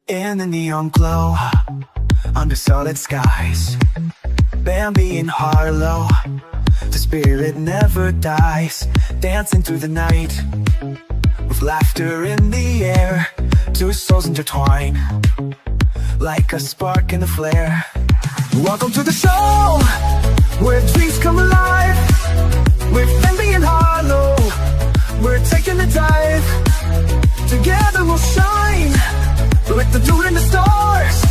In the neon glow, under solid skies, Bambi and Harlow, the spirit never dies. Dancing through the night, with laughter in the air, two souls intertwine, like a spark in a flare. Welcome to the show, where dreams come alive. With Bambi and Harlow, we're taking a dive. Together we'll shine, like the moon and the stars.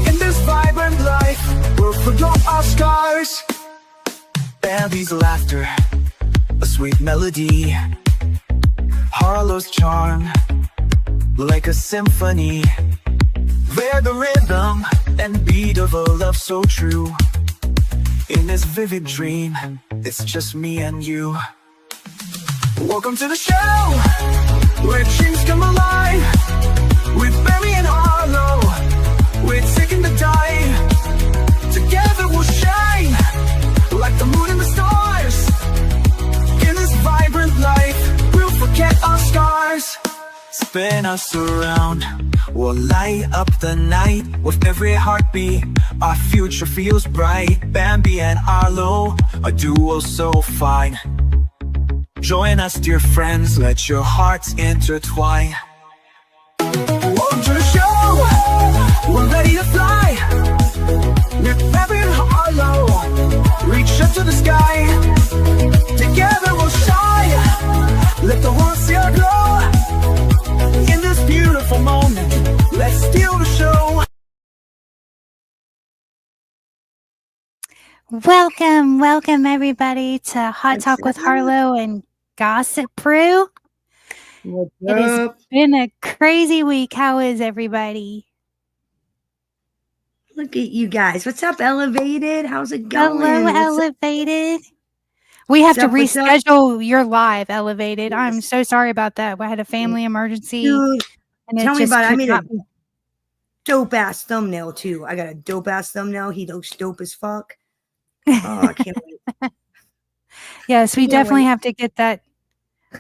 In this vibrant life, we'll forget our scars. Bambi's laughter, a sweet melody. Harlow's charm, like a symphony. They're the rhythm and beat of a love so true. In this vivid dream, it's just me and you. Welcome to the show, where dreams come alive. With Bambi and Harlow, we're taking the dive. Together we'll shine, like the moon and the stars. In this vibrant life, we'll forget our scars. Spin us around, we'll light up the night. With every heartbeat, our future feels bright. Bambi and Harlow, a duo so fine. Join us, dear friends, let your hearts intertwine. Welcome to the show, we're ready to fly. With Bambi and Harlow, reach up to the sky. Together we'll shine, let the world see our glow. In this beautiful moment, let's steal the show. Welcome everybody to Hot Talk with Harlow and Gossip Brew. It has been a crazy week. How is everybody? Look at you guys. What's up, Elevated? How's it going? Hello, Elevated. We have to reschedule your live, Elevated. Yes. I'm so sorry about that. We had a family emergency. Dude, and tell me about it. I made a dope-ass thumbnail, too. I got a dope-ass thumbnail. He looks dope as fuck. Oh, I can't wait. Yes, we definitely have to get that.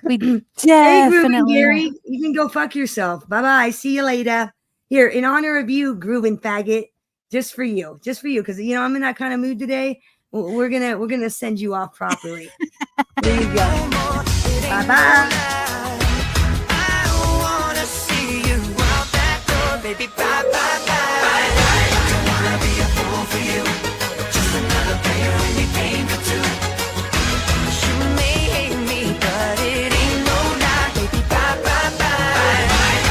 We definitely. Hey, Groovin' Gary, you can go fuck yourself. Bye-bye. See you later. Here, in honor of you, Groovin' Faggot, just for you, because you know I'm in that kind of mood today. We're gonna send you off properly. There you go. Bye-bye. I wanna see you out that door, baby. Bye-bye. Don't wanna be a fool for you. Just another player in your game for two. You may hate me, but it ain't no lie, baby. Bye-bye.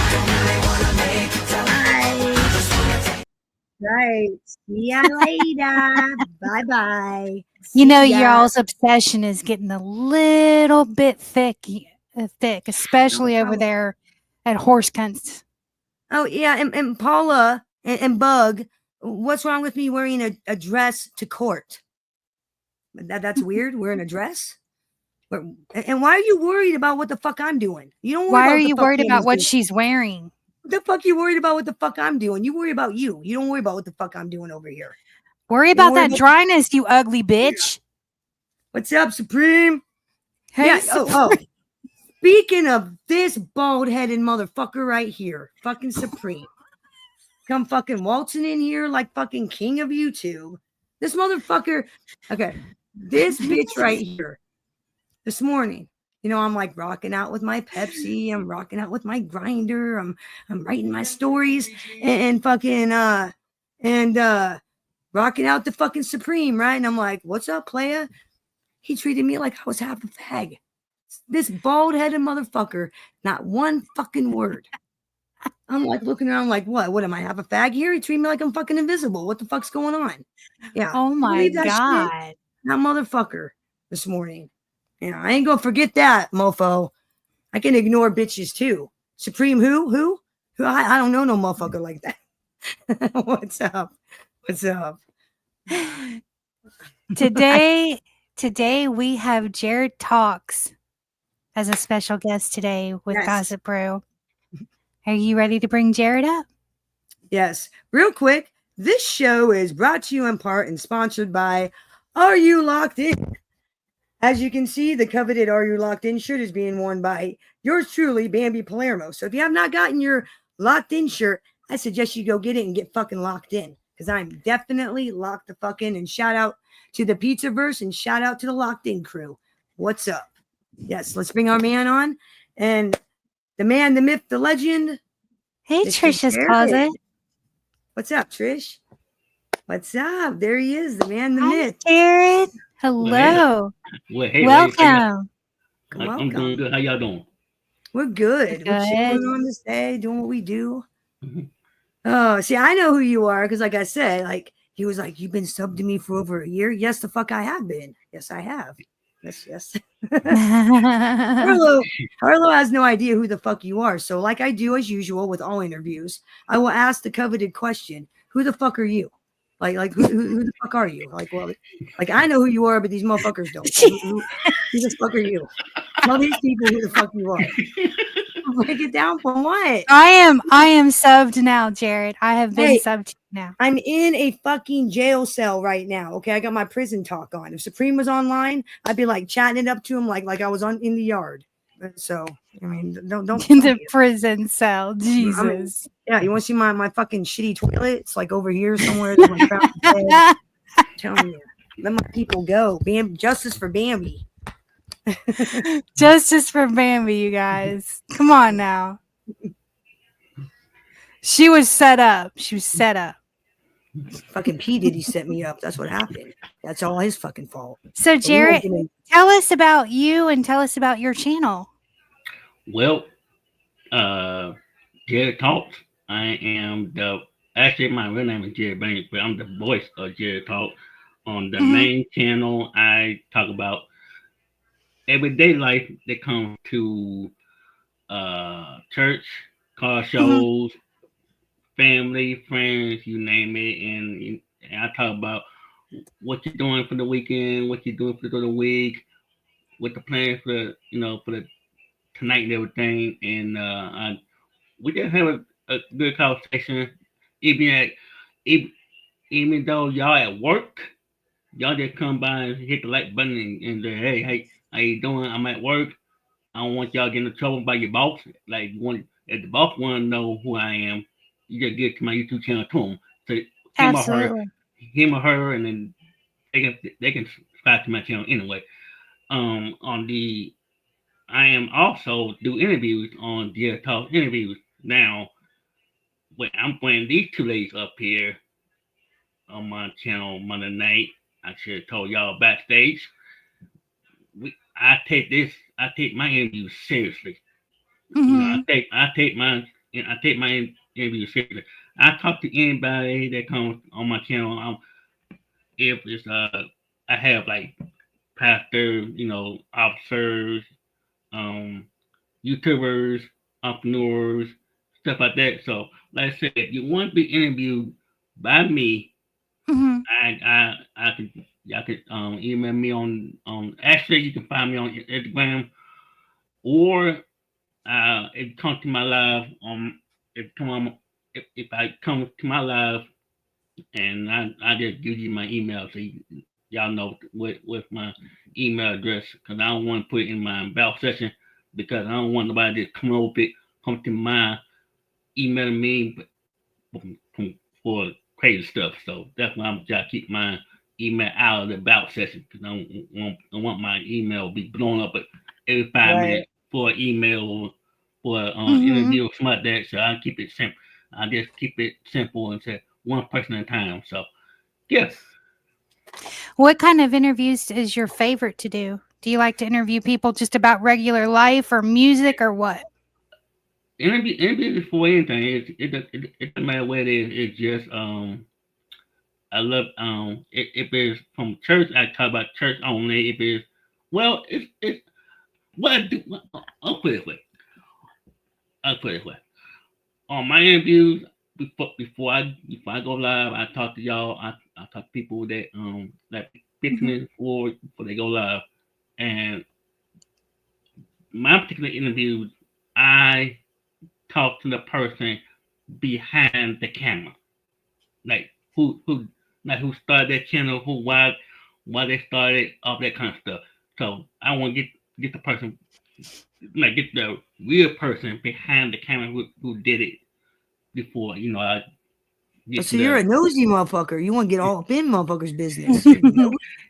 Don't really wanna make it tough. Right. See ya later. Bye-bye. You know, y'all's obsession is getting a little bit thick, especially over there at Horse Cunts. Oh, yeah. And Paula and Bug, what's wrong with me wearing a dress to court? That's weird. Wearing a dress? And why are you worried about what the fuck I'm doing? You don't worry Why about are you worried about what she's wearing? What the fuck you worried about what the fuck I'm doing? You worry about you. You don't worry about what the fuck I'm doing over here. Worry about that dryness, you ugly bitch. What's up, Supreme? Hey, yeah. Supreme. Oh. Speaking of this bald-headed motherfucker right here, fucking Supreme. Come fucking waltzing in here like fucking king of YouTube. This motherfucker. Okay. This bitch right here. This morning. You know, I'm like rocking out with my Pepsi. I'm rocking out with my grinder. I'm writing my stories and fucking rocking out the fucking Supreme, right? And I'm like, what's up, playa? He treated me like I was half a fag. This bald-headed motherfucker, not one fucking word. I'm like looking around like, what am I, half a fag here? He treated me like I'm fucking invisible. What the fuck's going on? Yeah. Oh my God. Shit? That motherfucker this morning. Yeah, I ain't gonna forget that, mofo. I can ignore bitches too. Supreme who? I don't know no motherfucker like that. What's up? Today we have Jared Talks as a special guest today with Gossip Brew. Are you ready to bring Jared up? Yes. Real quick, this show is brought to you in part and sponsored by Are You Locked In? As you can see, the coveted Are You Locked In shirt is being worn by yours truly, Bambi Palermo. So if you have not gotten your Locked In shirt, I suggest you go get it and get fucking locked in, because I'm definitely locked the fuck in. And shout out to the Pizzaverse and shout out to the Locked In crew. What's up? Yes, let's bring our man on. And the man, the myth, the legend. Hey, Mr. Trisha's Jared. Closet. What's up, Trish? What's up? There he is, the man, the Hi, myth. Jared. Hello. Hey, welcome. I'm doing good. How y'all doing? We're good. We're chilling on this day, doing what we do. Oh, see, I know who you are, because like I said, like he was like, you've been subbed to me for over a year. Yes, the fuck I have been. Yes, I have. Yes. Harlow has no idea who the fuck you are. So like I do as usual with all interviews, I will ask the coveted question, who the fuck are you? Like who the fuck are you? Like, well, like I know who you are, but these motherfuckers don't. So who the fuck are you? Tell these people who the fuck you are. Break it down for what? I am subbed now, Jared. I have been subbed now. I'm in a fucking jail cell right now. Okay, I got my prison talk on. If Supreme was online, I'd be like chatting it up to him like I was in the yard. So I mean, don't in the prison cell. Jesus. I mean, yeah, you want to see my fucking shitty toilet? It's like over here somewhere. I'm telling you, let my people go. Justice for Bambi. Justice for Bambi, you guys. Come on now. She was set up. Fucking P. Diddy set me up. That's what happened. That's all his fucking fault. So, Jared, tell us about you and tell us about your channel. Well, Jared Talks. I am actually my real name is Jared Banks, but I'm the voice of Jared Talk. On the main channel, I talk about everyday life that comes to church, car shows, family, friends, you name it, and I talk about what you're doing for the weekend, what you're doing for the week, what the plans for the tonight and everything, and we just have a good conversation, even though y'all at work. Y'all just come by and hit the like button and say, hey, how you doing? I'm at work. I don't want y'all getting in trouble by your boss. Like, if the boss want to know who I am, you just get to my YouTube channel to him. So him or her, and then they can subscribe to my channel anyway. I am also do interviews on Dear Talk interviews now. I'm putting these two ladies up here on my channel Monday night. I should have told y'all backstage. I take my interviews seriously. I take my interviews seriously. I talk to anybody that comes on my channel. If it's I have like pastors, officers, YouTubers, entrepreneurs, stuff like that. So, like I said, if you want to be interviewed by me, y'all could email me on actually you can find me on Instagram, or if you come to my live if I come to my live and I just give you my email so y'all know with my email address, because I don't want to put it in my about session, because I don't want nobody to come to my email me for crazy stuff. So that's why I'm trying to keep my email out of the about session, because I don't want my email to be blown up every 5 minutes for an email for an interview or something like that. So I keep it simple. I just keep it simple and say one person at a time. So yes. What kind of interviews is your favorite to do? Do you like to interview people just about regular life or music or what? Interview before anything. It doesn't matter what it is. It's just I love if it's from church, I talk about church only. If it's it's what I do. I'll put it away. On my interviews before I go live, I talk to y'all. I talk to people that like 15 minutes before they go live, and my particular interviews, I talk to the person behind the camera, like who started that channel, why they started, all that kind of stuff. So I want to get the person, like get the real person behind the camera who did it, before I get So you're a the nosy motherfucker. You want to get all up in motherfuckers' business. He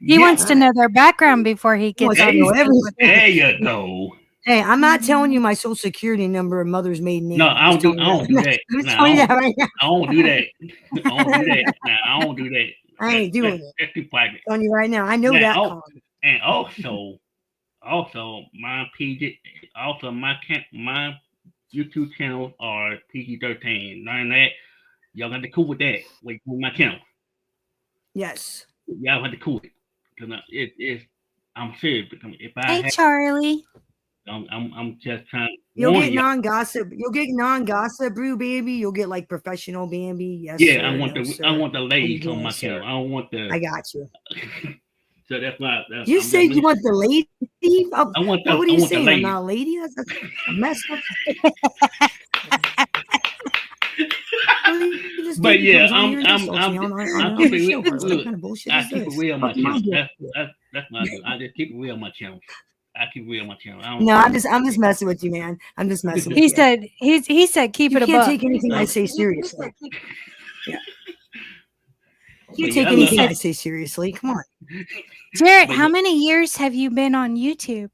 yeah. wants to know their background before he Wants gets to know on. everything. There you go. Hey, I'm not telling you my social security number and mother's maiden name. No, I'm just I don't telling do you that. I'm just No, telling you that right now. I don't do that. I don't do that. No, I don't do that. I ain't doing it. That's too private. I'm telling you right now. I know Now, that. Colin. and also my PG, also my YouTube channels are PG-13. None of that. Y'all got to cool with that. Wait for my channel. Yes. Y'all have to cool it. Cause it's I'm serious. Because if I Hey, have, Charlie. I'm just trying. You'll warn get y'all. non-gossip. You'll get non-gossip brew, baby. You'll get like professional Bambi. Yes, Yeah, sir. I want no, the sir. I want the What are you ladies on doing, my sir? channel. I don't want the. I got you. So that's why. You I'm say just, you want the lady? I want the. What are I you want the saying? I'm ladies. not a lady? That's a mess up. But yeah, I'm keep it show real. her. What Look, kind of bullshit I is keep it this? real on my Fuck my channel. bullshit. That's what I do. I just keep it real on my channel. I keep it real on my channel. I don't, No, I'm just messing with you, man. I'm just messing with He you. said he said keep You it a can't buck. take anything I say seriously. Yeah. You But take yeah, anything look- I say seriously. Come on. Jared, But how yeah. many years have you been on YouTube?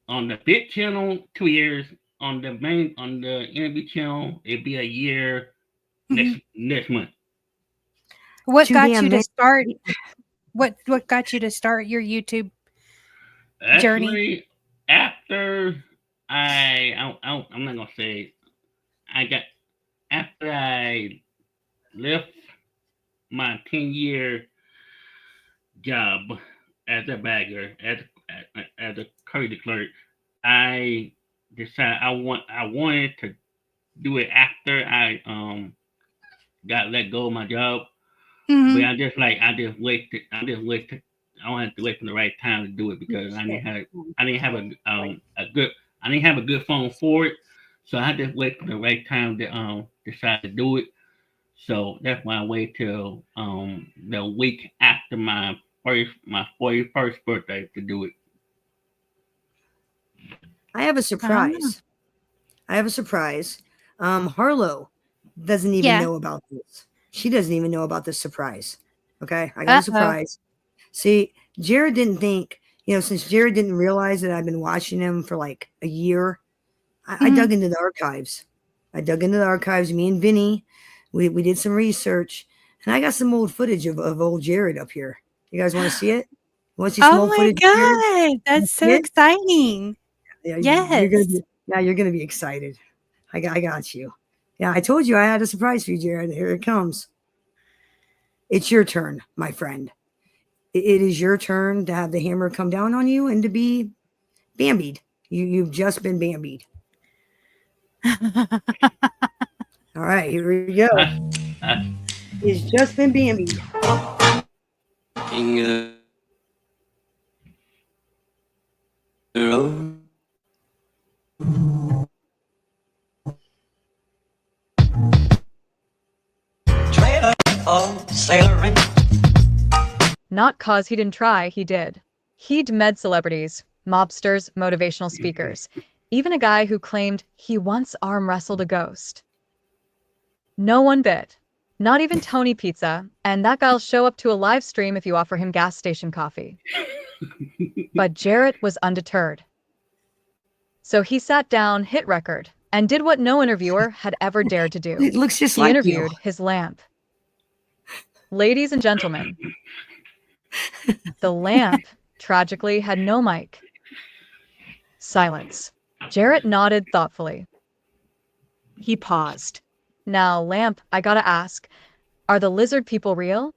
On the big channel, 2 years. On the interview channel, it'd be a year next month. What Too got damn you to many- start? What got you to start your YouTube journey? Actually, after I'm not gonna say after I left my 10-year job as a bagger, as a courtesy clerk, I decided I wanted to do it after I got let go of my job. Mhm. But I just waited. I don't have to wait for the right time to do it because I didn't have a good phone for it. So I just wait for the right time to decide to do it. So that's why I wait till the week after my 41st birthday to do it. I have a surprise. Harlow doesn't even Yeah. know about this. She doesn't even know about this surprise. Okay. I got a Uh-oh. surprise. See, Jared didn't think, since Jared didn't realize that I've been watching him for like a year, I dug into the archives. Me and Vinny, we did some research, and I got some old footage of old Jared up here. You guys want to see it? You want to see some Oh old my footage? of Jared? god, that's so Yeah. exciting. Yeah, Yes. you're gonna be excited. I got you. Yeah, I told you I had a surprise for you, Jared. Here it comes. It's your turn, my friend. It is your turn to have the hammer come down on you and to be bambied. You've just been bambied. All right, here we go. He's just been bambied. Not cause he didn't try, he did. He'd med celebrities, mobsters, motivational speakers, even a guy who claimed he once arm wrestled a ghost. No one bit. Not even Tony Pizza, and that guy'll show up to a live stream if you offer him gas station coffee. But Jarrett was undeterred. So he sat down, hit record, and did what no interviewer had ever dared to do. It looks just He like interviewed you. his lamp. Ladies and gentlemen, the lamp, tragically, had no mic. Silence. Jarrett nodded thoughtfully. He paused. Now, lamp, I gotta ask, are the lizard people real?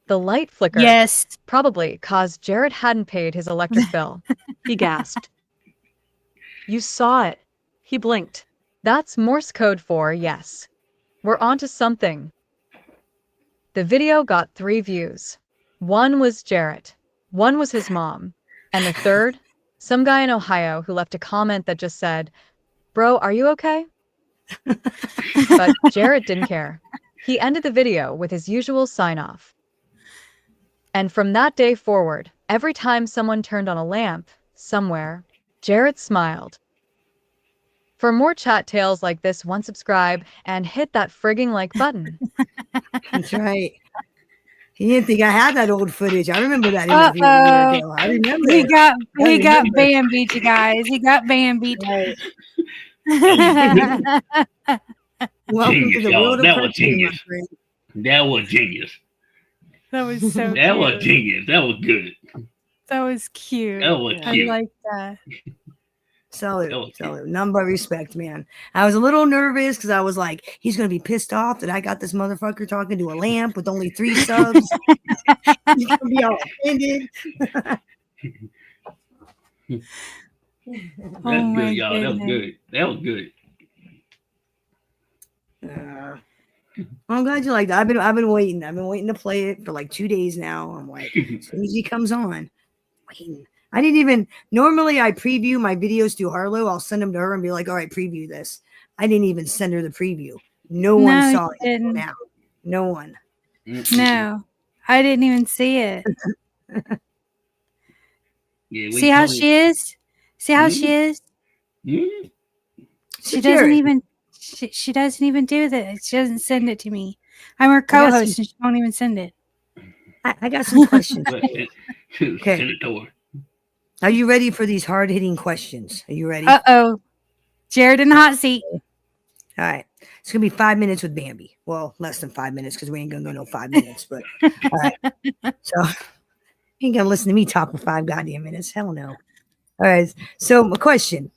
The light flickered. Yes. Probably, cause Jarrett hadn't paid his electric bill. He gasped. You saw it. He blinked. That's Morse code for yes. We're onto something. The video got 3 views. One was Jarrett. One was his mom. And the third, some guy in Ohio who left a comment that just said, "Bro, are you okay?" But Jarrett didn't care. He ended the video with his usual sign-off. And from that day forward, every time someone turned on a lamp, somewhere, Jarrett smiled. For more chat tales like this one, subscribe and hit that frigging like button. That's right. He didn't think I had that old footage. I remember that interview a year ago. I remember. He got Bambied, you guys. He got Bambied. Right. That Welcome Genius, to the y'all. world of That was cartoon, my genius. friend. was genius. That was so That cute. was genius. That was good. That was cute. That was I cute. like that. Salute. None but respect, man. I was a little nervous because I was like, he's gonna be pissed off that I got this motherfucker talking to a lamp with only 3 subs. He's gonna be all offended. That's Oh my good, y'all. That was goodness. good. That was good. I'm glad you like that. I've been waiting. I've been waiting to play it for like 2 days now. I'm like, as soon as he comes on, waiting. I didn't even normally I preview my videos to Harlow. I'll send them to her and be like, all right, preview this. I didn't even send her the preview. No one No, saw you it didn't. now. No one. No, I didn't even see it. Yeah, See how she is? See how she is? Mm-hmm. She doesn't even. She doesn't even do that. She doesn't send it to me. I'm her co-host, and she won't even send it. I got some questions. Okay. Okay. Are you ready for these hard-hitting questions? Are you ready? Uh-oh. Jared in the hot seat. All right. It's going to be 5 minutes with Bambi. Well, less than 5 minutes because we ain't going to go no 5 minutes. But all right. So you ain't going to listen to me talk for 5 goddamn minutes. Hell no. All right. So my question.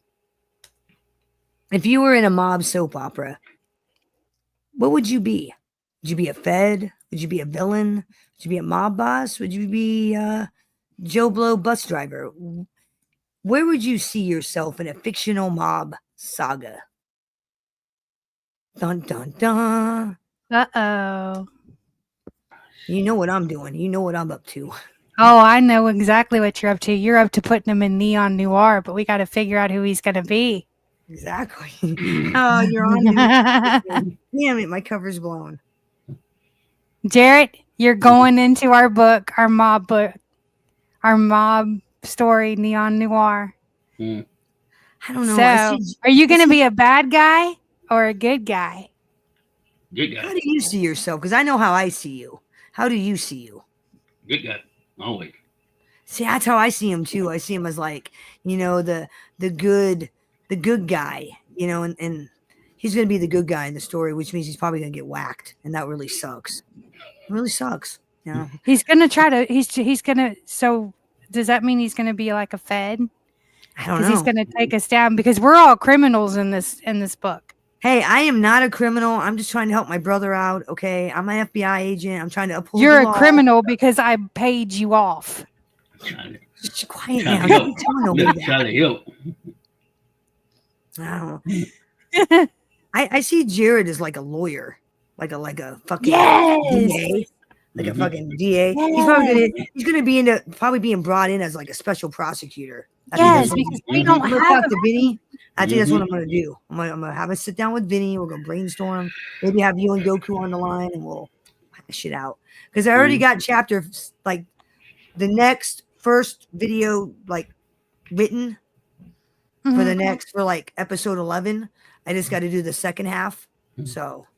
If you were in a mob soap opera, what would you be? Would you be a Fed? Would you be a villain? Would you be a mob boss? Would you be Joe Blow bus driver? Where would you see yourself in a fictional mob saga? Dun dun dun. Uh-oh. You know what I'm doing. You know what I'm up to. Oh, I know exactly what you're up to. You're up to putting him in Neon Noir, but we got to figure out who he's going to be. Exactly. Oh, you're on me. Damn it, my cover's blown. Jarrett, you're going into our book, our mob story, Neon Noir. I don't know. So, are you going to be a bad guy or a good guy? Good guy. How do you see yourself? Because I know how I see you. How do you see you? Good guy. Always. See, that's how I see him too. I see him as like, you know, the good guy, you know, and he's gonna be the good guy in the story, which means he's probably gonna get whacked, and that really sucks. It really sucks. You know? He's gonna try to. He's gonna. So does that mean he's gonna be like a Fed? I don't know. Because he's gonna take us down. Because we're all criminals in this book. Hey, I am not a criminal. I'm just trying to help my brother out. Okay, I'm an FBI agent. I'm trying to uphold. You're the a law. criminal because I paid you off. Just quiet now. Don't tell nobody that. Try to help. I don't know. I see Jared as like a lawyer, like a fucking DA, like a fucking DA. Yes. He's probably being brought in as like a special prosecutor. Yes, because we don't I'm have gonna talk to Vinny. I think that's what I'm gonna do. I'm gonna have a sit down with Vinny. We're gonna brainstorm. Maybe have you and Goku on the line, and we'll hash it out. Because I already got chapter like the next first video like written for the next for like episode 11. I just got to do the second half. So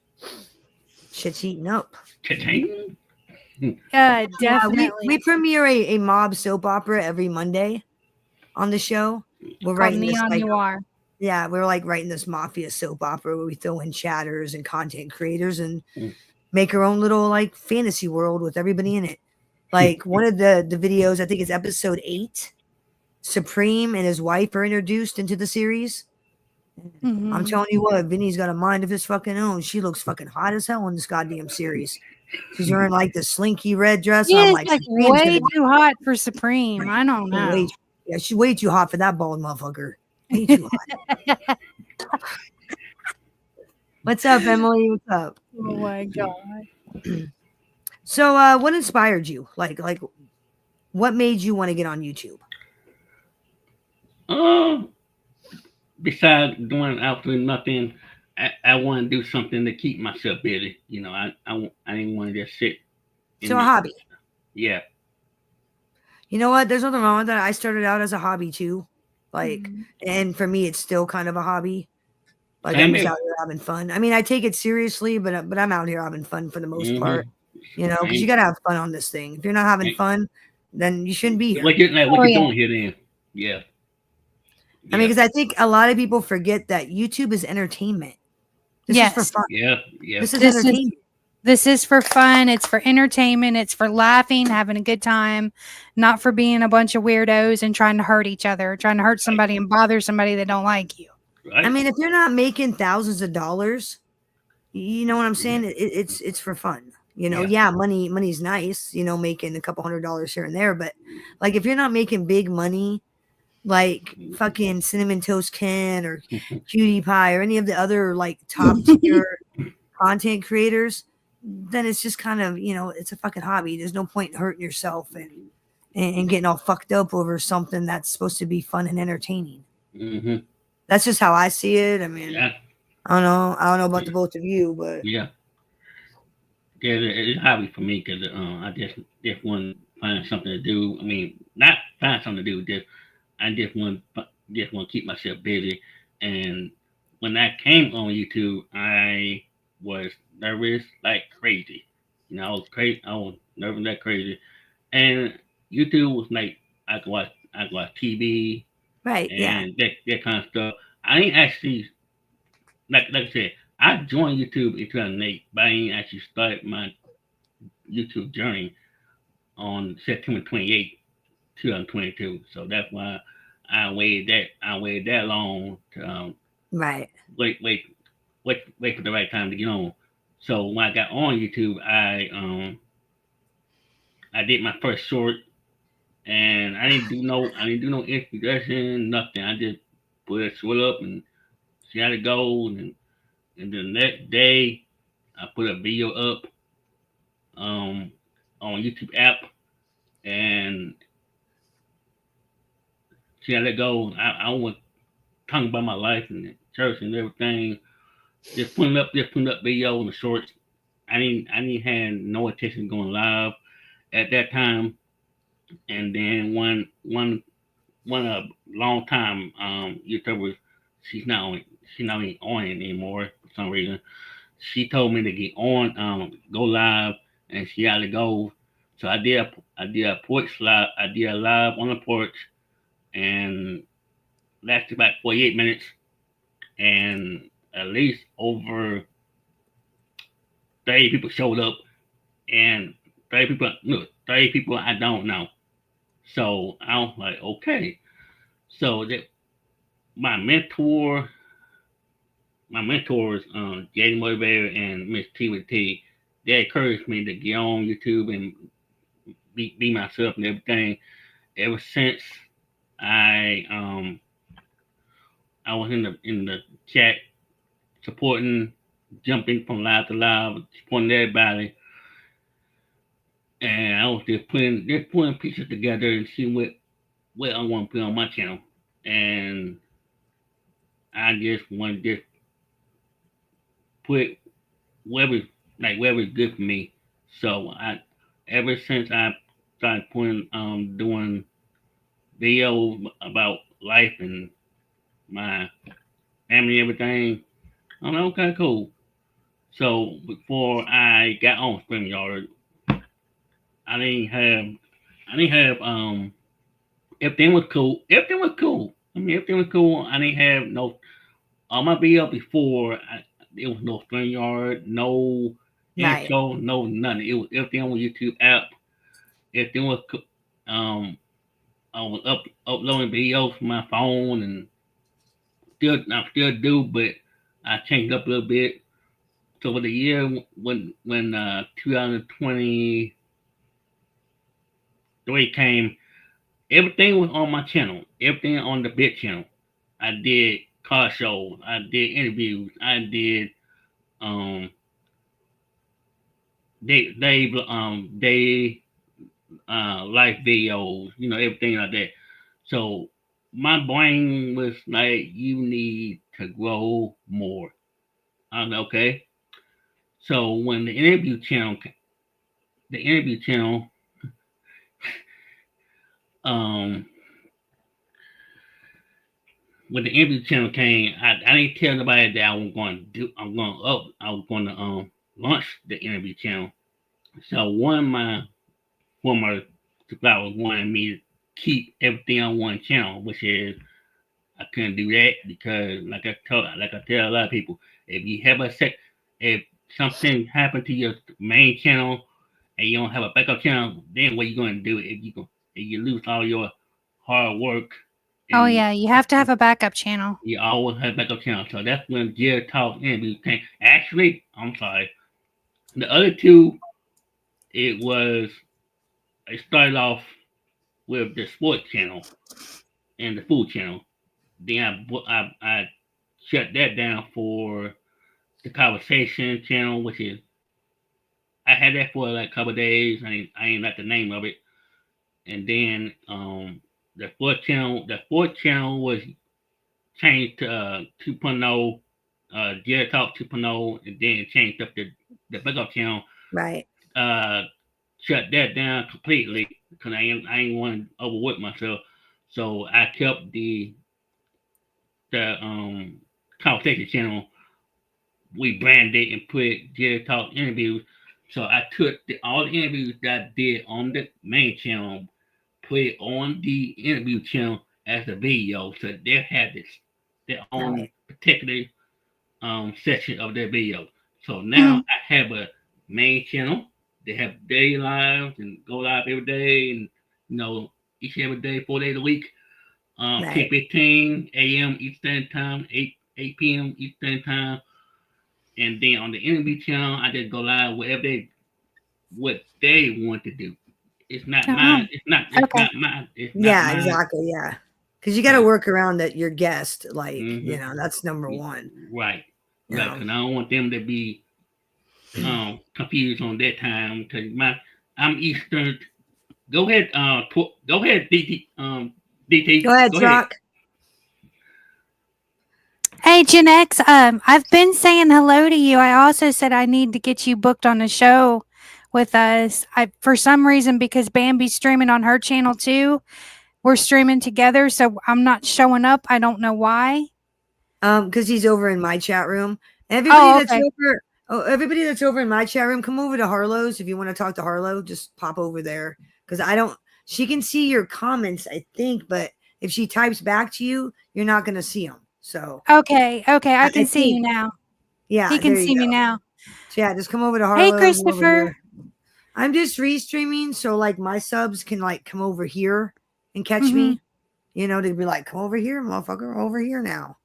shit's heating up. Definitely. We premiere a mob soap opera every Monday on the show. We're writing Neon this, Noir. Yeah, we're like writing this mafia soap opera where we throw in chatters and content creators and make our own little like fantasy world with everybody in it. Like one of the videos, I think it's episode 8. Supreme and his wife are introduced into the series. I'm telling you what, Vinny's got a mind of his fucking own. She looks fucking hot as hell in this goddamn series. She's wearing like the slinky red dress. She and I'm is like way too hot for Supreme. I don't know. She's way too hot for that bald motherfucker. Way too hot. What's up, Emily? What's up? Oh my god. So what inspired you? Like what made you want to get on YouTube? Besides going out doing nothing, I want to do something to keep myself busy. You know, I didn't want to just sit. So a hobby. Yeah. You know what? There's nothing wrong with that. I started out as a hobby too. Like, and for me, it's still kind of a hobby. Like I'm just out here having fun. I mean, I take it seriously, but I'm out here having fun for the most part. You know, because you gotta have fun on this thing. If you're not having fun, then you shouldn't be here. What you doing here then? Yeah. I mean, because I think a lot of people forget that YouTube is entertainment. This is for fun. Yeah. This is entertainment. This is for fun. It's for entertainment. It's for laughing, having a good time, not for being a bunch of weirdos and trying to hurt each other, trying to hurt somebody and bother somebody that don't like you. Right. I mean, if you're not making thousands of dollars, you know what I'm saying? It's for fun. You know, money's nice, you know, making a couple $100 here and there. But like if you're not making big money, like fucking Cinnamon Toast Ken or Cutie Pie or any of the other like top tier content creators, then it's just kind of, you know, it's a fucking hobby. There's no point in hurting yourself and getting all fucked up over something that's supposed to be fun and entertaining. That's just how I see it. I mean, I don't know about the both of you, but it's a hobby for me because I just want to find something to do. I mean, not find something to do. I just want to keep myself busy. And when I came on YouTube, I was nervous like crazy. You know, I was crazy. I was nervous like crazy. And YouTube was like I could watch TV, right? And that kind of stuff. I ain't actually like I said. I joined YouTube in 2008, but I ain't actually started my YouTube journey on September 28th, 2022. So that's why I waited that long to right. Wait for the right time to get on. So when I got on YouTube, I did my first short, and I didn't do no introduction, nothing. I just put a short up and see how it goes, and the next day I put a video up on YouTube app and see how that goes. I was talking about my life and church and everything. Just putting up video and the shorts. I didn't have no attention going live at that time. And then one long time YouTuber, she's not even on it anymore for some reason. She told me to get on, go live and see how it goes. So I did a porch live. I did a live on the porch and lasted about 48 minutes and at least over 30 people showed up and 30 people I don't know. So I was like, okay. So that my mentors, Jaden Motivator and Miss T with T, they encouraged me to get on YouTube and be myself and everything. Ever since I was in the chat supporting, jumping from live to live, supporting everybody. And I was just putting pieces together and see what I want to put on my channel. And I just want to just put whatever's good for me. So ever since I started doing videos about life and my family and everything, I'm like, okay, cool. So before I got on StreamYard, I didn't have everything was cool. Everything was cool. I mean, everything was cool. I didn't have no on my video before. There was no StreamYard, no intro, no nothing. It was everything on the YouTube app. Everything was I was uploading videos from my phone and I still do, but I changed up a little bit. So for the year when 2023 came, everything was on my channel. Everything on the big channel. I did car shows. I did interviews. I did life videos. You know, everything like that. So my brain was like, you need to grow more. I'm okay. So when the interview channel, when the interview channel came, I didn't tell nobody that I was going to do. I was going to launch the interview channel. So one of my former suppliers wanted me to keep everything on one channel, which is I couldn't do that because, like I tell a lot of people, if you have if something happened to your main channel and you don't have a backup channel, then what you going to do if you lose all your hard work Oh and yeah, you have to have a backup channel. you always have backup channel. So that's when Jared Talk interview came. Actually, I'm sorry. The other two, it was it started off with the sports channel and the food channel. Then I shut that down for the conversation channel, which is I had that for like a couple of days. I ain't like the name of it. And then the fourth channel was changed to 2.0, Jared Talk 2.0, and then changed up the backup channel. Right. Shut that down completely because I ain't want to overwork myself. So I kept the conversation channel. We branded and put Jared Talk interviews. So I took all the interviews that I did on the main channel, put it on the interview channel as a video. So they had their own particular section of their video. So now I have a main channel. They have daily lives and go live every day, and each and every day, 4 days a week. 10:15 a.m. Eastern time, 8 p.m. Eastern time. And then on the interview channel, I just go live what they want to do. It's not mine. It's not mine. It's not mine. Exactly. Yeah. Because you got to work around that your guest, like, that's number one. Right. Right. Because I don't want them to be confused on that time. Because I'm Eastern. Go ahead, DT. DT. Go ahead, Rock. Hey, Gen X, I've been saying hello to you. I also said I need to get you booked on a show with us. For some reason, because Bambi's streaming on her channel too, we're streaming together, so I'm not showing up. I don't know why. Because he's over in my chat room. Everybody that's over in my chat room, come over to Harlow's if you want to talk to Harlow. Just pop over there because she can see your comments, I think, but if she types back to you, you're not going to see them. So okay, I can see you now. Yeah, he can see me now. So yeah, just come over to Harlow. Hey, Christopher. I'm just restreaming, so like my subs can like come over here and catch me. They'd be like, "Come over here, motherfucker! Over here now,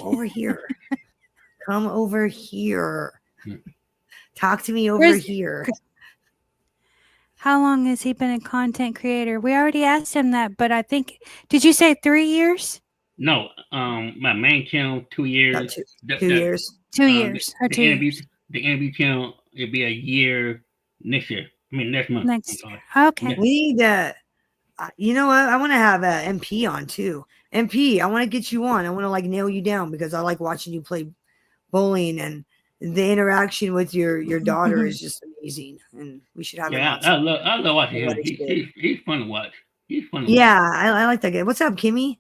over here, come over here, talk to me over here." How long has he been a content creator? We already asked him that, but I think did you say 3 years? No, my main channel 2 years. 2 years. 2 years. The interview channel it'll be a year next year. Next month. Next year. Okay. We need you know what? I want to have MP on too. MP, I want to get you on. I want to like nail you down because I like watching you play bowling and the interaction with your daughter is just amazing. And we should have. Yeah, I love watching him. He's fun to watch. I like that guy. What's up, Kimmy?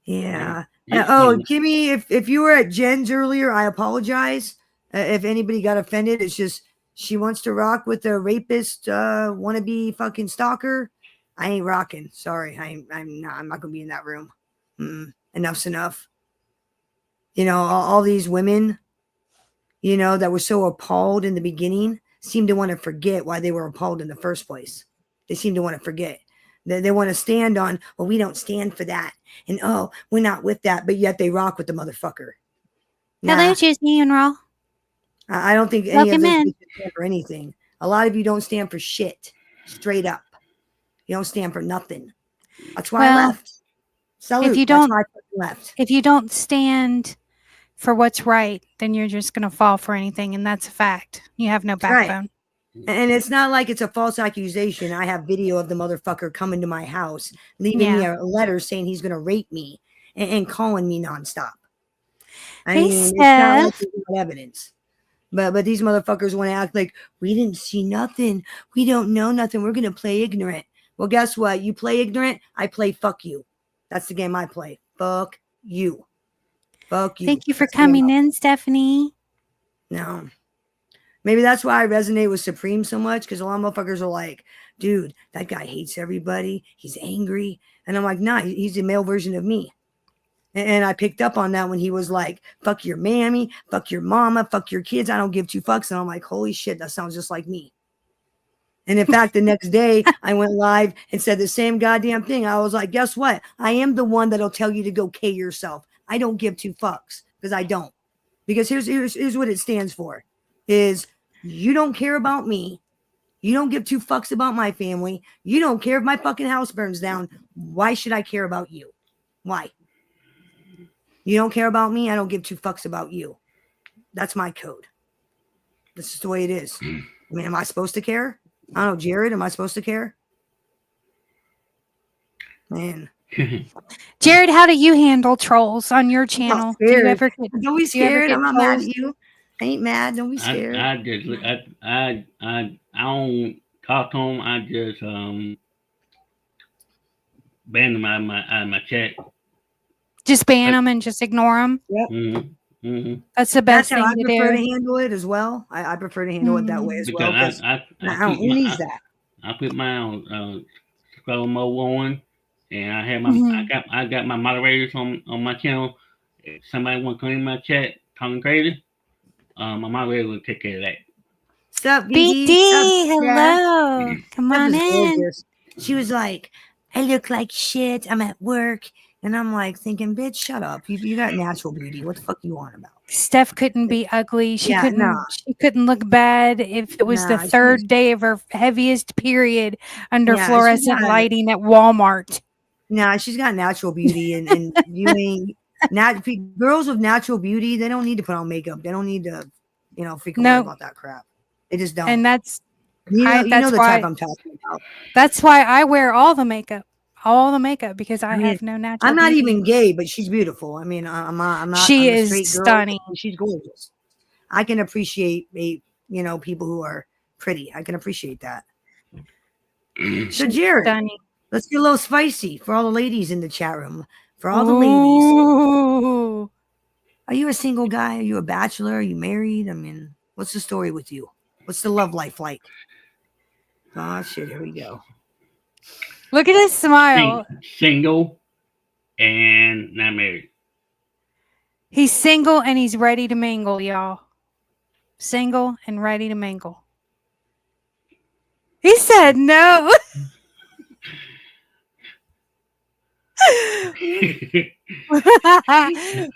Yeah. Kimmy, if you were at Jen's earlier, I apologize. If anybody got offended, it's just she wants to rock with a rapist, wannabe fucking stalker. I ain't rocking. Sorry, I'm not gonna be in that room. Enough's enough. All these women, that were so appalled in the beginning, seem to want to forget why they were appalled in the first place. They seem to want to forget. They want to stand on, well, we don't stand for that. And, we're not with that. But yet they rock with the motherfucker. Hello, Disney and Raw. I don't think any of this stand for anything. A lot of you don't stand for shit. Straight up. You don't stand for nothing. That's why I left. Salute. That's why I left. If you don't stand for what's right, then you're just going to fall for anything. And that's a fact. You have no backbone. Right. And it's not like it's a false accusation. I have video of the motherfucker coming to my house, leaving me a letter saying he's going to rape me and calling me nonstop. It's not like there's no evidence. But these motherfuckers want to act like we didn't see nothing. We don't know nothing. We're going to play ignorant. Well, guess what? You play ignorant. I play fuck you. That's the game I play. Fuck you. Fuck you. Thank you for That's the coming enough. in, Stephanie. No. Maybe that's why I resonate with Supreme so much, because a lot of motherfuckers are like, dude, that guy hates everybody. He's angry. And I'm like, nah, he's the male version of me. And I picked up on that when he was like, fuck your mammy, fuck your mama, fuck your kids. I don't give two fucks. And I'm like, holy shit, that sounds just like me. And in fact, the next day I went live and said the same goddamn thing. I was like, guess what? I am the one that'll tell you to go K yourself. I don't give two fucks, because I don't. Because here's what it stands for is you don't care about me. You don't give two fucks about my family. You don't care if my fucking house burns down. Why should I care about you? Why? You don't care about me. I don't give two fucks about you. That's my code. This is the way it is. I mean, am I supposed to care? I don't know, Jared, am I supposed to care? Man. Jared, how do you handle trolls on your channel? Do you ever get, don't be do you ever scared. get I'm not mad trolls? at you. I ain't mad. Don't be scared. I just I don't talk to them. I just ban them out of my chat. Just ban them and just ignore them. Yep. That's the That's best how thing I to prefer do. to handle it as well. I prefer to handle it that way as well. Because Because who needs that? I put my own scroll mode on, and I have my I got my moderators on my channel. If somebody want to come in my chat talking crazy, my moderator will take care of that. What's up, BD? Hello. Come on in. Gorgeous. She was like, I look like shit. I'm at work. And I'm like thinking, bitch, shut up. You got natural beauty. What the fuck you want about? Steph couldn't be ugly. She couldn't look bad if it was the third day of her heaviest period under fluorescent lighting at Walmart. Nah, she's got natural beauty, and you ain't girls with natural beauty, they don't need to put on makeup. They don't need to, freaking worry about that crap. They just don't. And that's you know the type I'm talking about. That's why I wear all the makeup. Because I have no natural I'm not beauty. even gay, but she's beautiful. I mean, I'm not. She I'm a is straight girl, stunning. She's gorgeous. I can appreciate people who are pretty. I can appreciate that. So Jared, Stunning. let's get a little spicy for all the ladies in the chat room. For all the ladies, are you a single guy? Are you a bachelor? Are you married? I mean, what's the story with you? What's the love life like? Oh shit, here we go. Look at his smile. Single and not married. He's single and he's ready to mingle, y'all. Single and ready to mingle. He said no.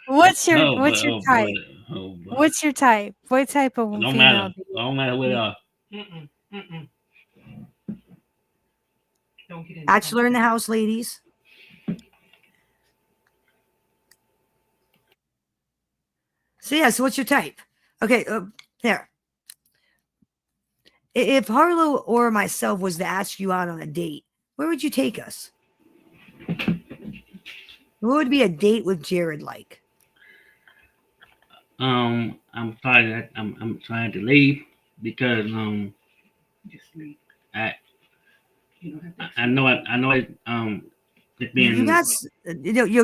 What's your type? What's your type? What type of female? Matter. Don't matter what they are. Bachelor in the house, ladies. So what's your type? Okay, there. If Harlow or myself was to ask you out on a date, where would you take us? What would be a date with Jared like? I'm sorry, I'm trying to leave because just leave. I know it You got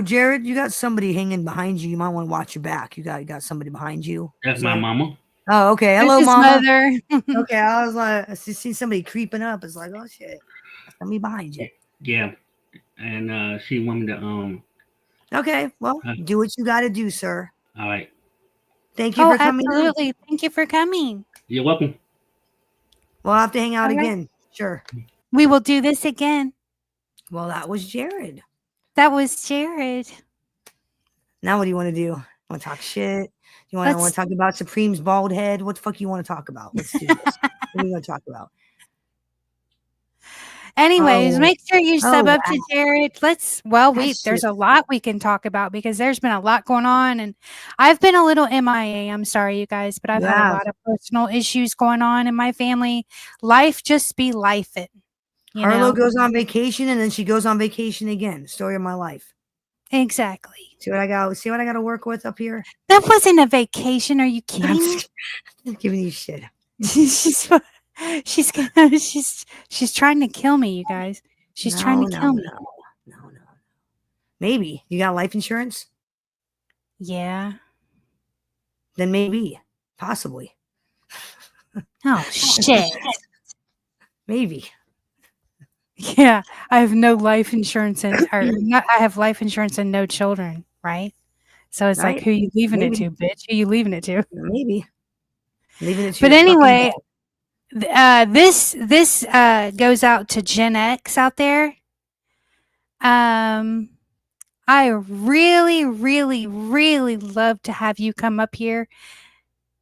Jared, you got somebody hanging behind you. You might want to watch your back. You got somebody behind you. That's my mama. Oh, okay. Hello, His mama. mother. Okay, I was like, I see somebody creeping up. It's like, oh shit, somebody behind you. Yeah, and she wanted to Okay, well, do what you got to do, sir. All right. Thank you for coming. Absolutely. Thank you for coming. You're welcome. We'll have to hang out All right. again. Sure. We will do this again. Well, that was Jared. That was Jared. Now, what do you want to do? Want to talk shit? You want to talk about Supreme's bald head? What the fuck you want to talk about? Let's do this. What are we going to talk about? Anyways, make sure you sub up to Jared. There's a lot we can talk about because there's been a lot going on, and I've been a little MIA. I'm sorry, you guys, but I've had a lot of personal issues going on in my family. Life just be lifing. Harlow goes on vacation, and then she goes on vacation again. Story of my life. Exactly. See what I got to work with up here? That wasn't a vacation. Are you kidding me? I'm giving you shit. She's trying to kill me, you guys. She's trying to kill me. No. Maybe. You got life insurance? Yeah. Then maybe, possibly, Oh shit. maybe. Yeah. I have no life insurance or not, I have life insurance and no children, right? So it's like, Right? who you leaving it Maybe, to, bitch? Who you leaving it to? maybe. Leaving it to But your fucking anyway, dog. this goes out to Gen X out there. Um, I really, really, really love to have you come up here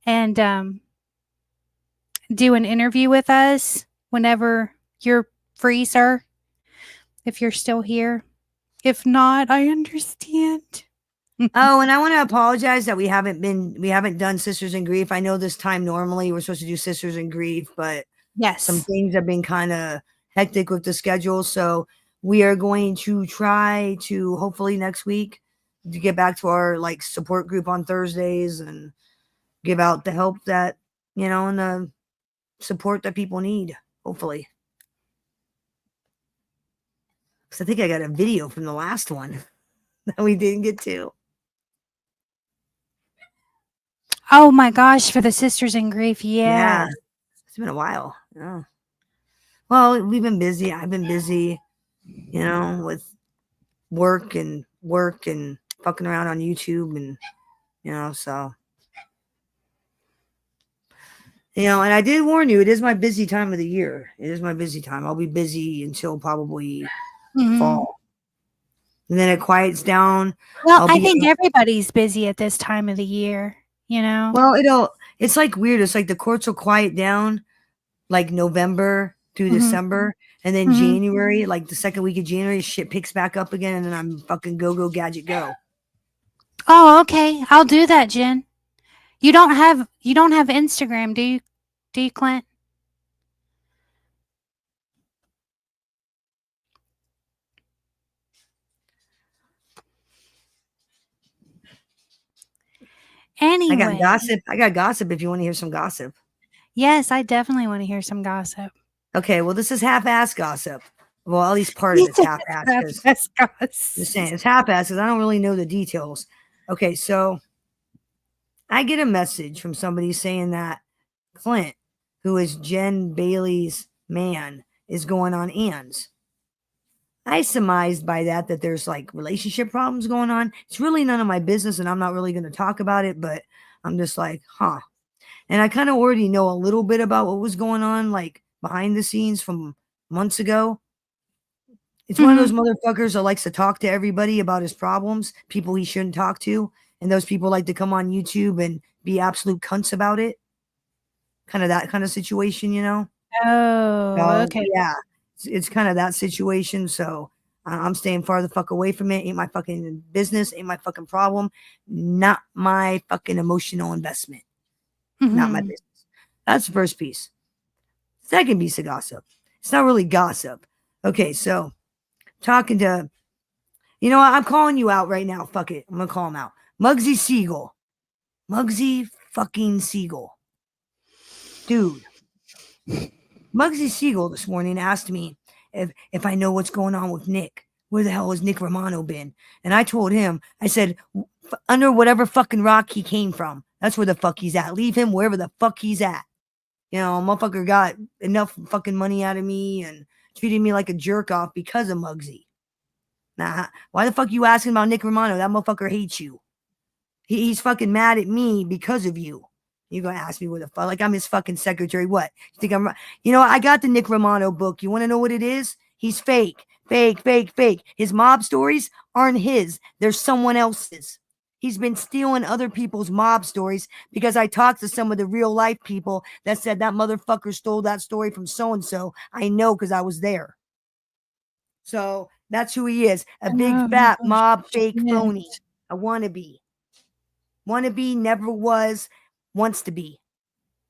and do an interview with us whenever you're free, sir. If you're still here. If not, I understand. Oh, and I want to apologize that we haven't done Sisters in Grief. I know this time normally we're supposed to do Sisters in Grief, but some Yes. things have been kind of hectic with the schedule. So we are going to try to hopefully next week to get back to our like support group on Thursdays and give out the help that, and the support that people need, hopefully. Because I think I got a video from the last one that we didn't get to. Oh my gosh, for the Sisters in Grief. Yeah, Yes. it's been a while. Yeah. Well, we've been busy. I've been busy, with work and fucking around on YouTube and, so. And I did warn you, it is my busy time of the year. It is my busy time. I'll be busy until probably Mhm. fall. And then it quiets down. Well, I'll I be think everybody's busy at this time of the year, you know? Well, it's like weird. It's like the courts will quiet down like November through Mhm. December. And then Mhm. January, like the second week of January, shit picks back up again. And then I'm fucking go gadget go. Oh, okay. I'll do that, Jen. You don't have Instagram, do you? Do you, Clint? I got Anyway, gossip. I got gossip if you want to hear some gossip. yes, I definitely want to hear some gossip. Okay, well, this is half-ass gossip. Well, at least part of it's half-ass because That's just saying it's half-ass because I don't really know the details. Okay, so I get a message from somebody saying that Clint, who is Jen Bailey's man, is going on Ann's. I surmised by that there's like relationship problems going on. It's really none of my business, and I'm not really going to talk about it, but I'm just like, huh. And I kind of already know a little bit about what was going on, like behind the scenes from months ago. It's one of those motherfuckers that likes to talk to everybody about his problems, people he shouldn't talk to. And those people like to come on YouTube and be absolute cunts about it. Kind of that kind of situation, Oh, okay. Yeah, it's kind of that situation. So I'm staying far the fuck away from it. Ain't my fucking business. Ain't my fucking problem. Not my fucking emotional investment. Not my Mhm. business. That's the first piece. Second piece of gossip. It's not really gossip. Okay, so talking to, what? I'm calling you out right now. Fuck it. I'm going to call him out. Muggsy Siegel. Muggsy fucking Siegel. Dude. Muggsy Siegel this morning asked me if I know what's going on with Nick. Where the hell has Nick Romano been? And I told him, I said, under whatever fucking rock he came from, that's where the fuck he's at. Leave him wherever the fuck he's at. Motherfucker got enough fucking money out of me and treated me like a jerk off because of Muggsy. Nah, why the fuck you asking about Nick Romano? That motherfucker hates you. He's fucking mad at me because of you. You're gonna ask me what the fuck? Like I'm his fucking secretary. What? You think I'm? I got the Nick Romano book. You want to know what it is? He's fake, fake, fake, fake. His mob stories aren't his. They're someone else's. He's been stealing other people's mob stories because I talked to some of the real life people that said that motherfucker stole that story from so and so. I know because I was there. So that's who he is. A big Oh, fat mob fake shit. phony. A wannabe. Wannabe never was, wants to be.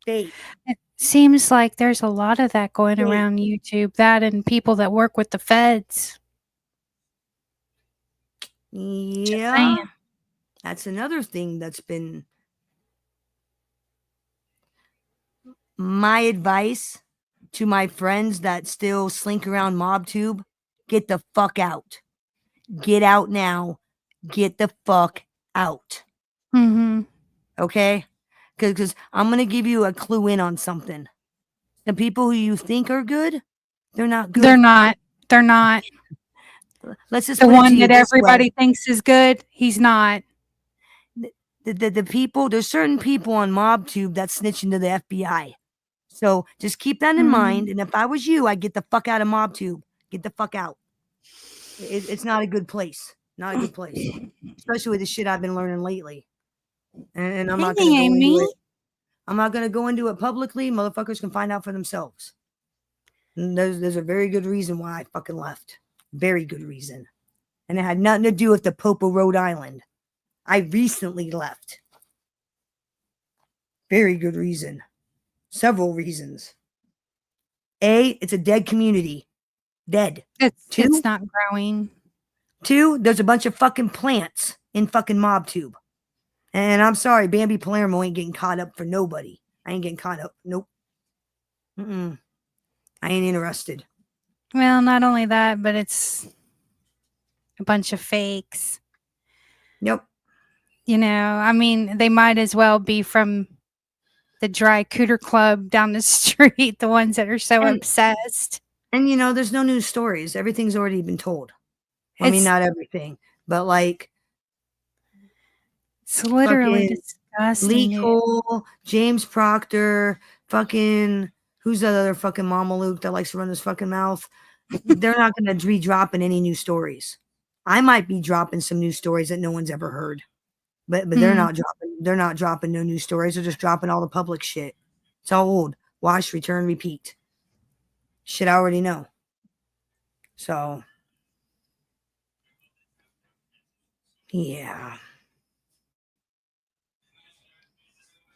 Fake. It seems like there's a lot of that going Fake. around YouTube, that and people that work with the feds. Yeah. saying. That's another thing that's been my advice to my friends that still slink around MobTube. Get the fuck out. Get out now. Get the fuck out. Mm-hmm. Okay? Because I'm going to give you a clue in on something. The people who you think are good, they're not good. They're not. They're not. Let's just The put it to one you that this way. everybody thinks is good, he's not. The people, there's certain people on MobTube that snitch into the FBI. So just keep that in mind. And if I was you, I'd get the fuck out of MobTube. Get the fuck out. It's not a good place. Not a good place. Especially with the shit I've been learning lately. And I'm not going to go into it. I'm not going to go into it publicly. Motherfuckers can find out for themselves. And there's a very good reason why I fucking left. Very good reason. And it had nothing to do with the Popo, Rhode Island. I recently left. Very good reason. Several reasons. A, it's a dead community. Dead. It's not growing. 2, there's a bunch of fucking plants in fucking MobTube. And I'm sorry, Bambi Palermo ain't getting caught up for nobody. I ain't getting caught up. Nope. I ain't interested. Well, not only that, but it's a bunch of fakes. Nope. You know, I mean, they might as well be from the Dry Cooter Club down the street, the ones that are so obsessed. And, you know, there's no news stories. Everything's already been told. I mean, not everything, but like. It's literally disgusting. Lee Cole, James Proctor, fucking, who's that other fucking Mama Luke that likes to run his fucking mouth? They're not going to be dropping any new stories. I might be dropping some new stories that no one's ever heard. But they're not dropping no new stories. They're just dropping all the public shit. It's all old. Wash, return, repeat. Shit I already know. So yeah.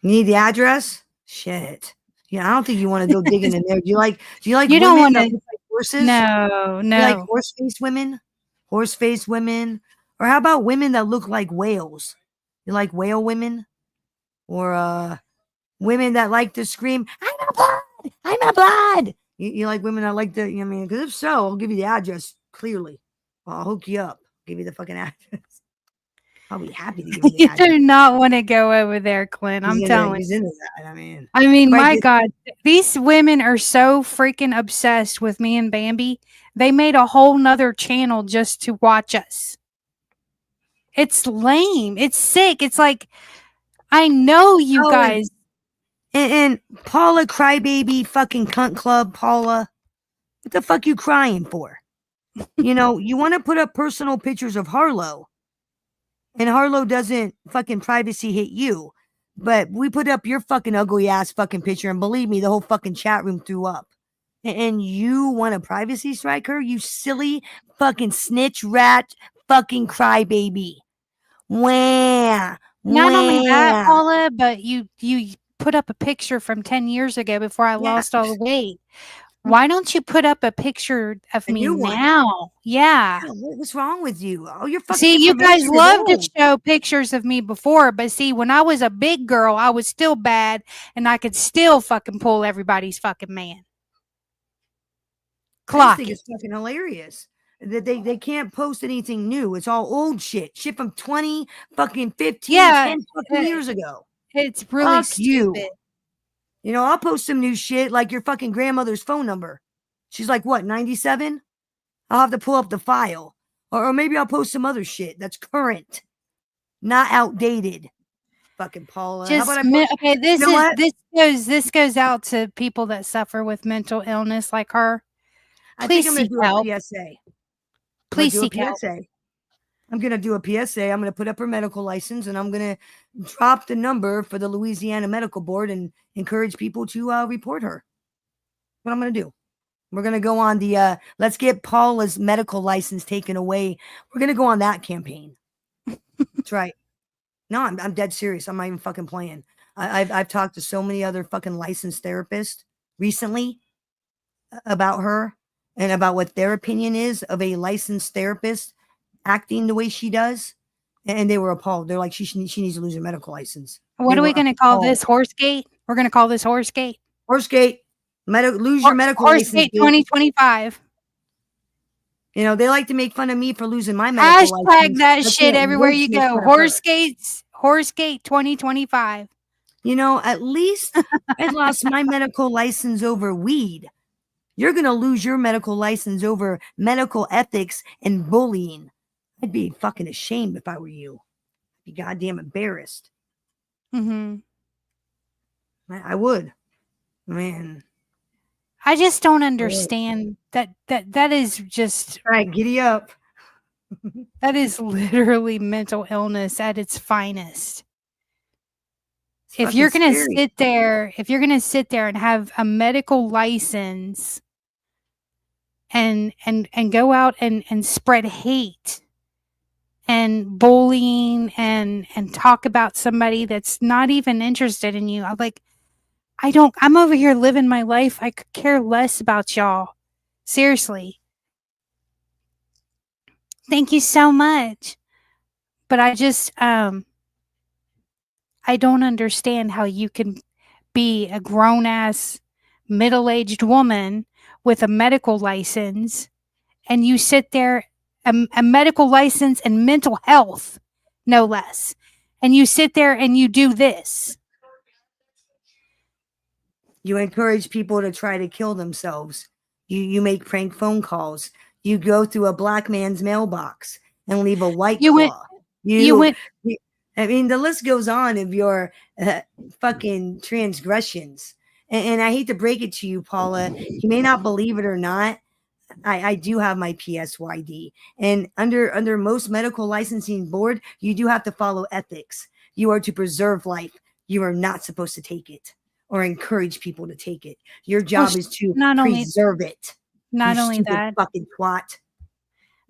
You need the address? Shit. Yeah, I don't think you want to go digging in there. Do you like You women don't want that to look like horses? No. You like horse-faced women? Horse-faced women? Or how about women that look like whales? You like whale women? Or women that like to scream, I'm a blood! I'm a blood! You like women that like to, you know what I mean? Because if so, I'll give you the address clearly. I'll hook you up. Give you the fucking address. I'll be happy to give you the You address. do not want to go over there, Clint. I'm telling He's you. into that. I mean, my God, these women are so freaking obsessed with me and Bambi. They made a whole nother channel just to watch us. It's lame. It's sick. It's like, I know you guys. And Paula Crybaby fucking cunt club, Paula. What the fuck you crying for? You know, you want to put up personal pictures of Harlow. And Harlow doesn't fucking privacy hit you. But we put up your fucking ugly ass fucking picture. And believe me, the whole fucking chat room threw up. And you want to privacy strike her? You silly fucking snitch rat fucking crybaby. Wah. Not only that, Paula, but you put up a picture from 10 years ago before I lost all the weight. Why don't you put up a picture of me now? Yeah. What's wrong with you? Oh, you're fucking. See, you guys love to show pictures of me before, but see, when I was a big girl, I was still bad, and I could still fucking pull everybody's fucking man. I think it's fucking hilarious that they can't post anything new. It's all old shit from 20 fucking 15 10 fucking years ago. It's really stupid. You know, I'll post some new shit like your fucking grandmother's phone number. She's like, what, 97? I'll have to pull up the file. Or maybe I'll post some other shit that's current, not outdated. Fucking Paula. Just, how about okay, this goes out to people that suffer with mental illness like her. Please seek help. Please seek help. I'm going to do a PSA. I'm going to put up her medical license and I'm going to drop the number for the Louisiana Medical Board and encourage people to report her. What I'm going to do. We're going to go on the let's get Paula's medical license taken away. We're going to go on that campaign. That's right. No, I'm dead serious. I'm not even fucking playing. I've talked to so many other fucking licensed therapists recently about her and about what their opinion is of a licensed therapist acting the way she does, and they were appalled. They're like, she needs to lose her medical license. What are we going to call this? Horsegate? We're going to call this Horsegate. Horsegate. Lose your medical license. Horsegate 2025. You know, they like to make fun of me for losing my medical license. Hashtag that shit everywhere you go. Horsegate Horsegate 2025. You know, at least I lost my medical license over weed. You're going to lose your medical license over medical ethics and bullying. I'd be fucking ashamed if I were you. I'd be goddamn embarrassed. Mm-hmm. I would. Man. I just don't understand that is just All right, giddy up. that is literally mental illness at its finest. It's If fucking you're gonna scary. sit there and have a medical license and go out and spread hate and bullying and talk about somebody that's not even interested in you, I'm over here living my life. I could care less about y'all. Seriously. Thank you so much. But I just I don't understand how you can be a grown ass middle-aged woman with a medical license and you sit there a medical license and mental health, no less. And you sit there and you do this. You encourage people to try to kill themselves. You make prank phone calls. You go through a black man's mailbox and leave a white claw. I mean, the list goes on of your fucking transgressions. And I hate to break it to you, Paula. You may not believe it or not. I do have my PSYD. And under most medical licensing board, you do have to follow ethics. You are to preserve life. You are not supposed to take it or encourage people to take it. Your job is to preserve it. Not you only that, fucking twat.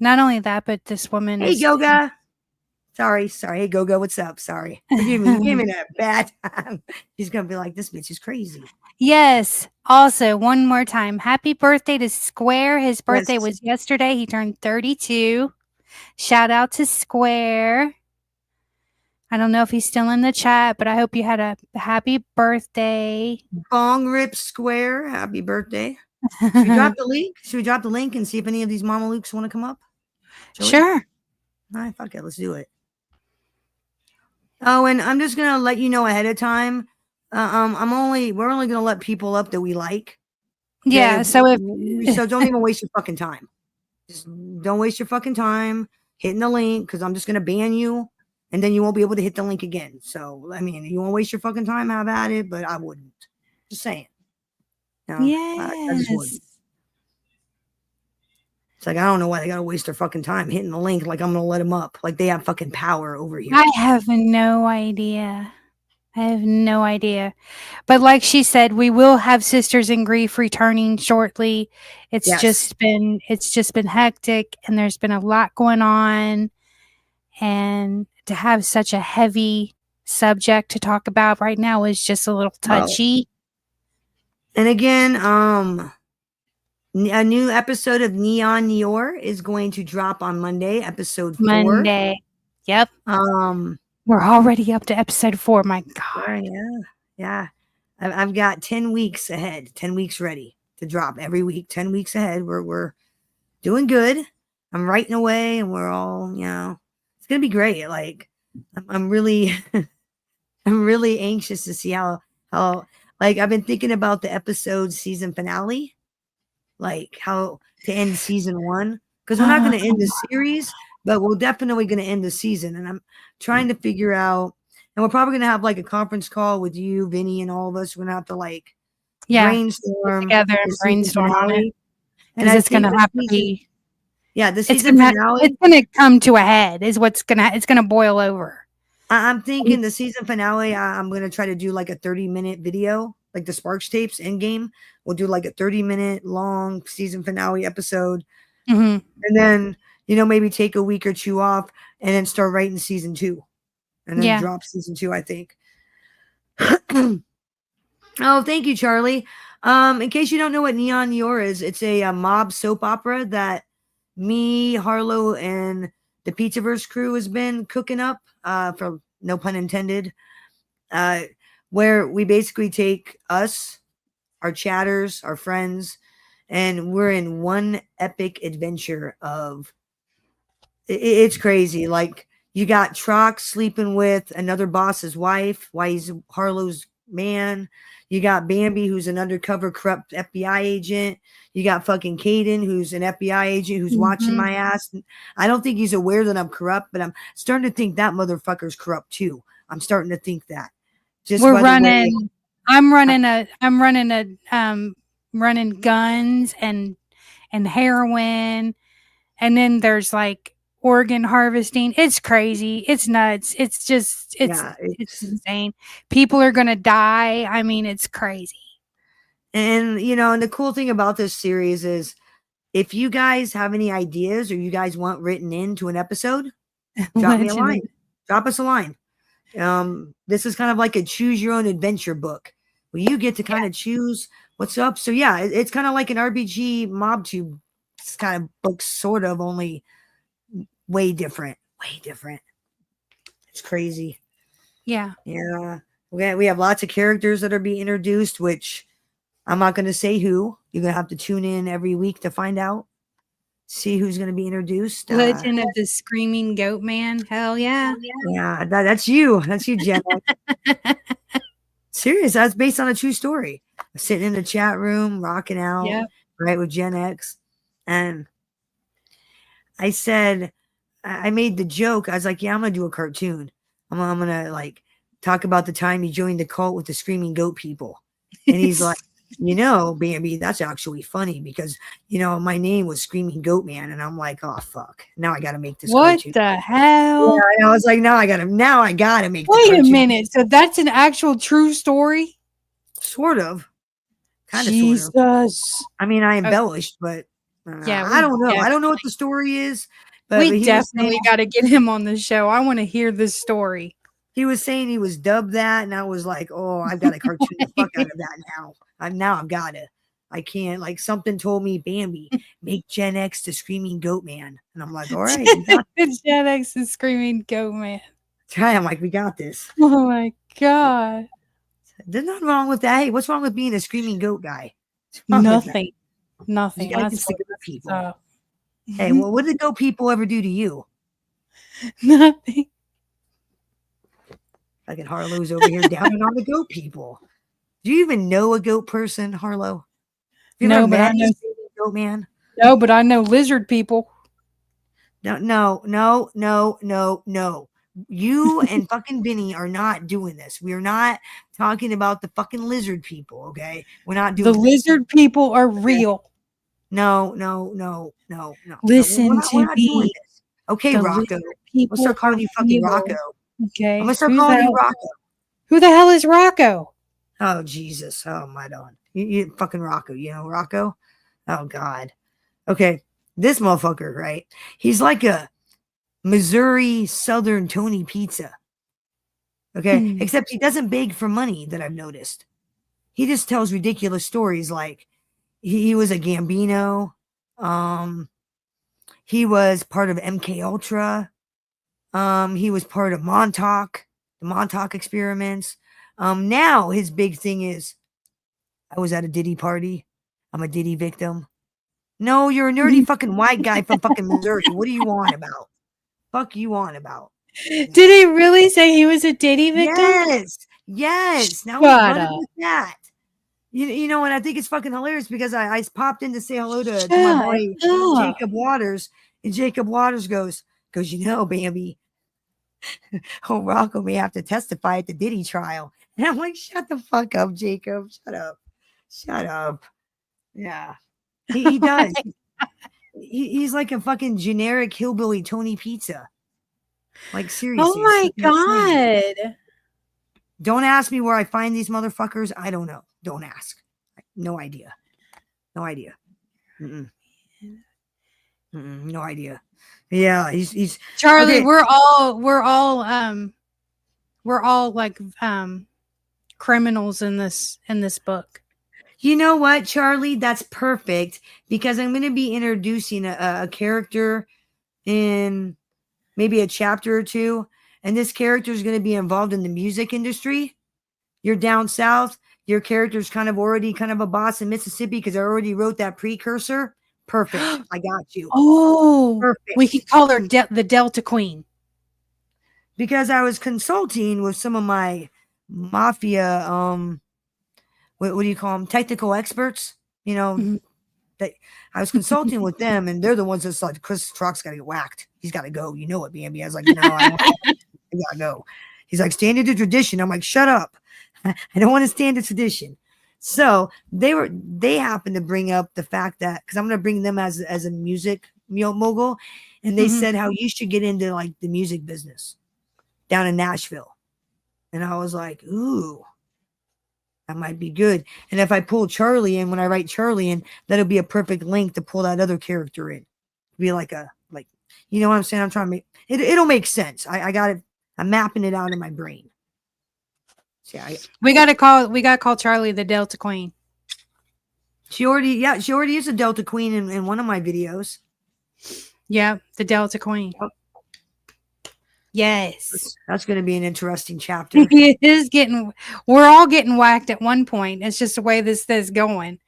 Not only that, but this woman Hey, Goga. Sorry. Hey, Goga, what's up? Sorry. Forgive me. You gave me that bad time. He's going to be like, this bitch is crazy. Yes. Also, one more time, happy birthday to Square. His birthday was yesterday. He turned 32. Shout out to Square. I don't know if he's still in the chat, but I hope you had a happy birthday. Bong Rip Square. Happy birthday. Should we drop the link? Should we drop the link and see if any of these Mama Lukes want to come up? Sure. All right, fuck it. Let's do it. Oh, and I'm just gonna let you know ahead of time. We're only gonna let people up that we like. Yeah. So don't even waste your fucking time. Just don't waste your fucking time hitting the link because I'm just gonna ban you, and then you won't be able to hit the link again. So I mean, you won't waste your fucking time, have at it, but I wouldn't. Just saying. No, I just wouldn't. It's like I don't know why they gotta waste their fucking time hitting the link. Like I'm gonna let them up. Like they have fucking power over here. I have no idea. But like she said, we will have Sisters in Grief returning shortly. It's just been hectic and there's been a lot going on. And to have such a heavy subject to talk about right now is just a little touchy. And again, a new episode of Neon Nior is going to drop on Monday, episode 4. Monday. Yep. We're already up to episode 4. My God. Yeah. I've got 10 weeks ahead, 10 weeks ready to drop every week, 10 weeks ahead. We're doing good. I'm writing away and we're all, it's going to be great. Like I'm really, I'm really anxious to see how, like I've been thinking about the episode season finale, like how to end season 1. Because we're not going to end the series, but we're definitely going to end the season. And I'm trying to figure out, and we're probably going to have like a conference call with you, Vinny, and all of us. We're going to have to brainstorm together and brainstorm on it. And it's going to have to be. Yeah, the season finale. It's going to come to a head. It's going to boil over. I'm thinking the season finale. I'm going to try to do like a 30-minute video, like the Sparks tapes in game. We'll do like a 30-minute long season finale episode. Mm-hmm. And then, maybe take a week or 2 off and then start writing season 2 and then drop season 2, I think. Oh, thank you, Charlie. In case you don't know what Neon Nior is, it's a mob soap opera that me, Harlow, and the Pizzaverse crew has been cooking up, for no pun intended, where we basically take us, our chatters, our friends, and we're in one epic adventure of it's crazy. Like You got Trox sleeping with another boss's wife while he's Harlow's man. You got Bambi, who's an undercover corrupt FBI agent. You got fucking Caden, who's an FBI agent who's watching my ass. I don't think he's aware that I'm corrupt, but I'm starting to think that motherfucker's corrupt too. I'm starting to think that. We're running. I'm running guns and heroin, and then there's like organ harvesting. It's crazy. It's nuts. It's just it's insane. People are gonna die. I mean, it's crazy. And and the cool thing about this series is, if you guys have any ideas or you guys want written into an episode, drop me a line. Drop us a line. This is kind of like a choose your own adventure book where you get to kind of choose what's up. So yeah, it's kind of like an RPG mob tube kind of book, sort of, only way different. It's crazy. Yeah. We have lots of characters that are being introduced, which I'm not going to say who. You're going to have to tune in every week to find out. See who's going to be introduced. Legend of the Screaming Goatman. Hell yeah. Yeah, that's you. That's you, Jen. Serious. That's based on a true story. Sitting in the chat room, rocking out, right, with Gen X. And I said, I made the joke. I was like, yeah, I'm going to do a cartoon. I'm going to like talk about the time he joined the cult with the Screaming Goat people. And he's like, Bambi, that's actually funny because, my name was Screaming Goatman. And I'm like, oh, fuck. Now I got to make this cartoon. What the hell? Yeah, I was like, now I got to make this Wait a minute. So that's an actual true story? Sort of. Kind of, Jesus. sort of. I mean, I embellished, but I don't know. I don't know what the story is. But we definitely got to get him on the show. I want to hear this story. He was saying he was dubbed that, and I was like, oh, I've got to cartoon the fuck out of that now. I've got to. I can't. Like, something told me, Bambi, make Gen X the Screaming Goatman. And I'm like, all right. Gen X is Screaming Goatman. I'm like, we got this. Oh, my God. There's nothing wrong with that. Hey, what's wrong with being a Screaming Goat guy? Nothing. You guys just the goat people. Hey, well, what did the goat people ever do to you? Nothing. Fucking Harlow's over here downing on the goat people. Do you even know a goat person, Harlow? No, but I know Goat man. No, but I know lizard people. No. You and fucking Benny are not doing this. We are not talking about the fucking lizard people, okay? We're not doing the lizard people are real. No. Listen to me. Okay, Rocco. Let's start calling you fucking Rocco. Okay. I'm gonna start calling you Rocco. Who the hell is Rocco? Oh, Jesus. Oh, my God. You fucking Rocco. You know Rocco? Oh, God. Okay. This motherfucker, right? He's like a Missouri Southern Tony Pizza. Okay. Except he doesn't beg for money, that I've noticed. He just tells ridiculous stories like he was a Gambino. He was part of MK Ultra. He was part of Montauk, the Montauk experiments. Now his big thing is, I was at a Diddy party. I'm a Diddy victim. No, you're a nerdy fucking white guy from fucking Missouri. What do you want about? Fuck you on about? Did he really say he was a Diddy victim? Yes. Now we're running with that. You know, and I think it's fucking hilarious because I popped in to say hello to my boy Jacob Waters, and Jacob Waters goes, Bambi, Rocco may have to testify at the Diddy trial. And I'm like, shut the fuck up, Jacob. Shut up. Yeah. He does. He's like a fucking generic hillbilly Tony Pizza. Like, seriously. Oh my God. Don't ask me where I find these motherfuckers. I don't know. Don't ask. No idea. No idea. No idea. Yeah, he's Charlie. Okay. We're all like criminals in this book. You know what, Charlie? That's perfect because I'm going to be introducing a character in maybe a chapter or two, and this character is going to be involved in the music industry. You're down south. Your character's kind of a boss in Mississippi because I already wrote that precursor. Perfect. I got you. Oh, perfect. We can call her the Delta Queen. because I was consulting with some of my mafia, what do you call them? Technical experts, you know, Mhm. that I was consulting with them, and they're the ones that's like, Chris Truck's got to get whacked. He's got to go. You know it, BMB. I was like, no, I gotta go. He's like, stand into tradition. I'm like, shut up. I don't want to stand to tradition. So they happened to bring up the fact that, because I'm going to bring them as a music mogul, and they Mhm. said how you should get into like the music business down in Nashville. And I was like, ooh, that might be good. And if I pull Charlie in, when I write Charlie in, that'll be a perfect link to pull that other character in. Be like you know what I'm saying? I'm trying to make it. It'll make sense. I got it. I'm mapping it out in my brain. See, We got to call Charlie the Delta Queen. she already is a Delta Queen in one of my videos. Yeah, the Delta Queen. Oh. Yes. That's going to be an interesting chapter. It is we're all getting whacked at one point. It's just the way this is going.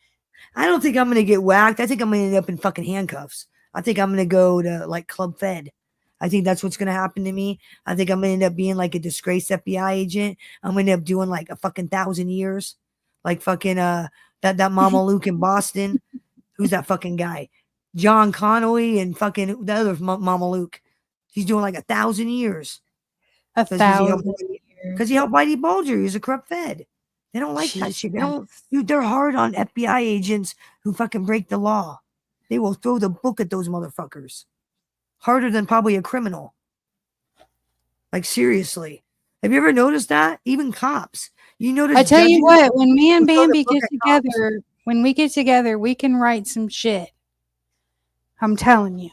I don't think I'm going to get whacked. I think I'm going to end up in fucking handcuffs. I think I'm going to go to like Club Fed. I think that's what's going to happen to me. I think I'm going to end up being like a disgraced FBI agent. I'm going to end up doing like a fucking 1,000 years. Like fucking that Mama Luke in Boston. Who's that fucking guy? John Connolly and fucking the other Mama Luke. He's doing like 1,000 years. 1,000 Because he helped Whitey Bulger. He's a corrupt Fed. They don't like that shit. They don't, dude, they're hard on FBI agents who fucking break the law. They will throw the book at those motherfuckers. Harder than probably a criminal. Like, seriously. Have you ever noticed that? Even cops. You notice I tell you judges what, when me and who throw the Bambi book get at cops? together, when we get together, we can write some shit. I'm telling you.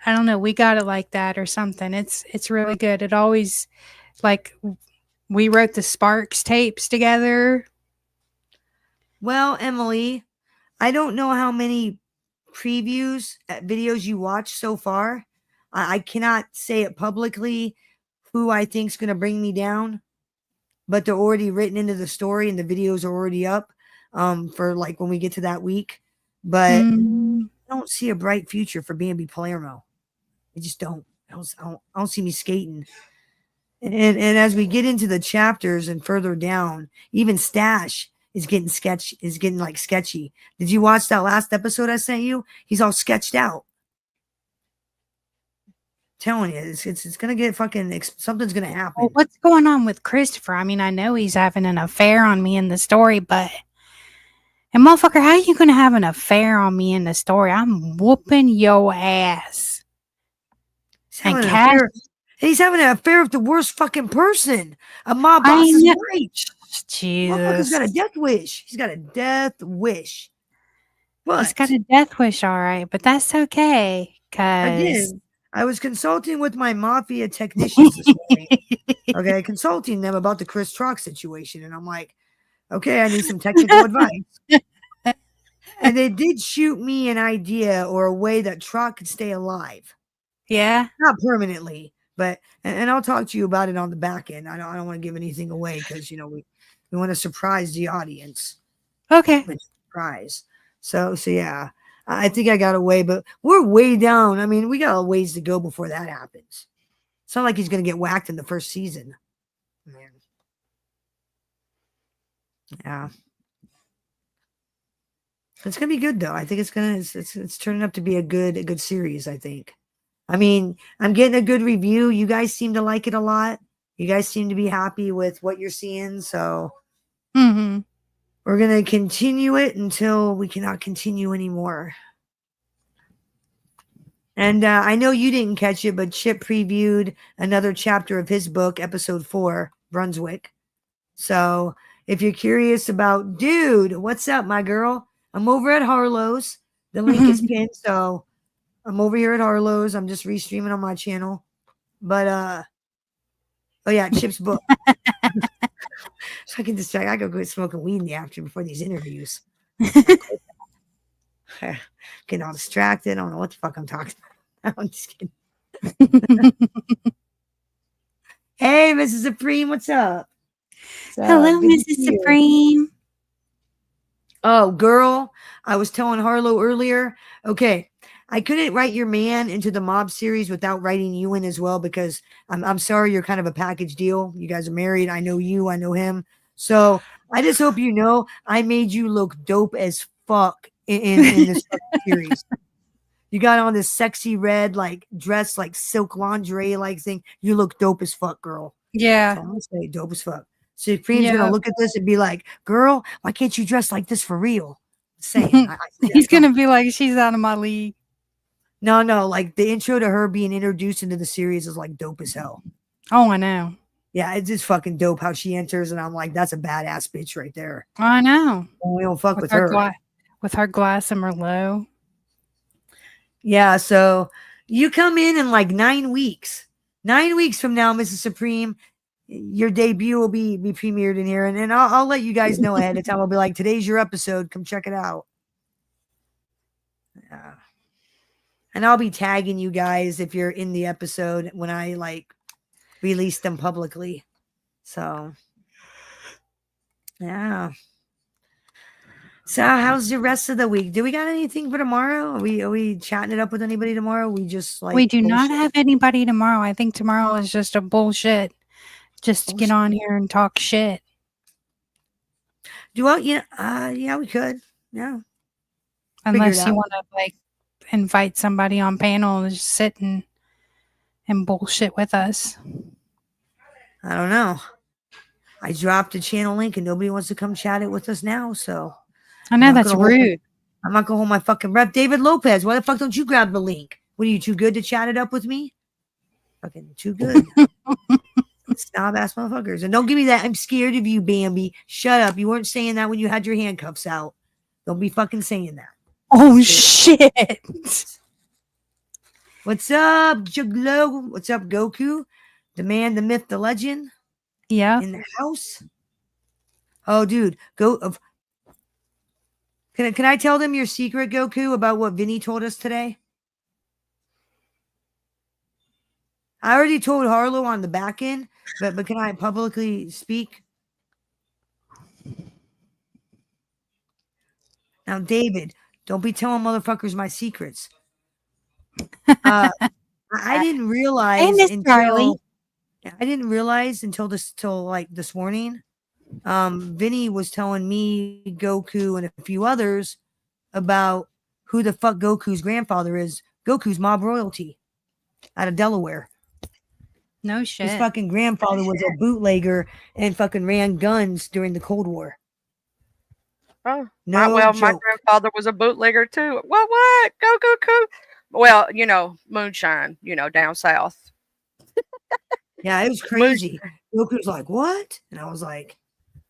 I don't know. We got it like that or something. It's really good. It always, like, we wrote the Sparks tapes together. Well, Emily, I don't know how many previews videos you watched so far. I cannot say it publicly who I think's going to bring me down, but they're already written into the story and the videos are already up for like when we get to that week. But I don't see a bright future for Bambi Palermo. I just don't. I don't see me skating. And as we get into the chapters and further down, even Stash is getting sketchy. Did you watch that last episode I sent you? He's all sketched out. Telling you, it's gonna get fucking something's gonna happen. Well, what's going on with Christopher? I mean, I know he's having an affair on me in the story, but and motherfucker, how you gonna have an affair on me in the story? I'm whooping your ass. He's having an affair with the worst fucking person. A mob boss's wife. Motherfucker's got a death wish. He's got a death wish. But he's got a death wish, all right, but that's okay. Again, I was consulting with my mafia technicians this morning. Okay, consulting them about the Chris Truck situation. And I'm like, okay, I need some technical advice. And they did shoot me an idea or a way that Truck could stay alive. Yeah. Not permanently, but and I'll talk to you about it on the back end. I don't want to give anything away because we want to surprise the audience. Okay. Surprise. So yeah. I think I got away, but we're way down. I mean, we got a ways to go before that happens. It's not like he's going to get whacked in the first season. Man. Yeah. It's going to be good, though. I think it's turning up to be a good series, I think. I mean, I'm getting a good review. You guys seem to like it a lot. You guys seem to be happy with what you're seeing. So we're going to continue it until we cannot continue anymore. And I know you didn't catch it, but Chip previewed another chapter of his book, episode 4, Brunswick. So if you're curious about, dude, what's up, my girl? I'm over at Harlow's. The link is pinned. So I'm over here at Harlow's. I'm just restreaming on my channel. But, oh yeah, Chip's book. So I can distract. I go quit smoking weed in the afternoon before these interviews. Getting all distracted. I don't know what the fuck I'm talking about. I'm just kidding. Hey, Mrs. Supreme, what's up? Hello, Mrs. Supreme. Oh, girl, I was telling Harlow earlier. Okay, I couldn't write your man into the mob series without writing you in as well, because I'm sorry, you're kind of a package deal. You guys are married. I know you. I know him. So I just hope you know I made you look dope as fuck in this fucking series. You got on this sexy red like dress, like silk lingerie like thing. You look dope as fuck, girl. Yeah. So I'm gonna say dope as fuck. Supreme's Yeah. gonna look at this and be like, "Girl, why can't you dress like this for real?" Saying, I see He's that gonna coming. be like, she's out of my league. No, like the intro to her being introduced into the series is like dope as hell. Oh, I know. Yeah, it's just fucking dope how she enters, and I'm like, that's a badass bitch right there. I know. And we don't fuck with her. With her glass and Merlot. Yeah, so you come in like 9 weeks. 9 weeks from now, Mrs. Supreme, your debut will be premiered in here, and I'll let you guys know ahead of time. I'll be like, today's your episode. Come check it out. Yeah. And I'll be tagging you guys if you're in the episode when I like release them publicly. So, yeah. So, how's the rest of the week? Do we got anything for tomorrow? Are we chatting it up with anybody tomorrow? We just like We do not bullshit? have anybody tomorrow. I think tomorrow is just a bullshit. Just to get Bullshit. on here and talk shit. Yeah, we could. Yeah. Unless you out. want to like invite somebody on panel and just sit and bullshit with us. I don't know. I dropped a channel link and nobody wants to come chat it with us now. So I know I'm not that's gonna hold rude. I'm not gonna hold my fucking breath. David Lopez, why the fuck don't you grab the link? What are you too good to chat it up with me? Fucking too good. Snob ass motherfuckers. And don't give me that. I'm scared of you, Bambi. Shut up. You weren't saying that when you had your handcuffs out. Don't be fucking saying that. Oh shit. What's up, Juglo? What's up, Goku? The man, the myth, the legend. Yeah. In the house. Oh, dude. Can I tell them your secret, Goku, about what Vinny told us today? I already told Harlow on the back end, but can I publicly speak? Now, David, don't be telling motherfuckers my secrets. I didn't realize Hey, Miss Charlie. until this morning. Vinny was telling me, Goku, and a few others about who the fuck Goku's grandfather is. Goku's mob royalty out of Delaware. No shit. His fucking grandfather was a bootlegger and fucking ran guns during the Cold War. Oh, No my joke. grandfather was a bootlegger too. What? Go. Well, moonshine, down south. Yeah, it was crazy. Goku's like, what? And I was like,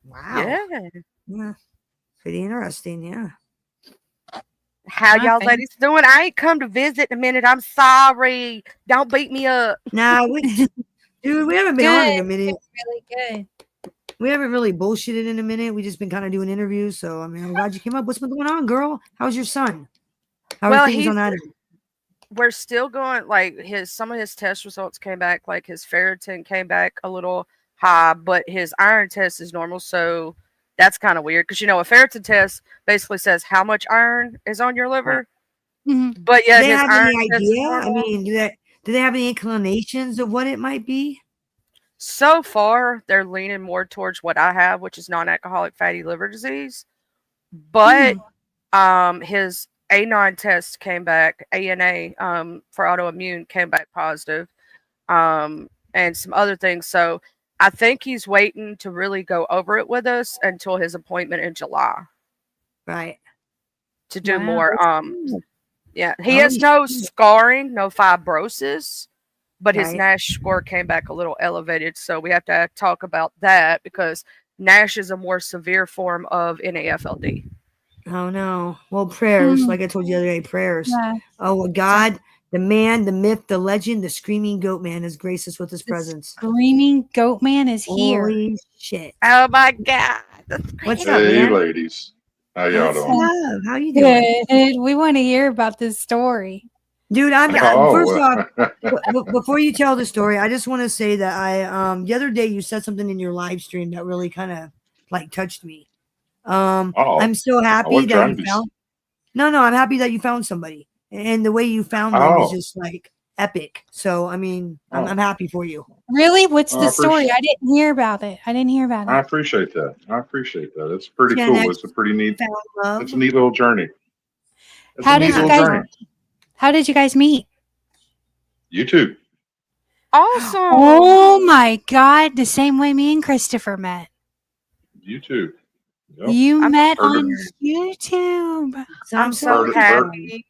wow. Yeah. Pretty interesting, yeah. How My y'all face. ladies doing? I ain't come to visit in a minute. I'm sorry. Don't beat me up. Nah, dude, we haven't been on in a minute. Really good. We haven't really bullshitted in a minute. We just been kind of doing interviews. So, I mean, I'm glad you came up. What's been going on, girl? How's your son? How are things on that end? We're still going, like, some of his test results came back, like his ferritin came back a little high, but his iron test is normal. So that's kind of weird because, a ferritin test basically says how much iron is on your liver. Mm-hmm. But yeah, Do they his have iron any test is idea? I normal. mean, do they have any inclinations of what it might be? So far, they're leaning more towards what I have, which is non-alcoholic fatty liver disease. But his A9 test came back, ANA for autoimmune came back positive, and some other things. So I think he's waiting to really go over it with us until his appointment in July Right. to do Wow, more. Cool. Yeah, he has no scarring, no fibrosis, but his Right. NASH score came back a little elevated. So we have to talk about that because NASH is a more severe form of NAFLD. Oh, no. Well, prayers. Like I told you the other day, prayers. Yeah. Oh, well, God, the man, the myth, the legend, the screaming goat man has graced us with his presence. Screaming Goatman is here. Holy shit. Oh my God. What's up, Hey, man? ladies. How y'all What's doing? up? How you doing? Good. We want to hear about this story. Dude, Oh, first off, before you tell the story, I just want to say that the other day you said something in your live stream that really kind of like touched me. I'm so happy what that you drums? found. No, I'm happy that you found somebody. and the way you found them is just like epic. So I mean, I'm happy for you. Really? What's I the story? appreciate- I didn't hear about it. I didn't hear about I it. appreciate that. I appreciate that. It's pretty Gen cool. X It's a pretty neat. found love. It's a neat little journey. It's How a neat did you little guys? journey. How did you guys meet? YouTube. Awesome. Oh my God! The same way me and Christopher met. YouTube. Yep. You met heard on of- YouTube. I'm so Heard- happy.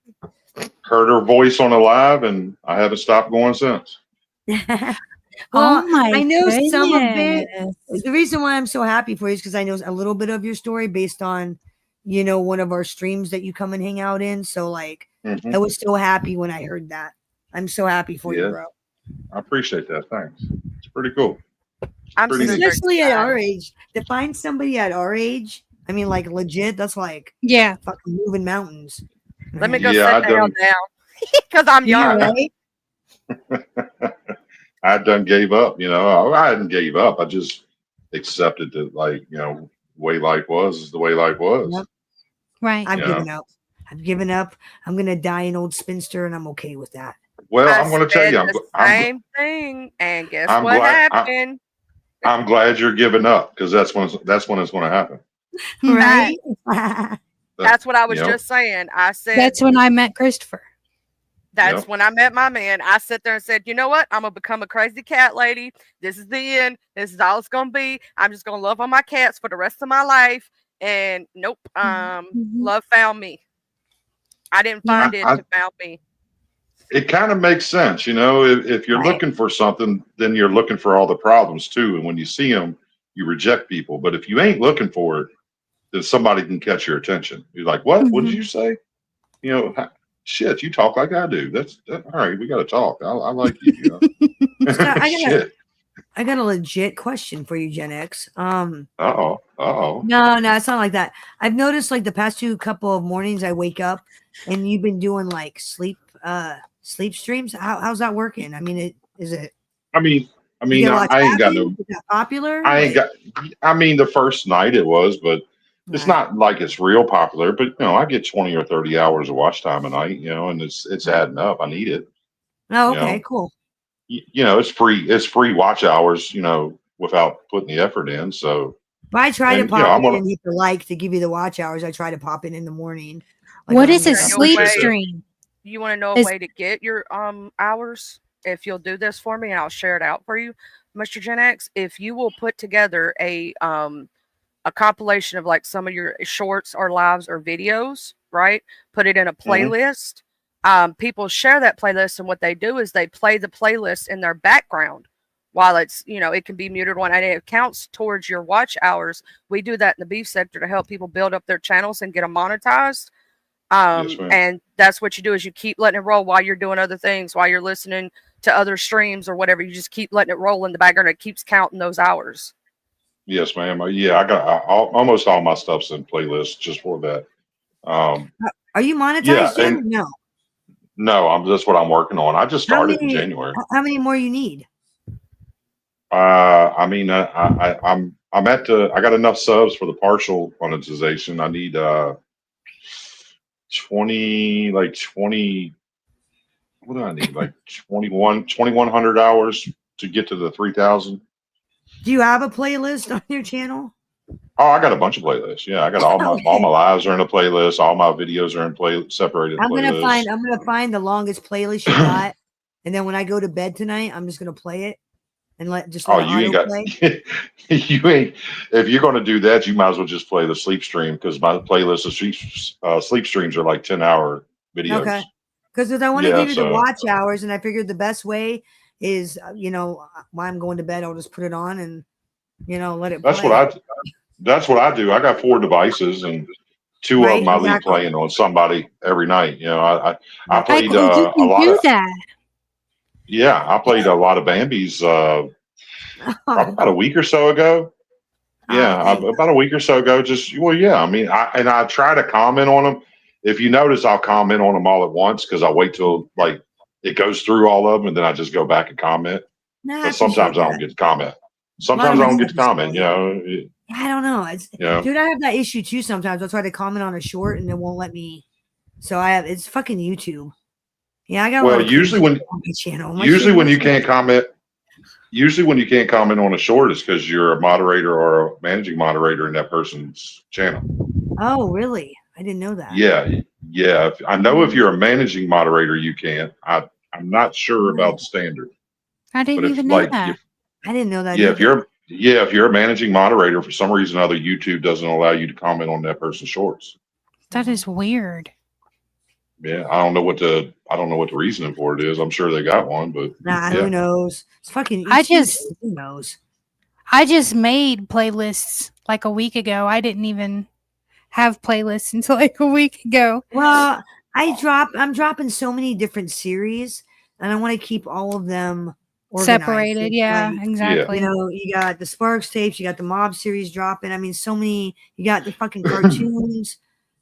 Heard her voice on a live, and I haven't stopped going since. Well, Oh my I know some of it. goodness. The reason why I'm so happy for you is because I know a little bit of your story based on, one of our streams that you come and hang out in. So like, Mhm. I was so happy when I heard that. I'm so happy for you, Yeah. bro. I appreciate that. Thanks. It's pretty cool. I'm Pretty super neat. Especially at excited. our age. To find somebody at our age, I mean, like legit, that's like Yeah. fucking moving mountains. Let me go Yeah, sit the hell down because I'm Yeah, young. right? I done gave up. I hadn't gave up. I just accepted that, way life was is the way life was. Yep. Right. I've Yeah. given up. I've given up. I'm gonna die an old spinster, and I'm okay with that. Well, I I'm going to tell said you, the I'm same thing, and guess I'm what glad- happened? I'm glad you're giving up, because that's when it's going to happen. Right? That's what I was you know? just saying. I said That's when I met Christopher. that's Yep. when I met my man. I sat there and said, you know what? I'm gonna become a crazy cat lady. This is the end. This is all it's gonna be. I'm just gonna love on my cats for the rest of my life. And nope, love found me. I didn't find it to found me. It kind of makes sense, if you're Right. looking for something, then you're looking for all the problems too. And when you see them, you reject people. But if you ain't looking for it, then somebody can catch your attention. You're like, what? What did you say? Shit, you talk like I do. All right. We got to talk. I like you. So Shit. I got a legit question for you, Gen X. Uh-oh. No, it's not like that. I've noticed like the past couple of mornings I wake up and you've been doing like sleep streams. How's that working? I mean, is it I mean, you get a lot of I ain't got traffic? no. Is that popular? I ain't got. I mean, the first night it was, but it's not like it's real popular. But I get 20 or 30 hours of watch time a night. And it's adding up. I need it. Oh, you okay, know. cool. It's free. It's free watch hours. Without putting the effort in. So Well, I try to And, pop I'm in gonna- and hit the like to give you the watch hours. I try to pop in the morning. What when is I'm a getting up. sleep appreciate that. stream? You want to know a Is- way to get your hours? If you'll do this for me, and I'll share it out for you, Mr. Gen X. If you will put together a compilation of like some of your shorts or lives or videos, right? Put it in a playlist. People share that playlist, and what they do is they play the playlist in their background while it's it can be muted one, and it counts towards your watch hours. We do that in the beef sector to help people build up their channels and get them monetized. Yes, ma'am. And that's what you do is you keep letting it roll while you're doing other things, while you're listening to other streams or whatever. You just keep letting it roll in the background. It keeps counting those hours. Yes, ma'am. Yeah, I got almost all my stuff's in playlists just for that. Are you monetized Yeah, yet? and- No. No, that's what I'm working on. I just started in January. How many more you need? I mean, I'm at I got enough subs for the partial monetization. I need 20. What do I need? Like 2,100 hours to get to the 3,000. Do you have a playlist on your channel? Oh, I got a bunch of playlists. Yeah, I got all my lives are in a playlist. All my videos are in separated I'm playlists. gonna find the longest playlist you got, and then when I go to bed tonight, I'm just gonna play it and let Oh, it you ain't auto got play. you ain't. If you're going to do that, you might as well just play the sleep stream, because my playlist of sleep streams are like 10-hour videos. Okay. Because I want to Yeah, give you the so- watch hours, and I figured the best way is, while I'm going to bed, I'll just put it on and, let it That's play. That's what I do. I got 4 devices, and 2 Right, of them I leave exactly. playing on somebody every night. I I played think you a can lot do of that. yeah. I played a lot of Bambi's probably about a week or so ago. Yeah, thanks. about a week or so ago. I mean, I try to comment on them. If you notice, I'll comment on them all at once, because I wait till like it goes through all of them, and then I just go back and comment. Nah, I But sometimes appreciate I don't that. get to comment. A Sometimes lot I of don't my get to comment. I don't know. Yeah. Dude, I have that issue too sometimes. I'll try to comment on a short and it won't let me So it's fucking YouTube. Yeah, I got a Well, lot of usually crazy when on my channel. usually when you can't comment, usually when you can't comment on a short is because you're a moderator or a managing moderator in that person's channel. Oh, really? I didn't know that. Yeah, yeah. I know if you're a managing moderator, you can't. I'm not sure about standard, I but didn't if even know like that. I didn't know that yeah, either. if you're a managing moderator, for some reason or other, YouTube doesn't allow you to comment on that person's shorts. That is weird. Yeah, I don't know what the reasoning for it is. I'm sure they got one, but Nah, yeah. who knows? It's fucking. I It's just- YouTube. Who knows? I just made playlists like a week ago. I didn't even have playlists until like a week ago. Well, I'm dropping so many different series, and I want to keep all of them organized. Separated, It's yeah, like, exactly. you know, you got the Sparks tapes, you got the Mob series dropping. I mean, so many. You got the fucking cartoons.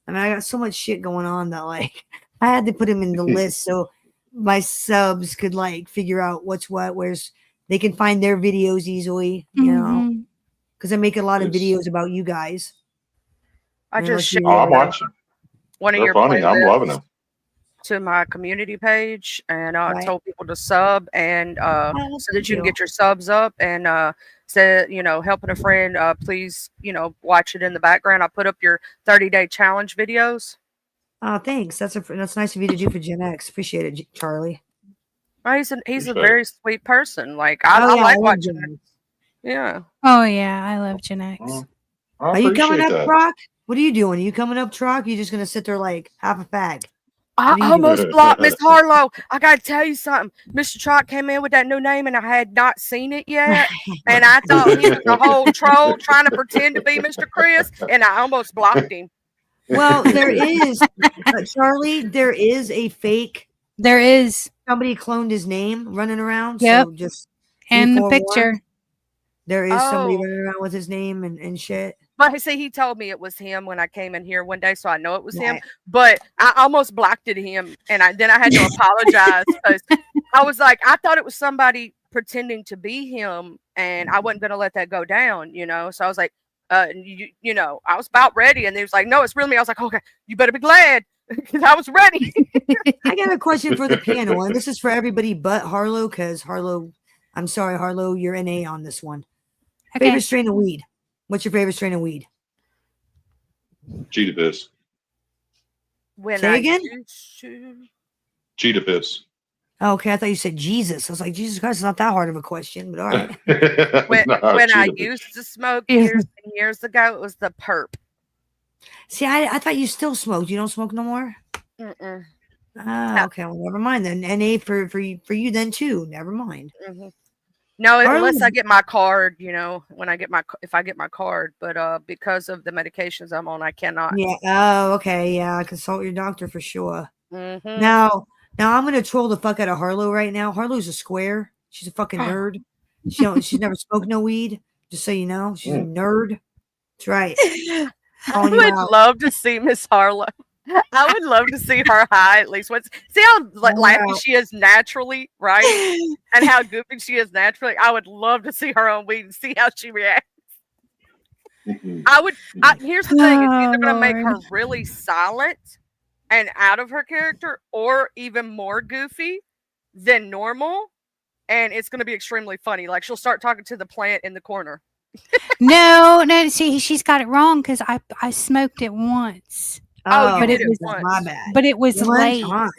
I mean, I got so much shit going on that like I had to put them in the list so my subs could like figure out what's what, where's they can find their videos easily, you know, Mhm. because I make a lot of It's- videos about you guys. I Unless just you- shared Oh, I'm watching. one of They're your funny. I'm loving playlists them. to my community page, and I Right. told people to sub and Oh, so that you can deal. get your subs up, and said, you know, helping a friend, please, you know, watch it in the background. I put up your 30-day challenge videos. Oh, thanks. That's nice of you to do for Gen X. Appreciate it, Charlie. Oh, he's a Respect. very sweet person. Like I I like love watching Gen it. X. Yeah. Oh yeah, I love Gen X. Oh, I Are you coming appreciate up, that. Troc? What are you doing? Are you coming up, Troc? You just gonna sit there like half a fag? I What are you almost blocked Miss Harlow. I gotta tell you something. Mr. Trot came in with that new name, and I had not seen it yet. And I thought he was a whole troll trying to pretend to be Mr. Chris, and I almost blocked him. Well, there is, Charlie. There is a fake. There is, Somebody cloned his name running around. Yep. So just and the forewarned. picture. There is somebody Oh. running around with his name and shit. But see, he told me it was him when I came in here one day, so I know it was him. Right. But I almost blocked him, and then I had to apologize because I was like, I thought it was somebody pretending to be him, and I wasn't gonna let that go down, you know. So I was like, you know, I was about ready, and he was like, no, it's really me. I was like, okay, you better be glad because I was ready. I got a question for the panel, and this is for everybody but Harlow, because Harlow, I'm sorry, Harlow, you're NA on this one. Okay. Favorite strain of weed? What's your favorite strain of weed? Cheetah piss. When Say I again? used to- Cheetah piss. Oh, okay, I thought you said Jesus. I was like, Jesus Christ, it's not that hard of a question, but all right. when Nah, when I cheetah piss. used to smoke Yeah. years and years ago, it was the perp. See, I thought you still smoked. You don't smoke no more? Mm-mm. Ah, okay, well, never mind then. NA for you then too. Never mind. Mhm. No, Harlow- unless I get my card, you know, if I get my card, but because of the medications I'm on, I cannot. Yeah. Oh, okay. Yeah, consult your doctor for sure. Mhm. Now I'm gonna troll the fuck out of Harlow right now. Harlow's a square. She's a fucking nerd. She's never smoked no weed. Just so you know, she's a nerd. That's right. I Calling you would out. love to see Miss Harlow. I would love to see her high at least once. See how laughing Wow. she is naturally, right? And how goofy she is naturally. I would love to see her on weed and see how she reacts. Here's the thing: it's either going to make her Lord. really silent and out of her character, or even more goofy than normal, and it's going to be extremely funny. Like she'll start talking to the plant in the corner. No, see, she's got it wrong because I smoked it once, Oh, you but did it it was once. my bad. but it was One late. time.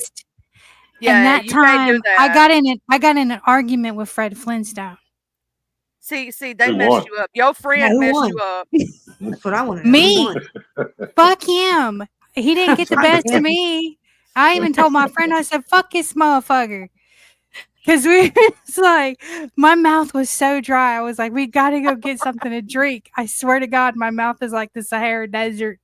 Yeah, and that you can't do time that. I got in an argument with Fred Flintstone. See, they Who messed won? you up. Your friend Yeah, who messed won? you up. That's what I want to know. Me. Fuck him. He didn't get the Fuck best of him. me. I even told my friend, I said, fuck this motherfucker. Because it's like, my mouth was so dry. I was like, we got to go get something to drink. I swear to God, my mouth is like the Sahara Desert.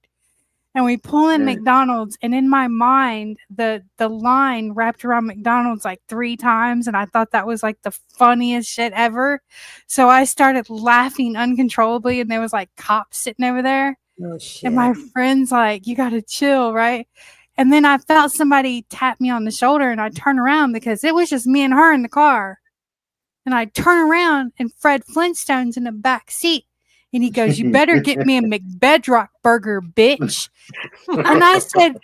And we pull in McDonald's, and in my mind, the line wrapped around McDonald's like 3 times, and I thought that was like the funniest shit ever. So I started laughing uncontrollably, and there was like cops sitting over there. Oh shit. And my friend's like, you got to chill, right? And then I felt somebody tap me on the shoulder, and I turn around because it was just me and her in the car. And I turn around, and Fred Flintstone's in the back seat. And he goes, "You better get me a McBedrock burger, bitch." And I said,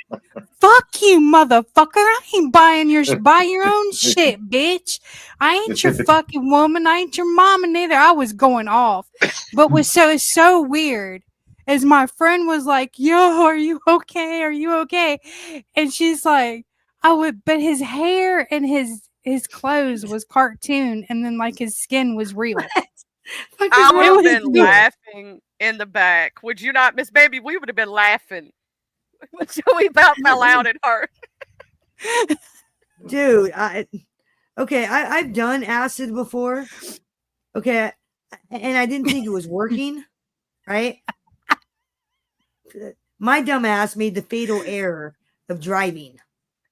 "Fuck you, motherfucker. I ain't buying buy your own shit, bitch. I ain't your fucking woman. I ain't your mama neither." I was going off. But was so weird. As my friend was like, "Yo, are you okay? Are you okay?" And she's like, but his hair and his clothes was cartoon, and then like his skin was real. I would have was been weird. laughing in the back. Would you not, Miss Baby? We would have been laughing. We about fell out at her. Dude, I've done acid before. Okay, and I didn't think it was working, right? My dumb ass made the fatal error of driving.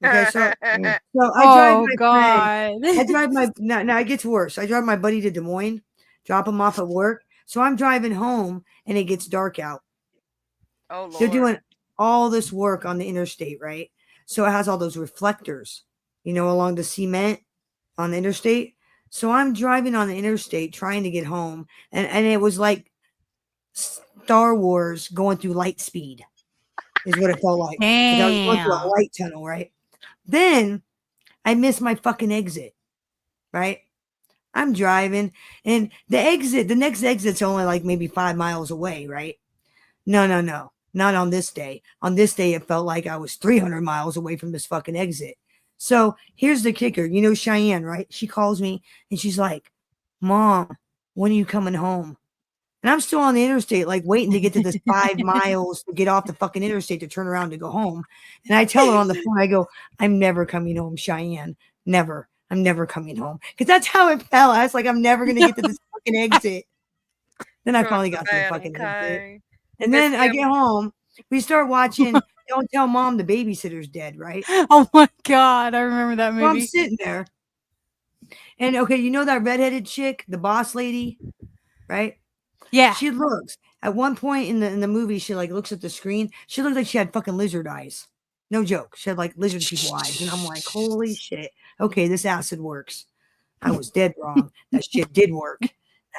Okay, so I drive Oh my God. friend. I drive my now it gets worse. I drive my buddy to Des Moines, drop him off at work. So I'm driving home and it gets dark out. Oh Lord. They're doing all this work on the interstate, right? So it has all those reflectors, along the cement on the interstate. So I'm driving on the interstate trying to get home, and it was like Star Wars going through light speed is what it felt like. Like I was going through a Damn. light tunnel, right? Then I missed my fucking exit, right? I'm driving, and the next exit's only like maybe 5 miles away, right? No. Not on this day. On this day, it felt like I was 300 miles away from this fucking exit. So here's the kicker. Cheyenne, right? She calls me and she's like, "Mom, when are you coming home?" And I'm still on the interstate, like waiting to get to this 5 miles to get off the fucking interstate to turn around to go home. And I tell her on the phone, I go, "I'm never coming home, Cheyenne. Never. I'm never coming home." Because that's how it felt. I was like, I'm never going to get to this fucking exit. Then I finally got to the fucking exit. And then I get home. We start watching Don't Tell Mom the Babysitter's Dead, right? Oh my God. I remember that movie. So I'm sitting there. And okay, that redheaded chick, the boss lady, right? Yeah. She looks at one point in the movie, she like looks at the screen. She looked like she had fucking lizard eyes. No joke. She had like lizard people eyes. And I'm like, holy shit. Okay, this acid works. I was dead wrong. That shit did work.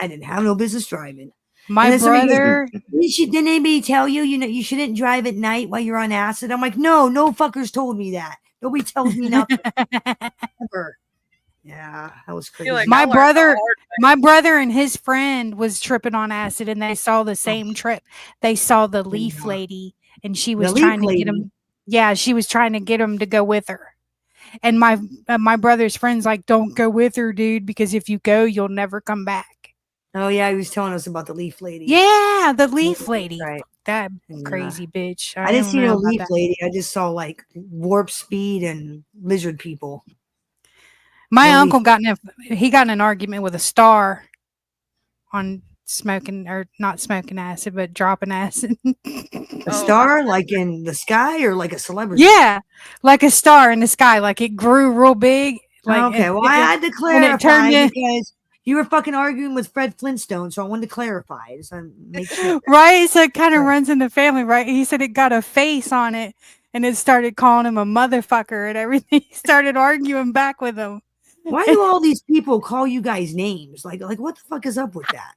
I didn't have no business driving. My brother. Didn't anybody tell you, you shouldn't drive at night while you're on acid? I'm like, no fuckers told me that. Nobody tells me nothing. Ever. Yeah, that was crazy. Like, my brother and his friend was tripping on acid, and they saw the same trip. They saw the leaf lady, and she was trying to get him. Yeah, she was trying to get him to go with her. And my brother's friend's like, "Don't go with her, dude, because if you go, you'll never come back." Oh yeah, he was telling us about the leaf lady. Yeah, the leaf lady. Right. That crazy bitch. I didn't see no leaf lady. I just saw like warp speed and lizard people. My uncle got in an argument with a star on smoking or not smoking acid, but dropping acid. A star like in the sky or like a celebrity? Yeah, like a star in the sky. Like it grew real big. Like, okay, well, I had to clarify because you were fucking arguing with Fred Flintstone, so I wanted to clarify. Just to make sure. Right? So it kind of runs in the family, right? He said it got a face on it, and it started calling him a motherfucker and everything. He started arguing back with him. Why do all these people call you guys names? Like what the fuck is up with that?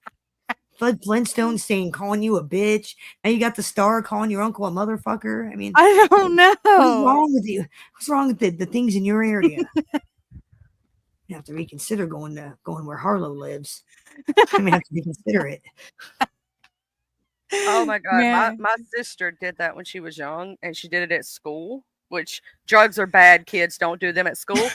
Fred Flintstone calling you a bitch. Now you got the star calling your uncle a motherfucker. I mean, I don't know. What's wrong with you? What's wrong with the things in your area? You have to reconsider going where Harlow lives. I may have to reconsider it. Oh my God. My sister did that when she was young, and she did it at school, which drugs are bad. Kids don't do them at school.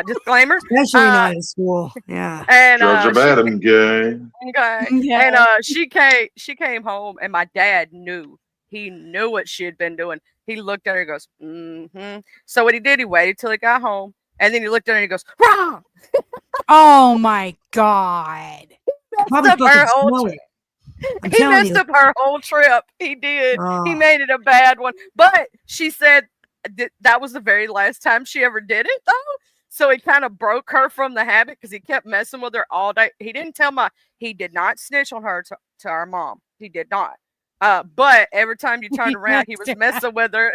Disclaimer. Especially not in school. Yeah. And drugs are bad and gay. Okay. Yeah. And she came home, and my dad knew. He knew what she had been doing. He looked at her and goes, mm-hmm. So what he did, he waited till he got home, and then he looked at her and he goes, "Wrong." Oh my God. Probably fucking smell it. He messed up her whole trip. He did. He made it a bad one. But she said that was the very last time she ever did it, though. So he kind of broke her from the habit because he kept messing with her all day. He didn't tell he did not snitch on her to our mom. He did not. But every time you turned around, he was messing with her.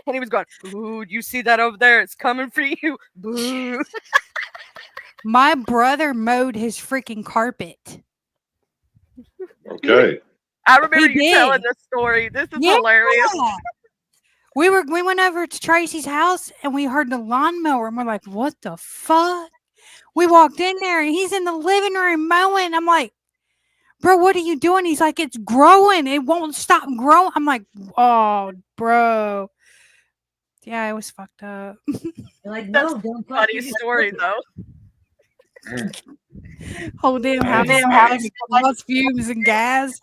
And he was going, "Ooh, you see that over there? It's coming for you." Boo. My brother mowed his freaking carpet. Okay. I remember He you telling did. this story. This is Yeah. hilarious. We went over to Tracy's house and we heard the lawnmower and we're like, what the fuck? We walked in there and he's in the living room mowing. I'm like, bro, what are you doing? He's like, it's growing. It won't stop growing. I'm like, oh, bro. Yeah, it was fucked up. You're like, That's no, don't Funny fucking story though. Whole damn house Damn. smelled like exhaust fumes and gas.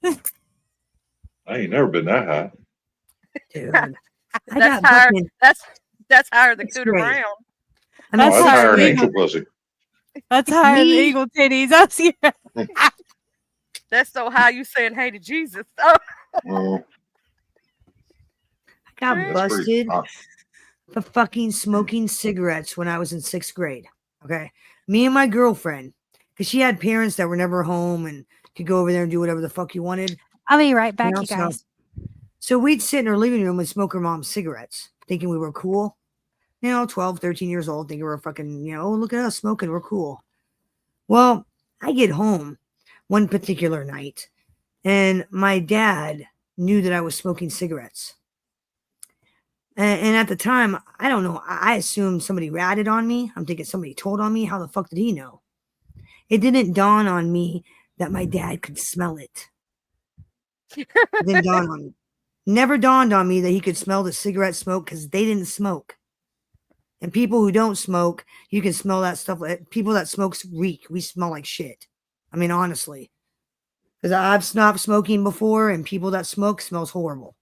I ain't never been that high. dude. I That's got higher. fucking, That's higher than That's Cooter great. Brown. I That's Oh, that's higher than legal. angel pussy. That's higher than Me? eagle titties. I see. That's so high you saying hey to Jesus. Oh, Well, I got That's that's pretty busted hot. for fucking smoking cigarettes when I was in 6th grade. Okay. Me and my girlfriend, because she had parents that were never home and could go over there and do whatever the fuck you wanted. I'll be right back, know, you guys. So we'd sit in her living room and smoke her mom's cigarettes, thinking we were cool. 12, 13 years old, thinking we're fucking, oh, look at us smoking, we're cool. Well, I get home one particular night and my dad knew that I was smoking cigarettes. And at the time, I don't know, I assumed somebody ratted on me. I'm thinking somebody told on me. How the fuck did he know? It didn't dawn on me that my dad could smell it. It didn't dawn on me. Never dawned on me that he could smell the cigarette smoke because they didn't smoke. And people who don't smoke, you can smell that stuff. People that smoke reek. We smell like shit. I mean, honestly. Because I've stopped smoking before and people that smoke smells horrible.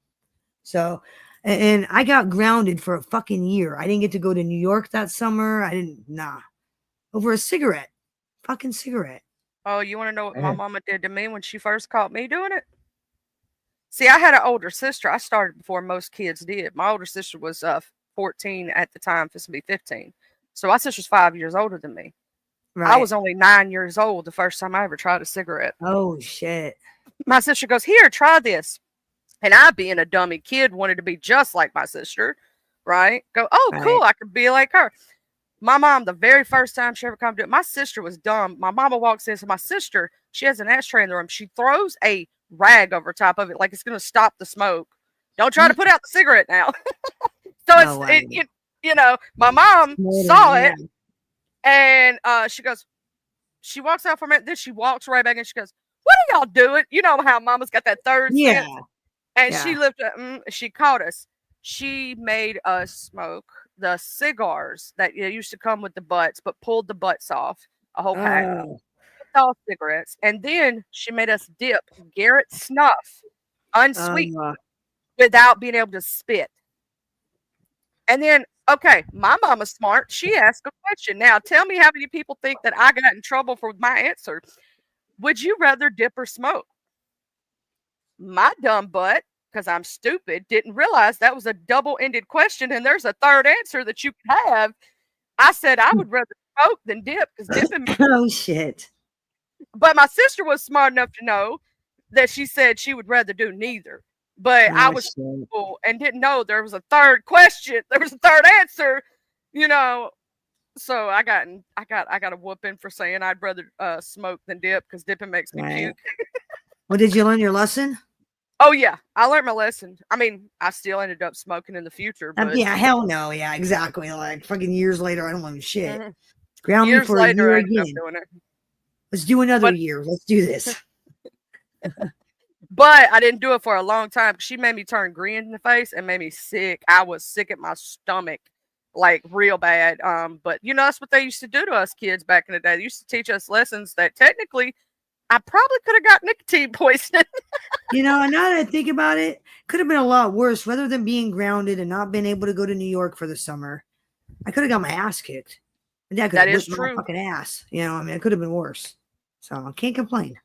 So, and I got grounded for a fucking year. I didn't get to go to New York that summer. Over a cigarette. Fucking cigarette. Oh, you want to know what my mama did to me when she first caught me doing it? See, I had an older sister. I started before most kids did. My older sister was 14 at the time, supposed to be 15. So my sister's 5 years older than me. Right. I was only 9 years old the first time I ever tried a cigarette. Oh, shit. My sister goes, here, try this. And I, being a dummy kid, wanted to be just like my sister, right? Go, oh, cool, I could be like her. My mom, the very first time she ever come to it, my sister was dumb. My mama walks in, so my sister, she has an ashtray in the room. She throws a rag over top of it like it's going to stop the smoke. Don't try to put out the cigarette now. So my mom saw it, and she goes, she walks out from it, then she walks right back and she goes, what are y'all doing? You know how mama's got that third sense. And she lifted up, she caught us. She made us smoke the cigars that used to come with the butts, but pulled the butts off, a whole pack. All cigarettes. And then she made us dip Garrett snuff, unsweetened, without being able to spit. And then, okay, my mama's smart. She asked a question. Now, tell me how many people think that I got in trouble for my answer. Would you rather dip or smoke? My dumb butt, because I'm stupid, didn't realize that was a double-ended question and there's a third answer that you could have. I said I would rather smoke than dip because dipping. Oh, shit. But my sister was smart enough to know that she said she would rather do neither. But I was cool and didn't know there was a third question. There was a third answer, So I got a whooping for saying I'd rather smoke than dip because dipping makes me puke. Well, did you learn your lesson? Oh yeah, I learned my lesson. I mean, I still ended up smoking in the future. But yeah, hell no. Yeah, exactly. Like fucking years later, I don't want shit. Ground years me for later, a year I ended up again. doing it. Let's do another year. Let's do this. But I didn't do it for a long time. She made me turn green in the face and made me sick. I was sick at my stomach, like real bad. But that's what they used to do to us kids back in the day. They used to teach us lessons that technically I probably could have got nicotine poisoning. Now that I think about it, could have been a lot worse. Rather than being grounded and not being able to go to New York for the summer, I could have got my ass kicked. That is true. My fucking ass. It could have been worse. So I can't complain.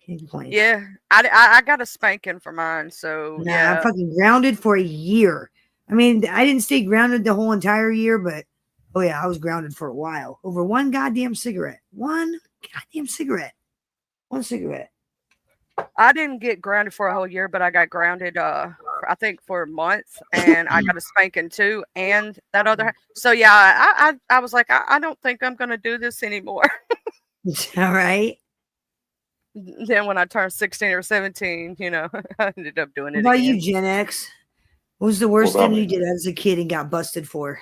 Yeah, I got a spanking for mine. So I'm fucking grounded for a year. I mean, I didn't stay grounded the whole entire year, but I was grounded for a while over one goddamn cigarette. One cigarette. I didn't get grounded for a whole year, but I got grounded I think for a month, and I got a spanking too, and that other. So yeah, I was like, I don't think I'm gonna do this anymore. All right. Then when I turned 16 or 17, I ended up doing What it about again. you, Gen X? What was the worst about thing me? you did as a kid and got busted for?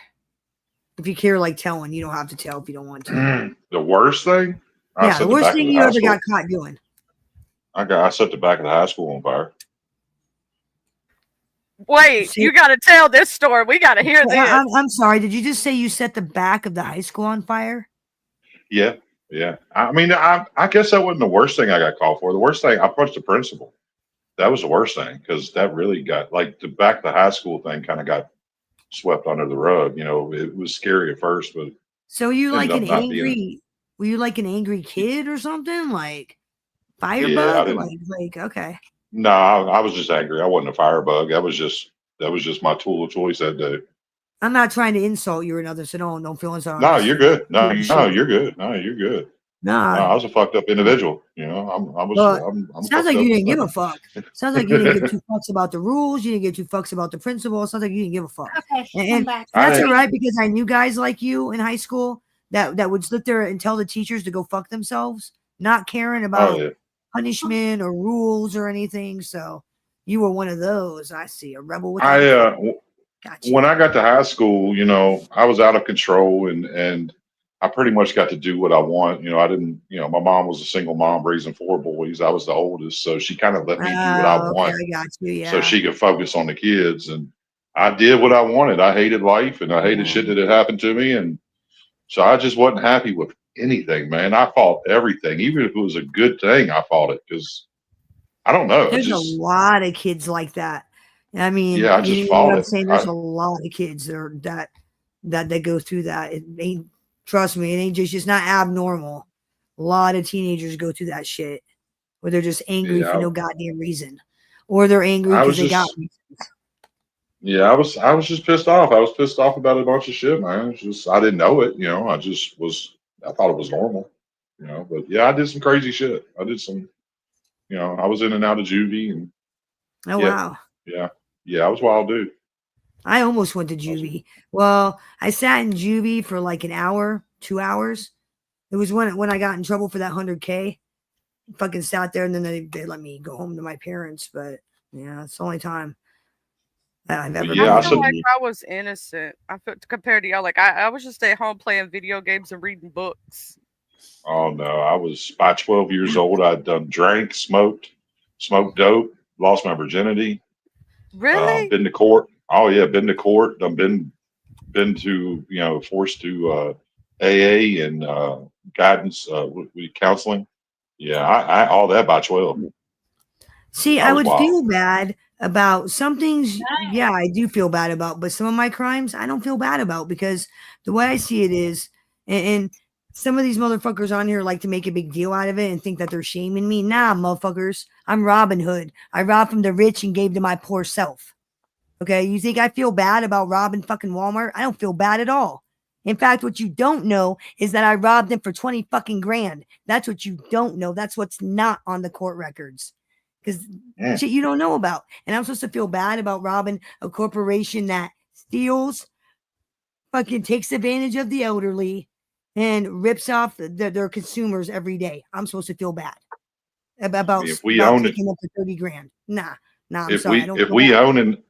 If you care, like telling, you don't have to tell if you don't want to. The worst thing? I Yeah, the set the worst back of thing the you high ever got school. caught doing. I set the back of the high school on fire. Wait, See- you got to tell this story. We got to hear this. I'm sorry. Did you just say you set the back of the high school on fire? Yeah, yeah. I mean, I guess that wasn't the worst thing I got called for. The worst thing, I punched the principal. That was the worst thing because that really got like the back of the high school thing kind of got swept under the rug. It was scary at first, but So you ended like up an not being. angry? Were you like an angry kid or something? Like Yeah, I firebug? didn't. Like okay. No, I was just angry. I wasn't a firebug. That was just my tool of choice that day. I'm not trying to insult you or nothing, so don't feel insult. I'm No, just you're good. No, shit. you're good. No, you're good. No, Nah. I was a fucked up individual. Well, I'm sounds fucked like up. you didn't give a fuck. Sounds like you didn't give two fucks about the rules. You didn't give two fucks about the principal. Sounds like you didn't give a fuck. Okay, And I'm back. that's I all right because I knew guys like you in high school that would sit there and tell the teachers to go fuck themselves, not caring Oh about yeah. punishment or rules or anything. So you were one of those. I see a rebel without I a cause. Gotcha. when I got to high school, I was out of control and I pretty much got to do what I want. I didn't, my mom was a single mom raising four boys. I was the oldest, so she kind of let me do what I Oh, okay, want I got you. so Yeah. she could focus on the kids. And I did what I wanted. I hated life and I hated shit that had happened to me. And so I just wasn't happy with anything, man. I fought everything. Even if it was a good thing, I fought it because I don't know. There's a lot of kids like that. I mean, Yeah, I you just know what fought I'm it. saying? There's a lot of kids that they go through that. It ain't, trust me, it ain't just not abnormal. A lot of teenagers go through that shit where they're just angry for Yeah, no goddamn reason, or they're angry I because was they got just Yeah, I was just pissed off. I was pissed off about a bunch of shit, man. It's just I didn't know it, I thought it was normal. But yeah, I did some crazy shit. I did some, I was in and out of juvie and oh yeah, wow. yeah, yeah, I was wild dude. I almost went to juvie. Well, I sat in juvie for like an hour, 2 hours. It was when I got in trouble for that 100K. Fucking sat there and then they let me go home to my parents. But yeah, it's the only time I've ever Yeah, I been feel in like juvie. I was innocent. I feel compared to y'all, like I was just at home playing video games and reading books. Oh no, I was by 12 years old. I'd done drank, smoked dope, lost my virginity, Really? been to court. Oh yeah, been to court. I've been to forced to AA and guidance with counseling. Yeah, I all that by 12. See, I I was would wild. feel bad about some things. Yeah, I do feel bad about, but some of my crimes I don't feel bad about because the way I see it is, and some of these motherfuckers on here like to make a big deal out of it and think that they're shaming me. Nah, motherfuckers, I'm Robin Hood. I robbed from the rich and gave to my poor self. Okay, you think I feel bad about robbing fucking Walmart? I don't feel bad at all. In fact, what you don't know is that I robbed them for 20 fucking grand. That's what you don't know. That's what's not on the court records. Because Mm. shit you don't know about. And I'm supposed to feel bad about robbing a corporation that steals, fucking takes advantage of the elderly, and rips off their consumers every day. I'm supposed to feel bad I about mean, if we about own it, taking up to 30 grand. Nah, I'm if sorry. I we don't if feel we bad. own and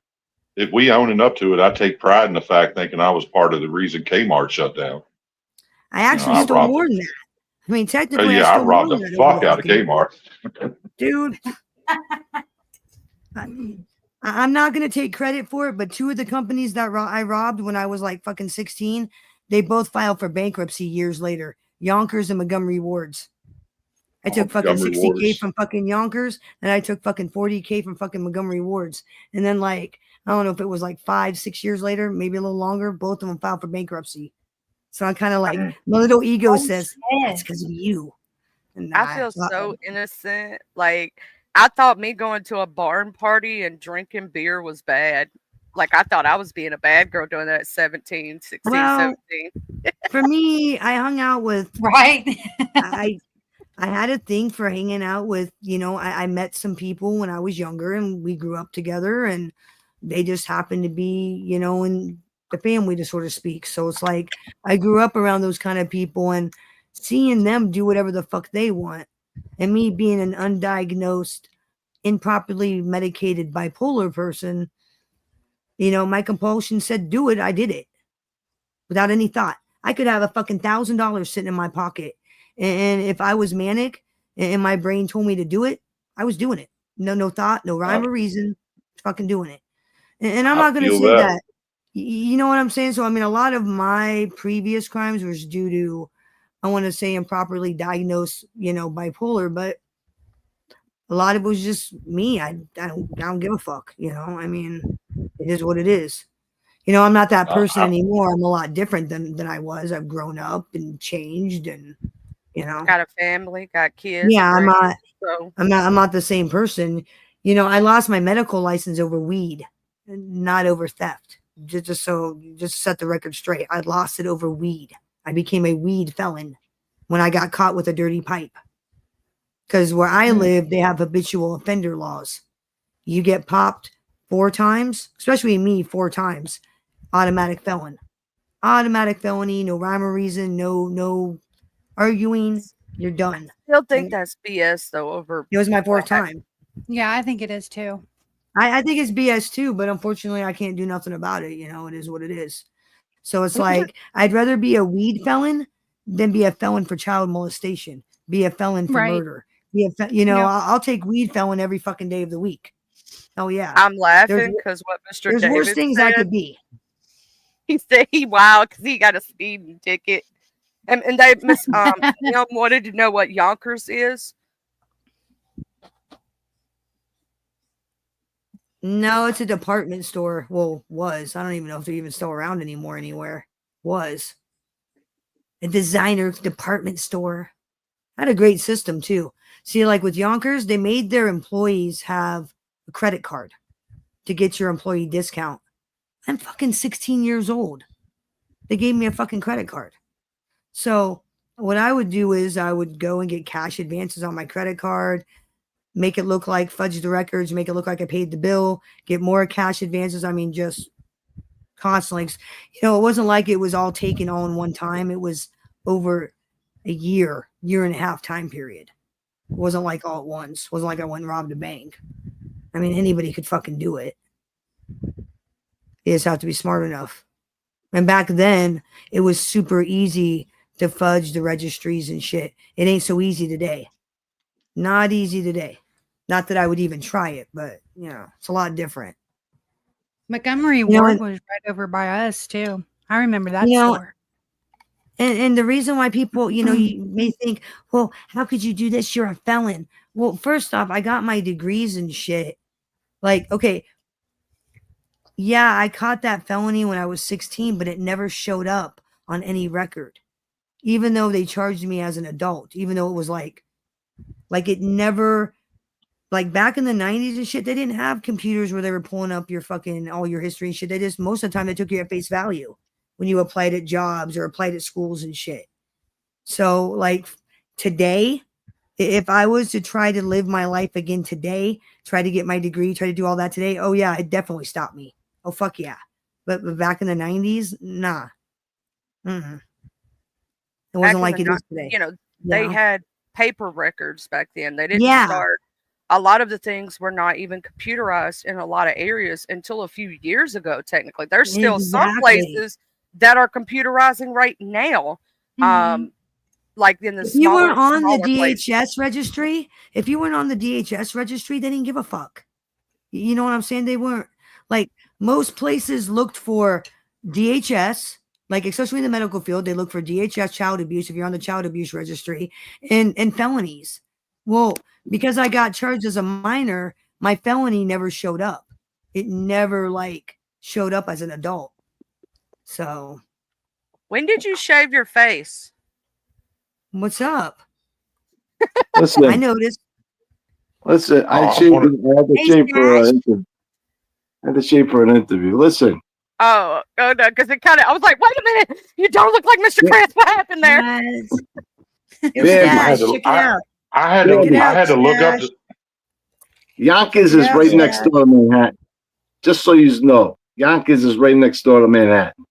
if we owning up to it, I take pride in the fact thinking I was part of the reason Kmart shut down. I actually I stole robbed more it. than that. I mean, technically, I Yeah, I stole more robbed than the that over fuck the out of fucking Kmart. dude. I'm not gonna take credit for it, but two of the companies that I robbed when I was like fucking 16, they both filed for bankruptcy years later. Yonkers and Montgomery Wards. I Oh, took fucking Montgomery 60K Ward's. from fucking Yonkers, and I took fucking 40K from fucking Montgomery Wards. And then like I don't know if it was like 5-6 years later, maybe a little longer, both of them filed for bankruptcy. So I'm kind of like Mm. my little ego Oh, says that's shit. because of you. And I feel so innocent. Like I thought me going to a barn party and drinking beer was bad. Like I thought I was being a bad girl doing that at 17, 16, well, 17. for me, I hung out with Right? I I had a thing for hanging out with, I met some people when I was younger and we grew up together and they just happened to be, in the family to sort of speak. So it's like I grew up around those kind of people and seeing them do whatever the fuck they want. And me being an undiagnosed, improperly medicated bipolar person, my compulsion said, do it. I did it without any thought. I could have a fucking $1,000 sitting in my pocket. And if I was manic and my brain told me to do it, I was doing it. No thought, no rhyme or reason, fucking doing it. And I'm not going to say that. You know what I'm saying? So, I mean, a lot of my previous crimes was due to, I want to say, improperly diagnosed, bipolar, but a lot of it was just me. I don't give a fuck, I mean, it is what it is. I'm not that person anymore. I'm a lot different than I was. I've grown up and changed and, got a family, got kids. Yeah, I'm not the same person. I lost my medical license over weed, not over theft. Just set the record straight. I lost it over weed. I became a weed felon when I got caught with a dirty pipe. Because where I live, they have habitual offender laws. You get popped 4 times, especially me 4 times, automatic felon. Automatic felony, no rhyme or reason, no arguing, you're done. I still think that's BS though. It was my 4th time. Yeah, I think it is too. I think it's BS too, but unfortunately I can't do nothing about it. It is what it is. So it's like, I'd rather be a weed felon than be a felon for child molestation, be a felon for murder. I'll take weed felon every fucking day of the week. Oh yeah. I'm laughing because what Mr. There's David worse things said, I could be. He said because he got a speeding ticket. And they wanted to know what Yonkers is. No, it's a department store. Well, was. I don't even know if they're even still around anymore anywhere. Was. A designer department store. Had a great system too. See, like with Yonkers, they made their employees have a credit card to get your employee discount. I'm fucking 16 years old. They gave me a fucking credit card. So what I would do is I would go and get cash advances on my credit card, make it look like fudge the records, make it look like I paid the bill, get more cash advances. I mean, just constantly. It wasn't like it was all taken all in one time. It was over a year and a half time period. It wasn't like all at once. It wasn't like I went and robbed a bank. I mean, anybody could fucking do it. You just have to be smart enough. And back then, it was super easy to fudge the registries and shit. It ain't so easy today. Not easy today. Not that I would even try it, but, it's a lot different. Montgomery Ward was right over by us, too. I remember that store. And the reason why people, you may think, well, how could you do this? You're a felon. Well, first off, I got my degrees and shit. Like, okay, yeah, I caught that felony when I was 16, but it never showed up on any record. Even though they charged me as an adult, even though it was like it never, like back in the 90s and shit, they didn't have computers where they were pulling up your fucking, all your history and shit. They just, most of the time they took you at face value when you applied at jobs or applied at schools and shit. So like today, if I was to try to live my life again today, try to get my degree, try to do all that today, oh yeah, it definitely stopped me. Oh fuck yeah. But back in the 90s, nah. Mm-mm. It wasn't like it is today. They had paper records back then. They didn't start. A lot of the things were not even computerized in a lot of areas until a few years ago, technically. There's still some places that are computerizing right now. Mm-hmm. Like in the if you weren't on the DHS registry, if you weren't on the DHS registry, they didn't give a fuck. You know what I'm saying? They weren't. Like most places looked for DHS, like especially in the medical field, they look for DHS child abuse if you're on the child abuse registry and felonies. Well, because I got charged as a minor, my felony never showed up. It never showed up as an adult. So when did you shave your face? What's up? Listen, I noticed. Listen, I had to shave for an interview. I had to shave for an interview. Listen. Oh no, because it kind of. I was like, wait a minute, you don't look like Mr. Krantz. What happened there? I had to look up. Yonkers is right next door to Manhattan. Just so you know, Yonkers is right next door to Manhattan.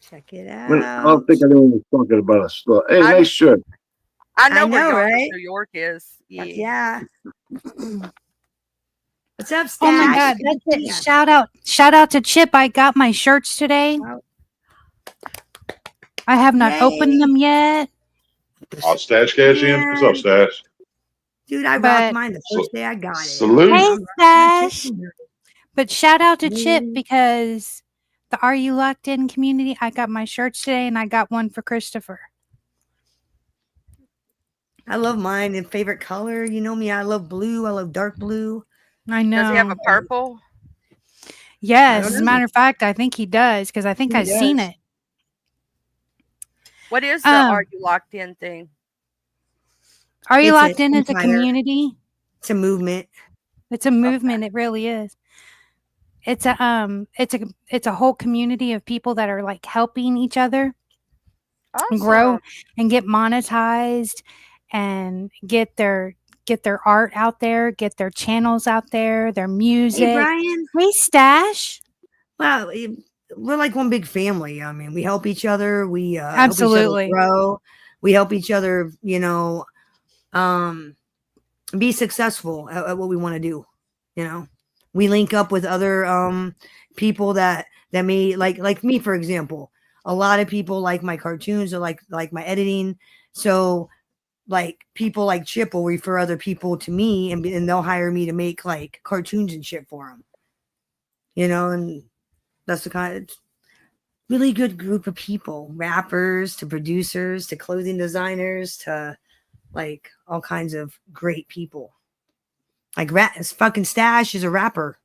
Check it out. I don't think anyone was talking about a store. Hey, nice shirt. I know I where know, Yonkers, right? New York is. Yeah. What's up, Stash? Oh my God, Good to that's see it. ya. Shout out to Chip. I got my shirts today. I have not opened Yay. them yet, Stash cash in. What's up, Man. Stash? Dude, I rocked but mine the first day I got it. Salute. hey, I'm rocking the Stash. chicken. But shout out to Chip Mm. because the Are You Locked In community, I got my shirts today and I got one for Christopher. I love mine and favorite color. You know me, I love blue. I love dark blue. I know. Does he have a purple? Yes, I as don't a know. matter of fact, I think he does because I think He I've seen does. it. What is the Are You Locked In thing? Are You It's Locked an In as a empire. community? It's a movement. It's a movement. It really is. It's a whole community of people that are like helping each other Awesome. grow and get monetized and get their art out there, get their channels out there, their music. Hey, Brian. Hey, Stash. Well, we're like one big family. I mean, we help each other. We help each Absolutely. other grow. We help each other, be successful at what we want to do. You know, we link up with other people that may like me, for example. A lot of people like my cartoons or like my editing. So like people like Chip will refer other people to me and they'll hire me to make like cartoons and shit for them. And that's the kind of really good group of people, rappers to producers to clothing designers to like all kinds of great people. Like fucking Stash is a rapper.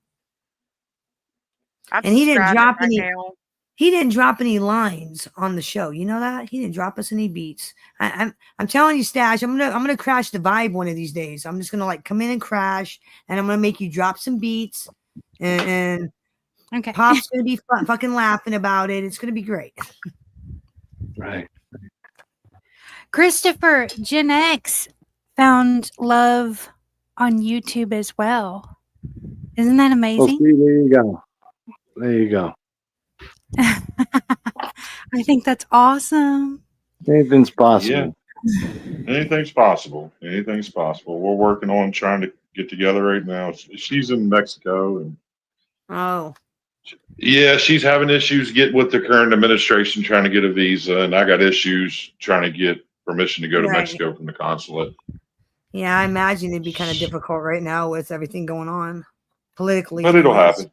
I'm And he didn't subscribing drop right any now. he didn't drop any lines on the show. You know that? He didn't drop us any beats. I'm telling you, Stash, I'm gonna crash the vibe one of these days. I'm just gonna like come in and crash and I'm gonna make you drop some beats and Okay. Pop's gonna be fucking laughing about it. It's gonna be great. Right. Christopher, Gen X found love on YouTube as well. Isn't that Well, amazing? see, there you go. There you go. I think that's awesome. Anything's possible. Yeah. Anything's possible. Anything's possible. We're working on trying to get together right now. She's in Mexico, and Oh, yeah, she's having issues getting with the current administration trying to get a visa, and I got issues trying to get permission to go to Right. Mexico from the consulate. yeah, I imagine it'd be kind of difficult right now with everything going on politically. But it'll anyways. happen.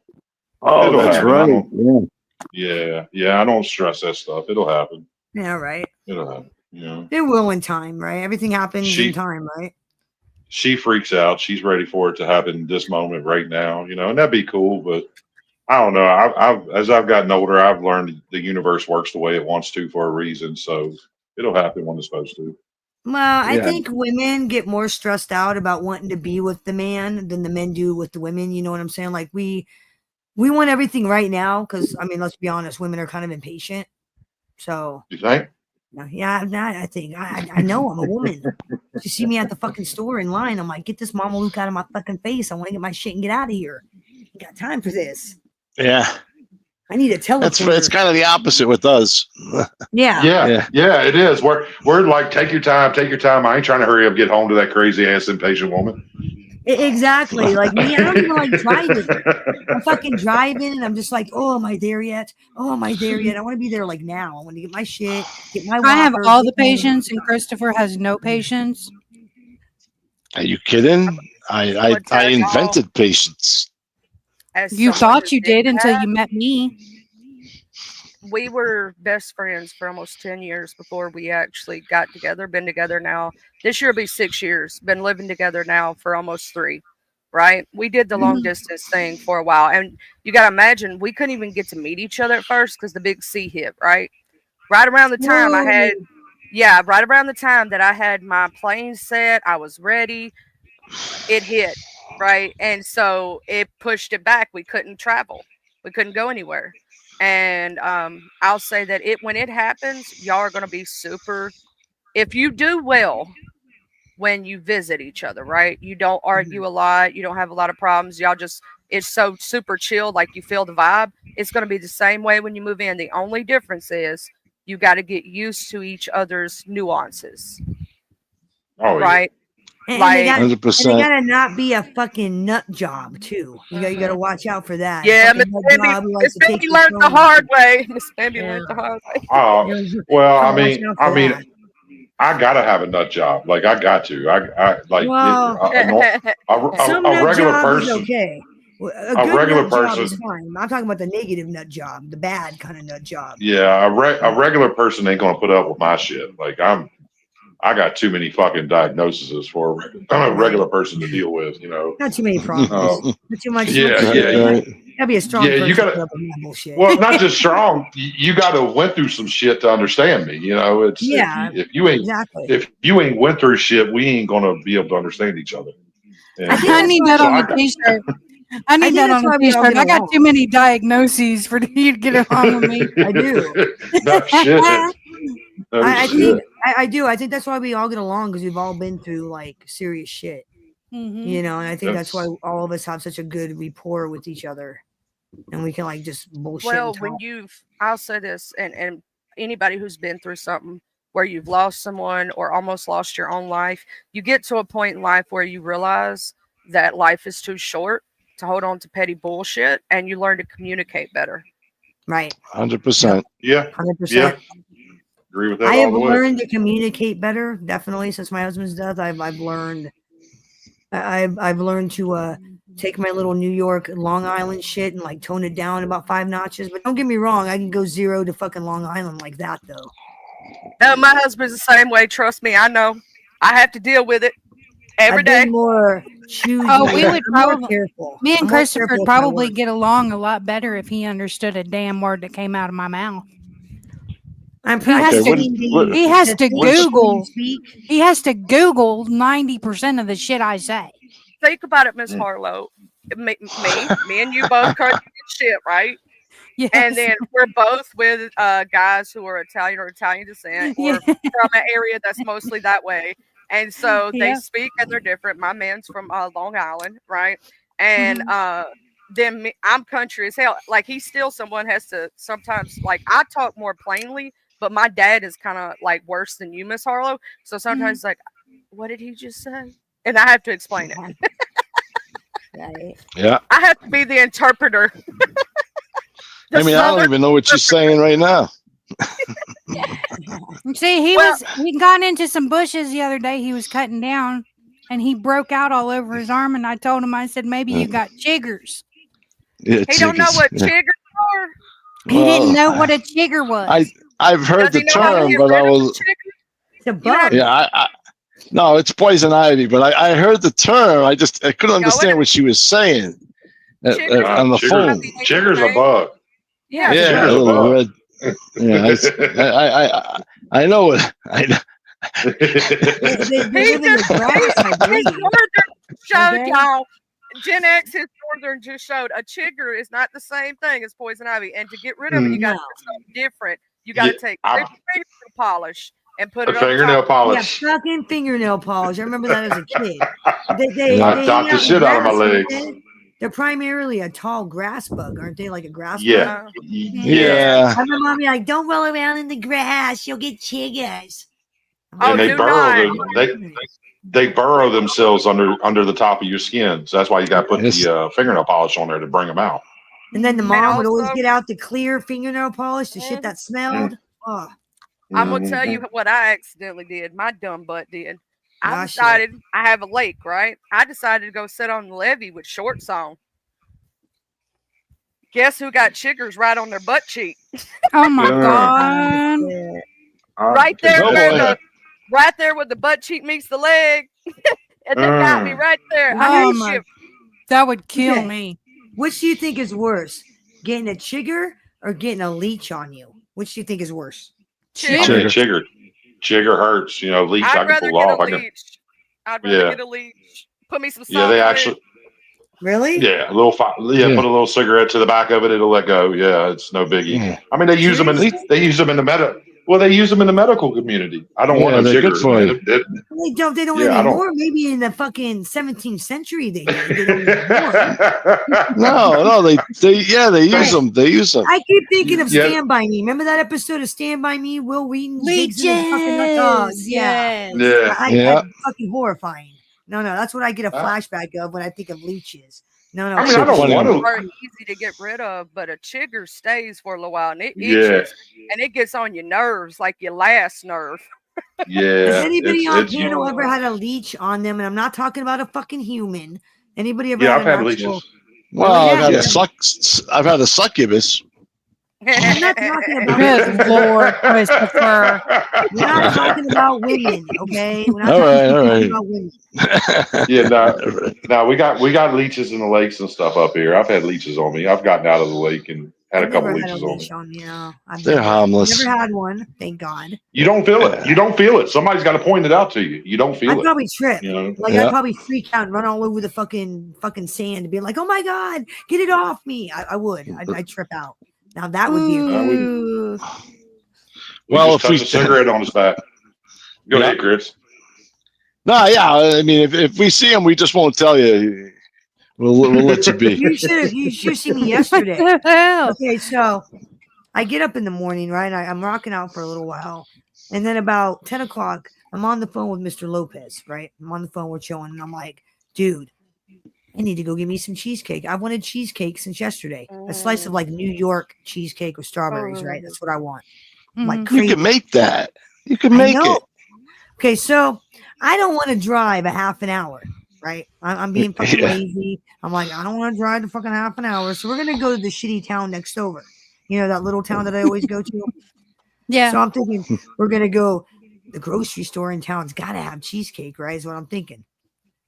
Oh, It'll that's happen. I right. don't- Yeah. Yeah. I don't stress that stuff. It'll happen. Yeah, right. It'll happen. It will in time, right? Everything happens in time, right? She freaks out. She's ready for it to happen this moment right now, and that'd be cool. But I don't know. As I've gotten older, I've learned the universe works the way it wants to for a reason. So it'll happen when it's supposed to. Well, I Yeah. think women get more stressed out about wanting to be with the man than the men do with the women. You know what I'm saying? Like we want everything right now because I mean, let's be honest, women are kind of impatient. So You think? yeah, I think I know I'm a woman. You see me at the fucking store in line. I'm like, get this Mama Luke out of my fucking face. I want to get my shit and get out of here. You got time for this? Yeah, I need a teleporter. it's kind of the opposite with us. Yeah. Yeah, it is. We're like, take your time, take your time. I ain't trying to hurry up, get home to that crazy ass impatient woman. Exactly. Like me, I don't even like driving. I'm fucking driving and I'm just like, oh, am I there yet? Oh, am I there yet? I want to be there like now. I want to get my shit, get my I have Whopper, all the get home. patience, and Christopher has no patience. Are you kidding? I invented patience. As You someone thought who you did until you met me. We were best friends for almost 10 years before we actually got together. Been together now. This year will be 6 years. Been living together now for almost 3. Right? We did the long distance thing for a while. And you got to imagine, we couldn't even get to meet each other at first because the big C hit, right? Right around the time right around the time that I had my plane set, I was ready, it hit, right? And so it pushed it back. We couldn't travel. We couldn't go anywhere. And I'll say that when it happens, y'all are going to be super. If you do well when you visit each other, right? You don't argue a lot. You don't have a lot of problems. Y'all just, it's so super chill. Like you feel the vibe. It's going to be the same way when you move in. The only difference is you got to get used to each other's nuances. Oh, right? And Like, they gotta, and they 100%. gotta not be a fucking nut job too. You gotta watch out for that. yeah, Fucking Miss nut Bambi, job who likes Miss to take Bambi your learned the phone. hard way. Miss Bambi Yeah. learned the hard way. Well, I Gotta watch mean, out for that. I gotta have a nut job. Like I got to. I like Well, some a nut regular job is person. okay. A A good regular nut job is person. fine. I'm talking about the negative nut job, the bad kind of nut job. Yeah, a regular person ain't gonna put up with my shit. Like I got too many fucking diagnoses for a regular person to deal with. You know. Not too many problems. Not too much. Yeah, much yeah. Gotta be a strong person You to gotta. put up with that bullshit. Well, not just strong. You got to went through some shit to understand me. You know, it's if you ain't exactly. if you ain't went through shit, we ain't gonna be able to understand each other. And, I need that on a t-shirt. I need that on a t-shirt. I got too many diagnoses for you to get along with me. I do. No shit. No I shit. think I do. I think that's why we all get along because we've all been through like serious shit. You know, and I think that's why all of us have such a good rapport with each other, and we can like just bullshit. Well, when I'll say this, and anybody who's been through something where you've lost someone or almost lost your own life, you get to a point in life where you realize that life is too short to hold on to petty bullshit, and you learn to communicate better. Right. 100%. Yeah. 100%. Yeah. Agree with that. I all have the way. learned to communicate better. Definitely since my husband's death, I've learned. I've learned to take my little New York, Long Island shit and like tone it down about 5 notches. But don't get me wrong, I can go 0 to fucking Long Island like that though. My husband's the same way. Trust me, I know. I have to deal with it every day. More choosy. Oh, we would more probably. careful. Me and I'm more Christopher careful would with my probably words. get along a lot better if he understood a damn word that came out of my mouth. I'm He has practicing he has to Google. speak. He has to Google 90% of the shit I say. Think about it, Miss Harlow. Me and you both crazy shit, right? Yes. And then we're both with guys who are Italian or Italian descent or from an area that's mostly that way. And so they speak and they're different. My man's from Long Island, right? And then I'm country as hell. Like he's still someone has to sometimes, like I talk more plainly, but my dad is kind of like worse than you, Miss Harlow. So sometimes like, what did he just say? And I have to explain it. Right. Yeah. I have to be the interpreter. I mean, I don't even know what you're saying right now. See, he got into some bushes the other day he was cutting down and he broke out all over his arm and I told him, I said, maybe you got chiggers. Yeah, he don't know what chiggers are. He didn't know what a chigger was. I've heard the term, but I was it's a bug. Yeah, no, it's poison ivy, but I heard the term. I couldn't understand what she was saying on the phone. Chigger's a bug. Yeah, a little red. Yeah, I know it. Showed y'all. Gen X, his northern just showed a chigger is not the same thing as poison ivy, and to get rid of it, you got to do something different. You got to take fingernail polish and put it on fingernail polish. Yeah, fucking fingernail polish. I remember that as a kid. I knocked the shit out of my legs. They're primarily a tall grass bug, aren't they? Like a grass bug? Yeah. I remember mommy like, don't roll around in the grass, you'll get chiggers. And they burrow themselves under the top of your skin. So that's why you got to put the fingernail polish on there to bring them out. And then the mom would always get out the clear fingernail polish, the shit that smelled. Oh. I'm gonna tell you what I accidentally did. My dumb butt did. I decided I have a lake, right? I decided to go sit on the levee with shorts on. Guess who got chiggers right on their butt cheek? Oh my god! Right there, right there where the butt cheek meets the leg, and they got me right there. That would kill me. Which do you think is worse, getting a chigger or getting a leech on you? Which do you think is worse? Chigger hurts. You know, leech I can pull off. I'd rather get a leech. Put me some salt. Yeah, they actually. Really? Yeah, put a little cigarette to the back of it. It'll let go. Yeah, it's no biggie. I mean, they use them in the Well, they use them in the medical community. I don't want no they're good jigger. for you. They don't Yeah, I don't- anymore. Maybe in the fucking 17th century they did. They don't anymore. No, they use them. They use them. I keep thinking of Yeah. Stand By Me. Remember that episode of Stand By Me? Will Wheaton digs in his fucking nut. Yes. Yeah. I fucking horrifying. No, that's what I get a flashback of when I think of leeches. No. I mean, I don't want to. Are easy to get rid of, but a chigger stays for a little while and it Yeah. itches and it gets on your nerves like your last nerve. Yeah. Has anybody on it's panel ever had a leech on them? And I'm not talking about a fucking human. Anybody ever Yeah, had I've an had actual- leeches. Well, I've had Yeah. a succubus. I'm not talking about Good Lord, Christopher. We're not talking about women, okay? We're not All right, talking about women. Yeah, no, we got leeches in the lakes and stuff up here. I've had leeches on me. I've gotten out of the lake and had I've a couple never had a leeches on me. leech on me. No, They're harmless. Never had one, thank God. You don't feel it. You don't feel it. Somebody's got to point it out to you. You don't feel I'd it. probably trip. You know? Like Yeah. I'd probably freak out and run all over the fucking sand and be like, "Oh my God, get it off me!" I would. I'd trip out. Now that would be. Ooh. Well, just touch a cigarette on his back. Go ahead, Chris. No, yeah. I mean, if we see him, we just won't tell you. We'll let you be. You should have seen me yesterday. Okay, so I get up in the morning, right? I'm rocking out for a little while. And then about 10 o'clock, I'm on the phone with Mr. Lopez, right? I'm on the phone, we're chilling, and I'm like, dude, I need to go get me some cheesecake. I've wanted cheesecake since yesterday. A slice of like New York cheesecake with strawberries, right? That's what I want. Like You crazy. can make that. You can make it. Okay, so I don't want to drive a half an hour, right? I'm being fucking lazy. I'm like, I don't want to drive the fucking half an hour. So we're going to go to the shitty town next over. You know, that little town that I always go to? Yeah. So I'm thinking we're going to go, the grocery store in town's got to have cheesecake, right? Is what I'm thinking.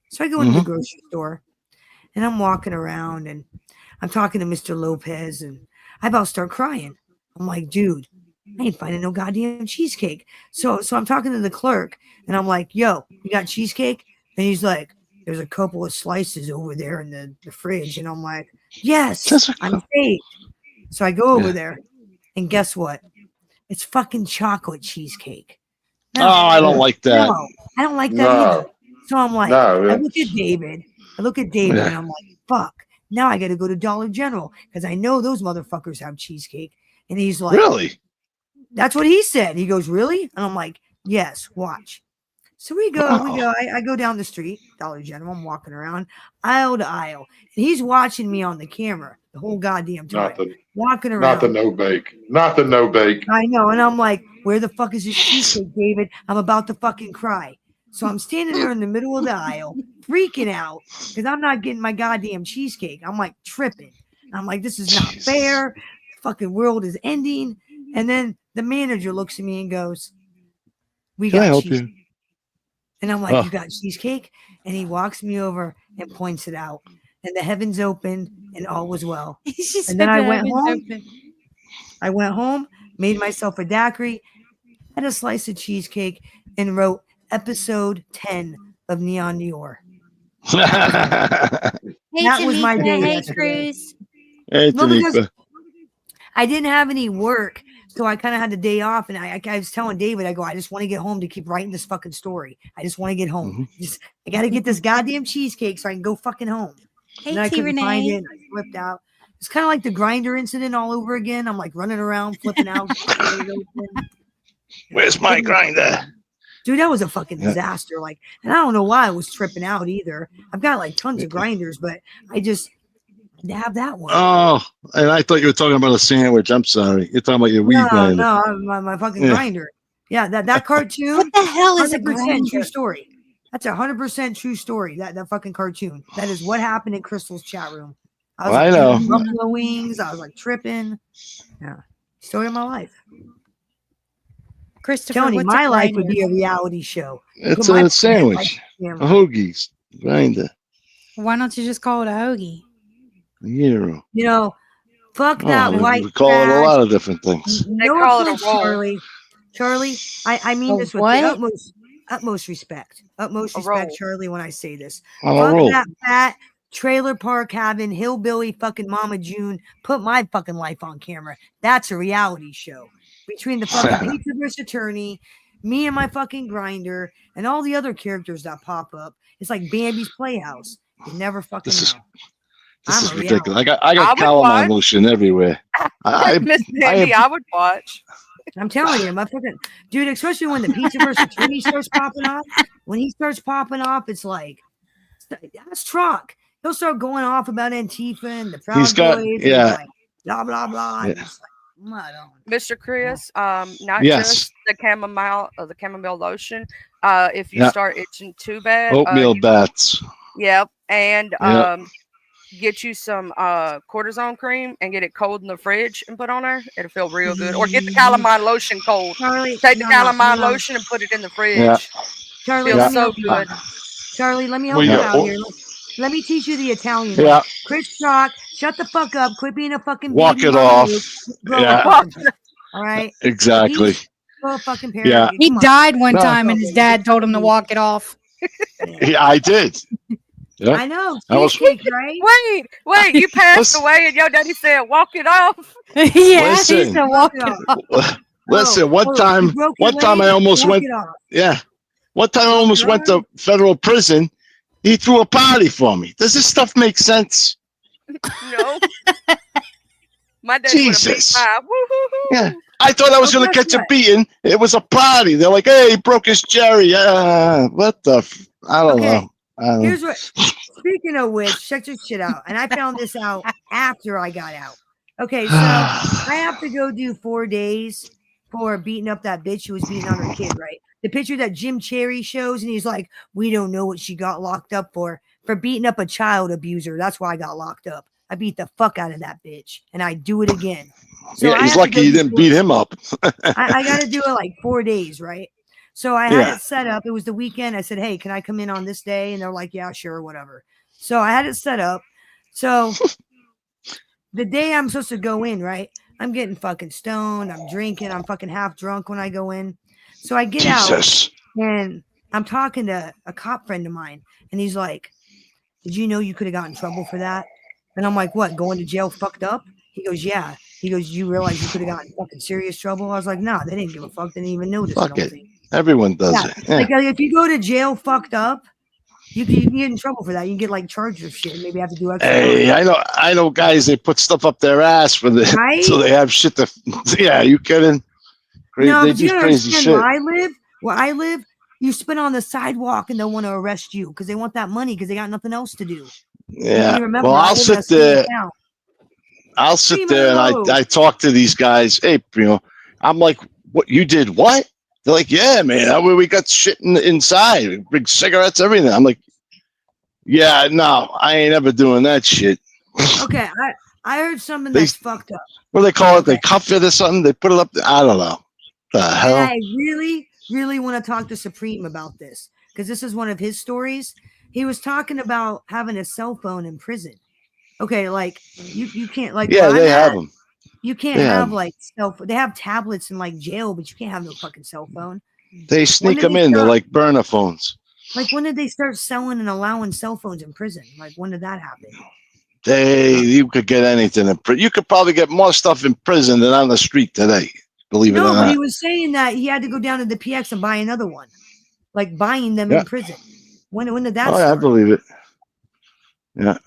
So I go into the grocery store and I'm walking around and I'm talking to Mr. Lopez and I about start crying. I'm like, dude, I ain't finding no goddamn cheesecake. So I'm talking to the clerk and I'm like, yo, you got cheesecake? And he's like, there's a couple of slices over there in the fridge. And I'm like, yes, I'm saved. So I go over there and guess what? It's fucking chocolate cheesecake. No, I don't like that. No, I don't like that either. So I'm like, I look at David and I'm like, fuck. Now I got to go to Dollar General because I know those motherfuckers have cheesecake. And he's like, really? That's what he said. He goes, really? And I'm like, yes, watch. So we go. I go down the street, Dollar General. I'm walking around aisle to aisle. And he's watching me on the camera the whole goddamn time. Walking around. Not the no bake. I know. And I'm like, where the fuck is this cheesecake, David? I'm about to fucking cry. So I'm standing there in the middle of the aisle, freaking out because I'm not getting my goddamn cheesecake. I'm like tripping. I'm like, this is not fair. The fucking world is ending. And then the manager looks at me and goes, we Can I got help cheesecake. you? And I'm like, you got cheesecake? And he walks me over and points it out. And the heavens opened and all was well. And then I went home. I went home, made myself a daiquiri, had a slice of cheesecake, and wrote episode 10 of Neon Dior. That was my day. Hey, yesterday. Cruz. Hey, No, because Tanika. I didn't have any work, so I kind of had the day off. And I was telling David, I go, I just want to get home to keep writing this fucking story. I just want to get home. I got to get this goddamn cheesecake so I can go fucking home. Hey, And then I T. couldn't find Renee. it. I flipped out. It's kind of like the grinder incident all over again. I'm like running around, flipping out. Where's my grinder? Dude, that was a fucking disaster. Like, and I don't know why I was tripping out either. I've got like tons of grinders, but I just have that one. Oh, and I thought you were talking about a sandwich. I'm sorry. You're talking about your weed grinder. No, my fucking grinder. Yeah, that cartoon. What the hell is a 100% grinder? true story. That's 100% true story. That fucking cartoon. That is what happened in Crystal's chat room. I was I like, know. eating Buffalo wings. I was like tripping. Yeah, story of my life. Christopher, Telling you, what's my a life grinder? would be a reality show. It's Put my a sandwich. Yeah, A hoagie grinder. Why don't you just call it a hoagie? You You know, fuck that white we call it a trash. lot of different things. No call it a offense, roll. Charlie, I mean A this with what? the utmost respect. Utmost A respect, roll. Charlie, when I say this. On a Fuck roll. that fat trailer park having hillbilly fucking Mama June put my fucking life on camera. That's a reality show. between the fucking pizza versus attorney, me and my fucking grinder, and all the other characters that pop up. It's like Bambi's Playhouse. You never fucking know. This is a ridiculous. reality. I got calamine lotion everywhere. Miss Mandy, I would watch. I'm telling you, my fucking dude, especially when the pizza versus attorney starts popping off. When he starts popping off, it's like that's truck. He'll start going off about Antifa and the Proud He's got Boys yeah. and like blah blah blah. Yeah. And it's like, mud on. Mr. Chris, not Yes. just the chamomile lotion. If you start itching too bad, Oatmeal baths. Yep, and Yep. get you some cortisone cream and get it cold in the fridge and put on there. It'll feel real good. Or get the calamine lotion cold. Charlie, Take the calamine lotion and put it in the fridge. Yeah. Charlie, Feels let me so help you good. out. Charlie, let me help Well, you yeah, out here. Let me teach you the Italian. Yeah. way. Chris Rock, shut the fuck up. Quit being a fucking Walk baby it mama off. Luke. Grow Yeah. a fucking pair. All right. Exactly. Grow a fucking pair. Yeah. He Come on. died one No. time, and his dad told him to walk it off. Yeah, I did. Yeah. I know. That was- Cheesecake, right? Wait, you passed Listen. away and your daddy said, walk it off. Yeah, he Listen. said walk it off. Listen, one you time broke your I leg, almost walk went. it off. Yeah. One time I almost went to federal prison. He threw a party for me. Does this stuff make sense? No. My dad Jesus. would have Yeah. I thought I was Oh, going to guess catch a what? beating. It was a party. They're like, hey, he broke his cherry. What the? I don't Okay. know. I don't know. Here's what. Speaking of which, check this shit out. And I found this out after I got out. Okay, so I have to go do 4 days for beating up that bitch who was beating on her kid, right? The picture that Jim Cherry shows, and he's like, "We don't know what she got locked up for beating up a child abuser. That's why I got locked up. I beat the fuck out of that bitch, and I do it again." So Yeah, I he's have to lucky go you do didn't 4 beat him up. I got to do it like 4 days, right? So I had Yeah. it set up. It was the weekend. I said, "Hey, can I come in on this day?" And they're like, "Yeah, sure, whatever." So I had it set up. So the day I'm supposed to go in, right? I'm getting fucking stoned. I'm drinking. I'm fucking half drunk when I go in. So I get Jesus. out and I'm talking to a cop friend of mine, and he's like, "Did you know you could have gotten in trouble for that?" And I'm like, "What? Going to jail fucked up?" He goes, "Yeah." He goes, "You realize you could have gotten in fucking serious trouble?" I was like, "Nah, they didn't give a fuck. They didn't even notice." I Fuck don't it. think. Everyone does Yeah, it. Yeah. like if you go to jail fucked up, you can get in trouble for that. You can get like charged with shit. Maybe have to do extra. Hey, time. I know guys, they put stuff up their ass for the Right? so they have shit to. Yeah, you kidding? Crazy, No, they but you do don't crazy understand shit. where I live, you spit on the sidewalk and they'll want to arrest you because they want that money because they got nothing else to do. Yeah. You remember, Well, I I'll live in a sit small there. town. I'll sit Primo. there and I talk to these guys. Hey, I'm like, what you did? What? They're like, yeah, man. We got shit inside. We bring cigarettes, everything. I'm like, yeah, no, I ain't ever doing that shit. Okay, I heard something They- that's fucked up. What do they call it? They cuff it or something. They put it up. I don't know. The And hell? I really, really want to talk to Supreme about this because this is one of his stories. He was talking about having a cell phone in prison. Okay, like you can't like Yeah, where they I'm have at, them. you can't They have have- like they have tablets in like jail, but you can't have no fucking cell phone. They sneak did them they in. They're start? like burner phones. Like when did they start selling and allowing cell phones in prison? Like when did that happen? You could get anything in prison. You could probably get more stuff in prison than on the street today. Believe it No, or but not. he was saying that he had to go down to the PX and buy another one, like buying them Yeah. in prison. When did that Oh, yeah, I start? believe it. Yeah.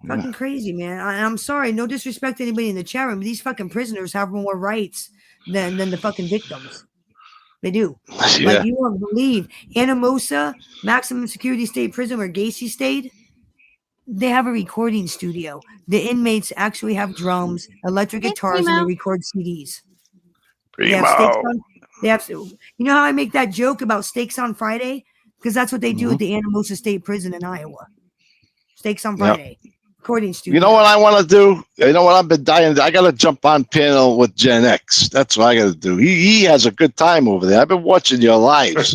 Fucking crazy, man. I'm sorry, no disrespect to anybody in the chat room, but these fucking prisoners have more rights than the fucking victims. They do. Yeah. Like you won't believe Anamosa, maximum security state prison where Gacy stayed. They have a recording studio. The inmates actually have drums, electric Hey, guitars, and they Primo. record CDs. They Primo. have steaks on. They have. You know how I make that joke about steaks on Friday? Because that's what they do at the Anamosa State Prison in Iowa. Steaks on Friday. Recording studio. You know what I want to do? You know what I've been dying? I got to jump on panel with Gen X. That's what I got to do. He has a good time over there. I've been watching your lives.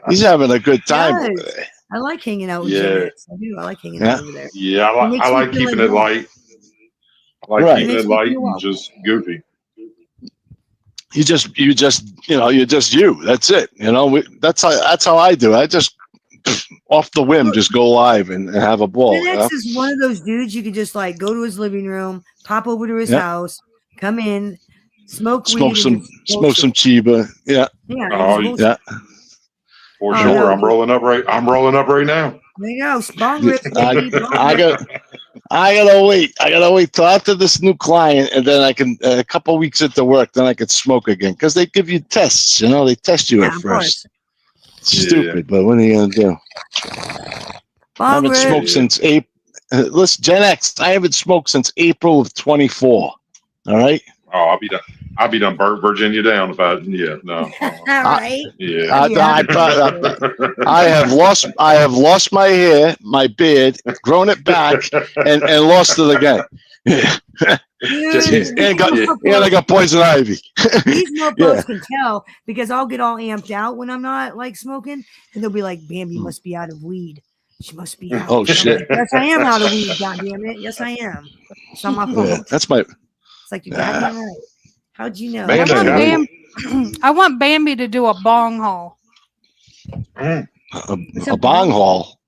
He's having a good time over Yes. there. I like hanging out with Yeah. Gen X. I do. I like hanging out over there. Yeah, It makes I me like feel keeping it welcome. light. I like Right. keeping Makes it me light feel and welcome. just goofy. You just, you're just you. That's it. That's how I do. I just off the whim, just go live and have a ball. Gen X is one of those dudes you could just like go to his living room, pop over to his Yeah. house, come in, Smoke smoke weed some and just some Chiba. Yeah, Yeah, Oh, just yeah. for Oh, sure. no. I'm rolling up right now. There you go. Bong Yeah, rips, baby. Bong I rips. gotta wait. I gotta wait till after this new client, and then I can a couple weeks into work, then I can smoke again because they give you tests. You know, they test you Yeah, at of first. course. It's stupid, but what are you gonna do? I Bong haven't rips. smoked since April. Listen, Gen X. I haven't smoked since April of 24. All right. Oh, I'll be done burnt Virginia down if I no. Right? Yeah. I have lost my hair, my beard, grown it back, and lost it again. Dude, and I got poison ivy. these mofos can tell because I'll get all amped out when I'm not like smoking, and they'll be like, "Bambi must be out of weed. She must be out." Oh And I'm shit! like, yes, I am out of weed. God damn it! Yes, I am. It's not my fault. Yeah, that's my. It's like you're goddamn right. How'd you know? Man, I want Bambi to do a bong haul. A bong haul.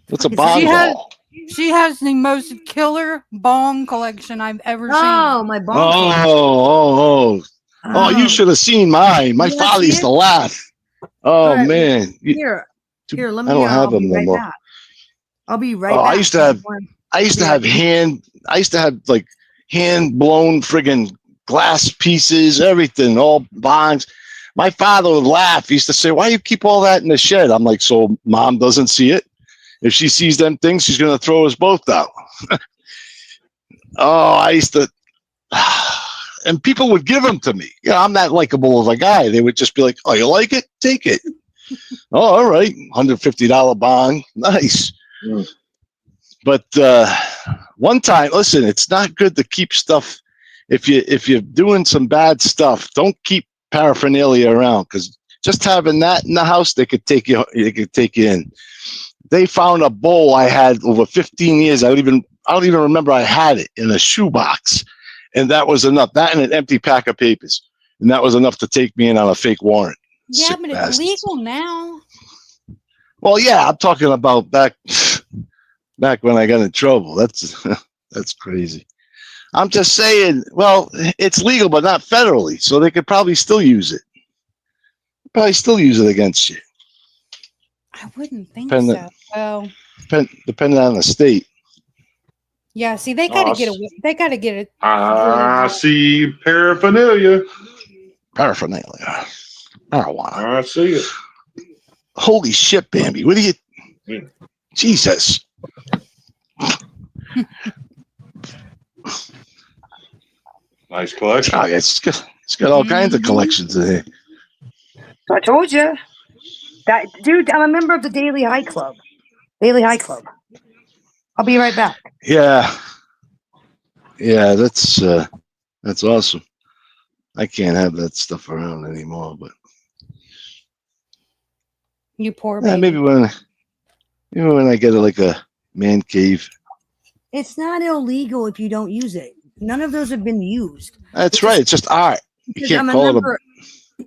What's a bong haul? She has the most killer bong collection I've ever seen. Oh, my bong. Oh, you should have seen mine. My father used to laugh. Oh right, man. Here, let me. I don't have I'll them be no right more. back. I'll be right Oh, back. I used to have hand blown friggin' glass pieces, everything, all bongs. My father would laugh. He used to say, "Why do you keep all that in the shed?" I'm like, "So mom doesn't see it. If she sees them things, she's gonna throw us both out." Oh, I used to, and people would give them to me. Yeah, I'm that likable of a guy. They would just be like, "Oh, you like it? Take it." Oh, all right, $150 bong, nice. But one time, listen, it's not good to keep stuff. If you're doing some bad stuff, don't keep paraphernalia around, because just having that in the house, they could take you in. They found a bowl I had over 15 years. I don't even remember I had it in a shoebox, and that was enough. That and an empty pack of papers, and that was enough to take me in on a fake warrant. Yeah, Sick but bastards. it's legal now. Well, yeah, I'm talking about back when I got in trouble. That's crazy. I'm just saying, well, it's legal, but not federally, so they could probably still use it. Probably still use it against you. I wouldn't think so. Well, depending on the state. yeah. See, they got to get it. They got to get it. I see paraphernalia. Marijuana. I see it. Holy shit, Bambi! What are you? Jesus. Nice collection. Oh, it's got all kinds of collections in here. I told you. That dude, I'm a member of the Daily High Club. I'll be right back. Yeah, that's awesome. I can't have that stuff around anymore, but You poor baby. maybe when I get like a man cave. It's not illegal if you don't use it. None of those have been used. That's right. It's just art. You can't call it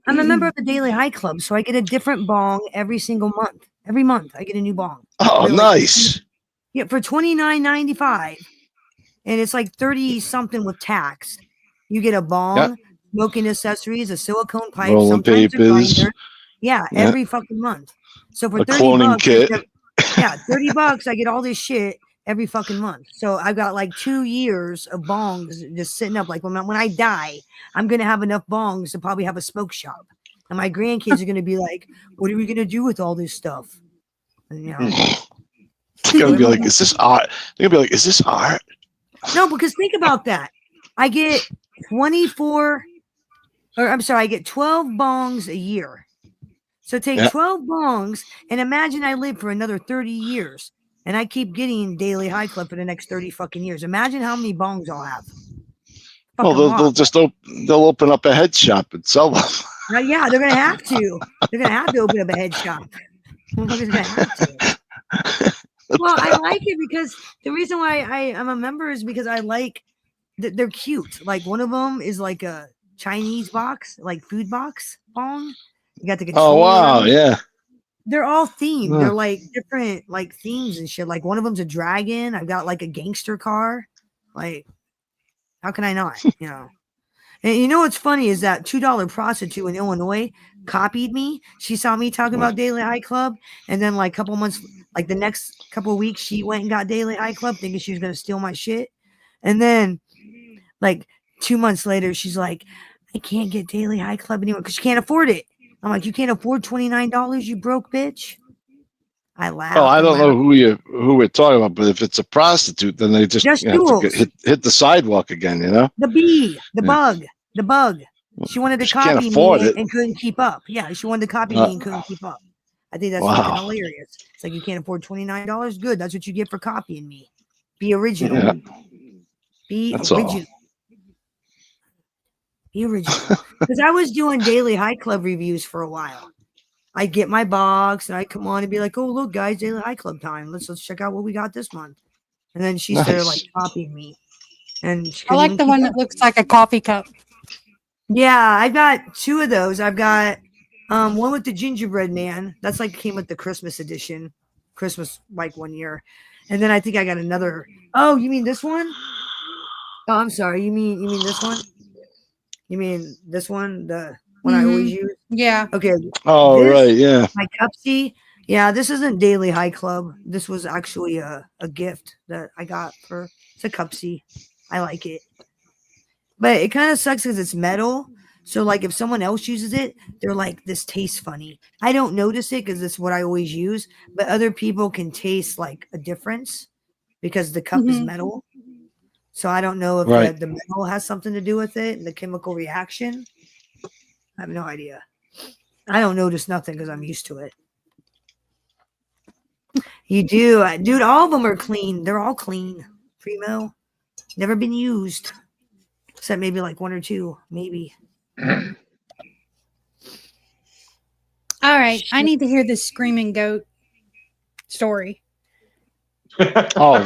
I'm a member of the Daily High Club, so I get a different bong every single month. Every month, I get a new bong. Oh, nice. Yeah, for $29.95, and it's like 30 something with tax. You get a bong, smoking accessories, a silicone pipe, rolling sometimes papers. a grinder. Yeah, every fucking month. So for A 30 cloning bucks, kit. $30, I get all this shit every fucking month. So I've got like 2 years of bongs just sitting up. Like when I die, I'm gonna have enough bongs to probably have a smoke shop, and my grandkids are gonna be like, "What are we gonna do with all this stuff?" And, you know, They're gonna be like, "Is this art?" They're gonna be like, "Is this art?" No, because think about that. I get 24, or I'm sorry, I get 12 bongs a year. So take 12 bongs and imagine I live for another 30 years and I keep getting Daily High Club for the next 30 fucking years. Imagine how many bongs I'll have. Well, they'll open up a head shop and sell them. Yeah, they're gonna have to. They're gonna have to open up a head shop. Motherfuckers gonna have to. Well, I like it because the reason why I'm a member is because I like that they're cute. Like one of them is like a Chinese box, like food box bong. You got the controller. Oh wow, yeah. They're all themed. Yeah. They're like different like themes and shit. Like one of them's a dragon. I've got like a gangster car. Like, how can I not? You know. And you know what's funny is that $2 prostitute in Illinois copied me. She saw me talking about Daily High Club, and then like a couple months, like the next couple of weeks, she went and got Daily High Club, thinking she was gonna steal my shit. And then, like 2 months later, she's like, "I can't get Daily High Club anymore because she can't afford it." I'm like, "You can't afford $29, you broke bitch." I laughed. Oh, I don't know who we're talking about, but if it's a prostitute, then they just have to hit the sidewalk again, you know? The bug. She wanted to copy can't afford me it. and couldn't keep up. Yeah, she wanted to copy me and couldn't keep up. I think that's fucking hilarious. It's like, you can't afford $29? Good, that's what you get for copying me. Be original. Yeah. Be That's original. Be original. Because I was doing Daily High Club reviews for a while. I'd get my box and I'd come on and be like, "Oh, look, guys, Daily High Club time. Let's check out what we got this month." And then she started like copying me. And she I like the one that looks like a coffee cup. Yeah, I got 2 of those. I've got one with the gingerbread man. That's like came with the Christmas edition. Christmas like one year. And then I think I got another. Oh, you mean this one? Oh, I'm sorry. You mean this one? You mean this one? The one I always use? Yeah. Okay. Oh, right, yeah. My Cupsy. Yeah, this isn't Daily High Club. This was actually a gift that I got for it's a Cupsy. I like it. But it kind of sucks because it's metal. So, like, if someone else uses it, they're like, "This tastes funny." I don't notice it because it's what I always use. But other people can taste, like, a difference because the cup is metal. So, I don't know if the metal has something to do with it and the chemical reaction. I have no idea. I don't notice nothing because I'm used to it. You do. Dude, all of them are clean. They're all clean. Primo. Never been used. Except maybe like 1 or 2, maybe. All right, I need to hear this screaming goat story. Oh,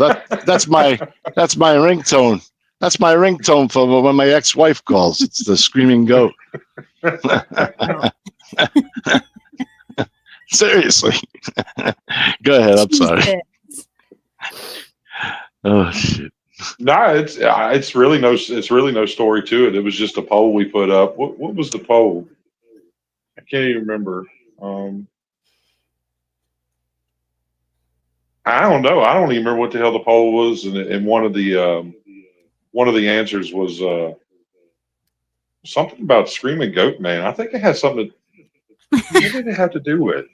that's my ringtone. That's my ringtone for when my ex-wife calls. It's the screaming goat. Seriously. Go ahead. I'm sorry. Oh shit. No, it's really no story to it. It was just a poll we put up. What was the poll? I can't even remember. I don't know. I don't even remember what the hell the poll was. And one of the answers was something about screaming Goatman. I think it has something. What did it have to do with?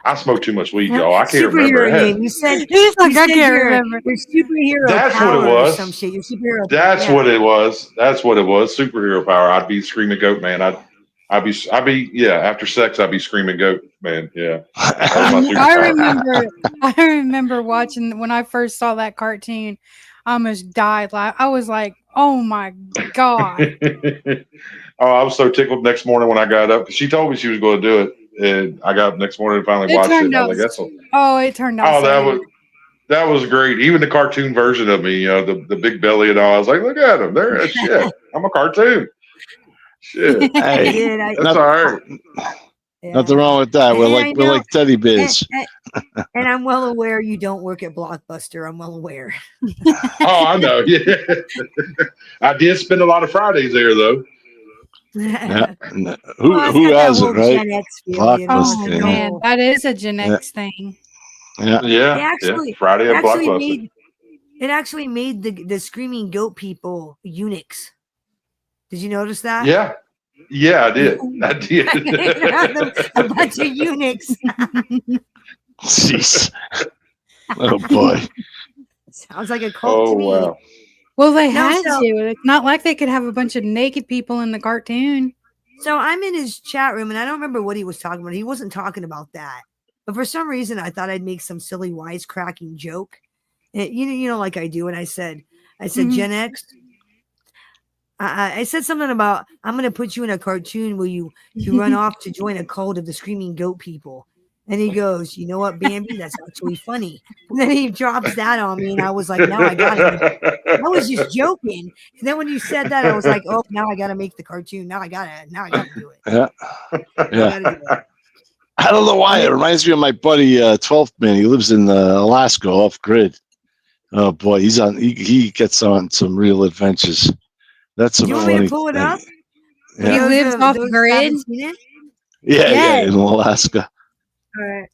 I smoke too much weed, y'all. I can't remember. You said I can't remember. Your superhero That's power what it was. Or some shit. Your superhero That's what it was. That's what it was. Superhero power. I'd be screaming Goatman. I'd be after sex I'd be screaming Goatman. Yeah. I remember watching when I first saw that cartoon. I almost died. I was like, "Oh my god!" Oh, I was so tickled next morning when I got up. She told me she was going to do it, and I got up next morning and finally watched it. And I was like, it turned out. Oh, that was great. Even the cartoon version of me, the big belly and all. I was like, look at him. There, shit. I'm a cartoon. Shit. Hey, that's all right. Yeah. Nothing wrong with that. We're like teddy bears. And I'm well aware you don't work at Blockbuster. I'm well aware. Oh, I know. Yeah. I did spend a lot of Fridays there, though. Yeah. Who hasn't, right? Gen X feel, you know, Oh man, that is a Gen X thing. Yeah. Friday at Blockbuster. It actually made the screaming goat people eunuchs. Did you notice that? Yeah, I did. A bunch of eunuchs. Jeez. Oh boy. Sounds like a cult to me. Wow. Well, they had to. It's not like they could have a bunch of naked people in the cartoon. So I'm in his chat room, and I don't remember what he was talking about. He wasn't talking about that. But for some reason, I thought I'd make some silly wisecracking joke. And, you know, like I do. And I said, Gen X. I said something about, I'm going to put you in a cartoon where you run off to join a cult of the screaming goat people. And he goes, "You know what, Bambi? That's actually funny." And then he drops that on me, and I was like, "Now I got it." I was just joking. And then when you said that, I was like, "Oh, now I got to make the cartoon. Now I got to do it." Yeah. I don't know why. It reminds me of my buddy, 12th Man. He lives in Alaska, off grid. Oh boy, he gets on some real adventures. That's Do a you want me funny to pull it thing. up? Yeah. He Those lives of- off those grid? haven't seen it? Yeah, Yes. in Alaska. All right.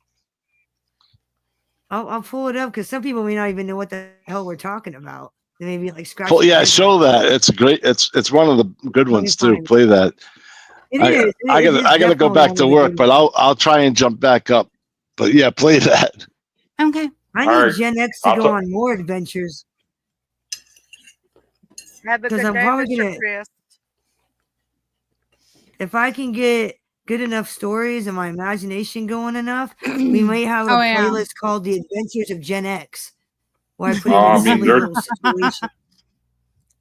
I'll pull it up because some people may not even know what the hell we're talking about. They may be like scratching. Well, their yeah, heads show like, that. It's great. It's one of the good Let me ones too. find it. Play that. It I is. I gotta go definitely back one to of the work, good but ones. I'll try and jump back up. But yeah, play that. Okay. I All need right. Gen X to I'll go ta- on more adventures Have a because good I'm day, probably Mr. gonna. Chris. If I can get good enough stories and my imagination going enough, we may have a Oh, yeah. playlist called "The Adventures of Gen X," where I put Oh, I in mean, silly they're- little situations.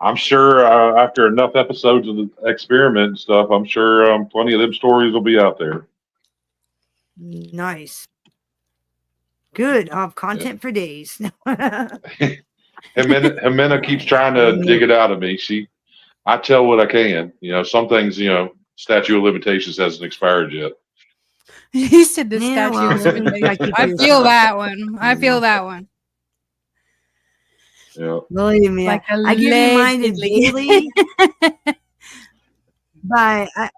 I'm sure after enough episodes of the experiment and stuff, I'm sure plenty of them stories will be out there. Nice. Good. I'll have content for days. Jimena keeps trying to dig it out of me. I tell what I can. Some things, statute of limitations hasn't expired yet. He said the Yeah, statue well, of some things you gotta limitations. keep to I feel yourself. that one. I feel that one. Yeah. Believe me, Like I get reminded allegedly. daily I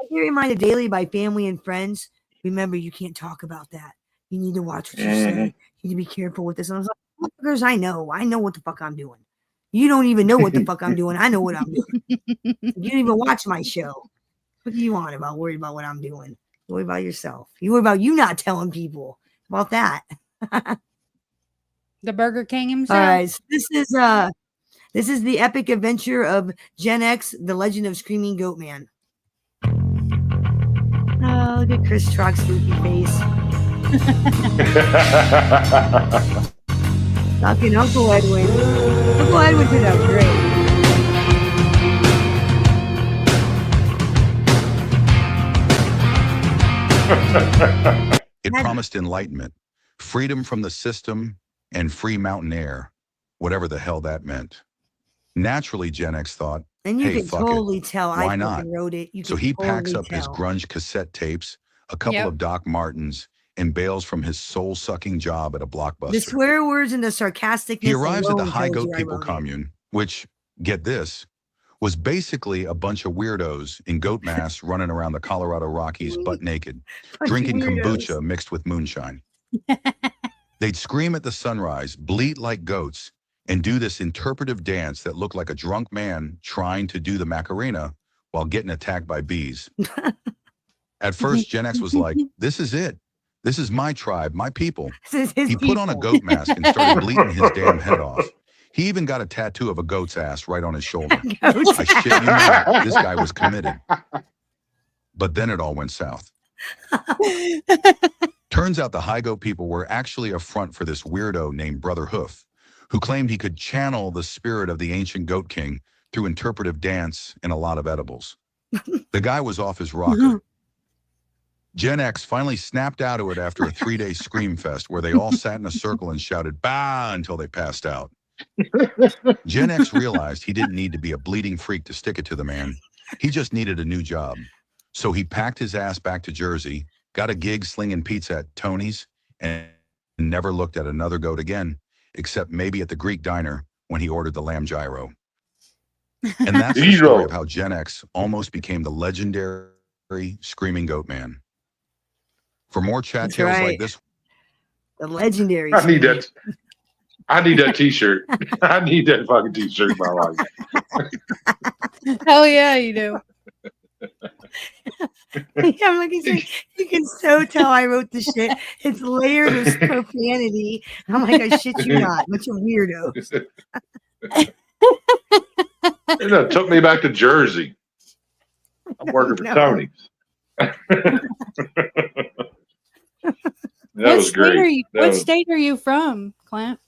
get reminded daily by family and friends. Remember, you can't talk about that. You need to watch what you say. You need to be careful with this. And I was like, motherfuckers, I know what the fuck I'm doing. You don't even know what the fuck I'm doing. I know what I'm doing. You didn't even watch my show. What do you want about worried about what I'm doing? Worry about yourself. You worry about you not telling people about that. The Burger King himself. All right. So this is the epic adventure of Gen X, the legend of Screaming Goatman. Oh, look at Chris Trock's sleepy face. Fucking Uncle Edwin. Uncle Edwin did that great. It promised enlightenment, freedom from the system, and free mountain air, whatever the hell that meant. Naturally, Gen X thought, And you hey, can fuck totally it. tell Why I not? fucking wrote it. You So can he packs totally up his tell. grunge cassette tapes, a couple of Doc Martens, and bails from his soul-sucking job at a Blockbuster. The swear words and the sarcasticness He arrives at the alone High tells Goat you I People wrote it. commune, which, get this, was basically a bunch of weirdos in goat masks running around the Colorado Rockies butt naked, drinking kombucha mixed with moonshine. They'd scream at the sunrise, bleat like goats, and do this interpretive dance that looked like a drunk man trying to do the Macarena while getting attacked by bees. At first, Gen X was like, this is it. This is my tribe, my people. He put on a goat mask and started bleating his damn head off. He even got a tattoo of a goat's ass right on his shoulder. I shit you not, this guy was committed. But then it all went south. Turns out the High Goat People were actually a front for this weirdo named Brother Hoof, who claimed he could channel the spirit of the ancient Goat King through interpretive dance and a lot of edibles. The guy was off his rocker. Gen X finally snapped out of it after a 3-day scream fest where they all sat in a circle and shouted "bah" until they passed out. Gen X realized he didn't need to be a bleeding freak to stick it to the man. He just needed a new job. So he packed his ass back to Jersey, got a gig slinging pizza at Tony's, and never looked at another goat again, except maybe at the Greek diner when he ordered the lamb gyro. And that's the story of how Gen X almost became the legendary Screaming Goat Man. For more chat tales like this, the legendary. I need that. I need that T-shirt. I need that fucking T-shirt in my life. Hell yeah, you do. Yeah, like you said, you can so tell I wrote this shit. It's layered with profanity. I'm like, I shit you not. Bunch of weirdos. It took me back to Jersey. I'm working for Tony's. That was great. What state are you from, Clint?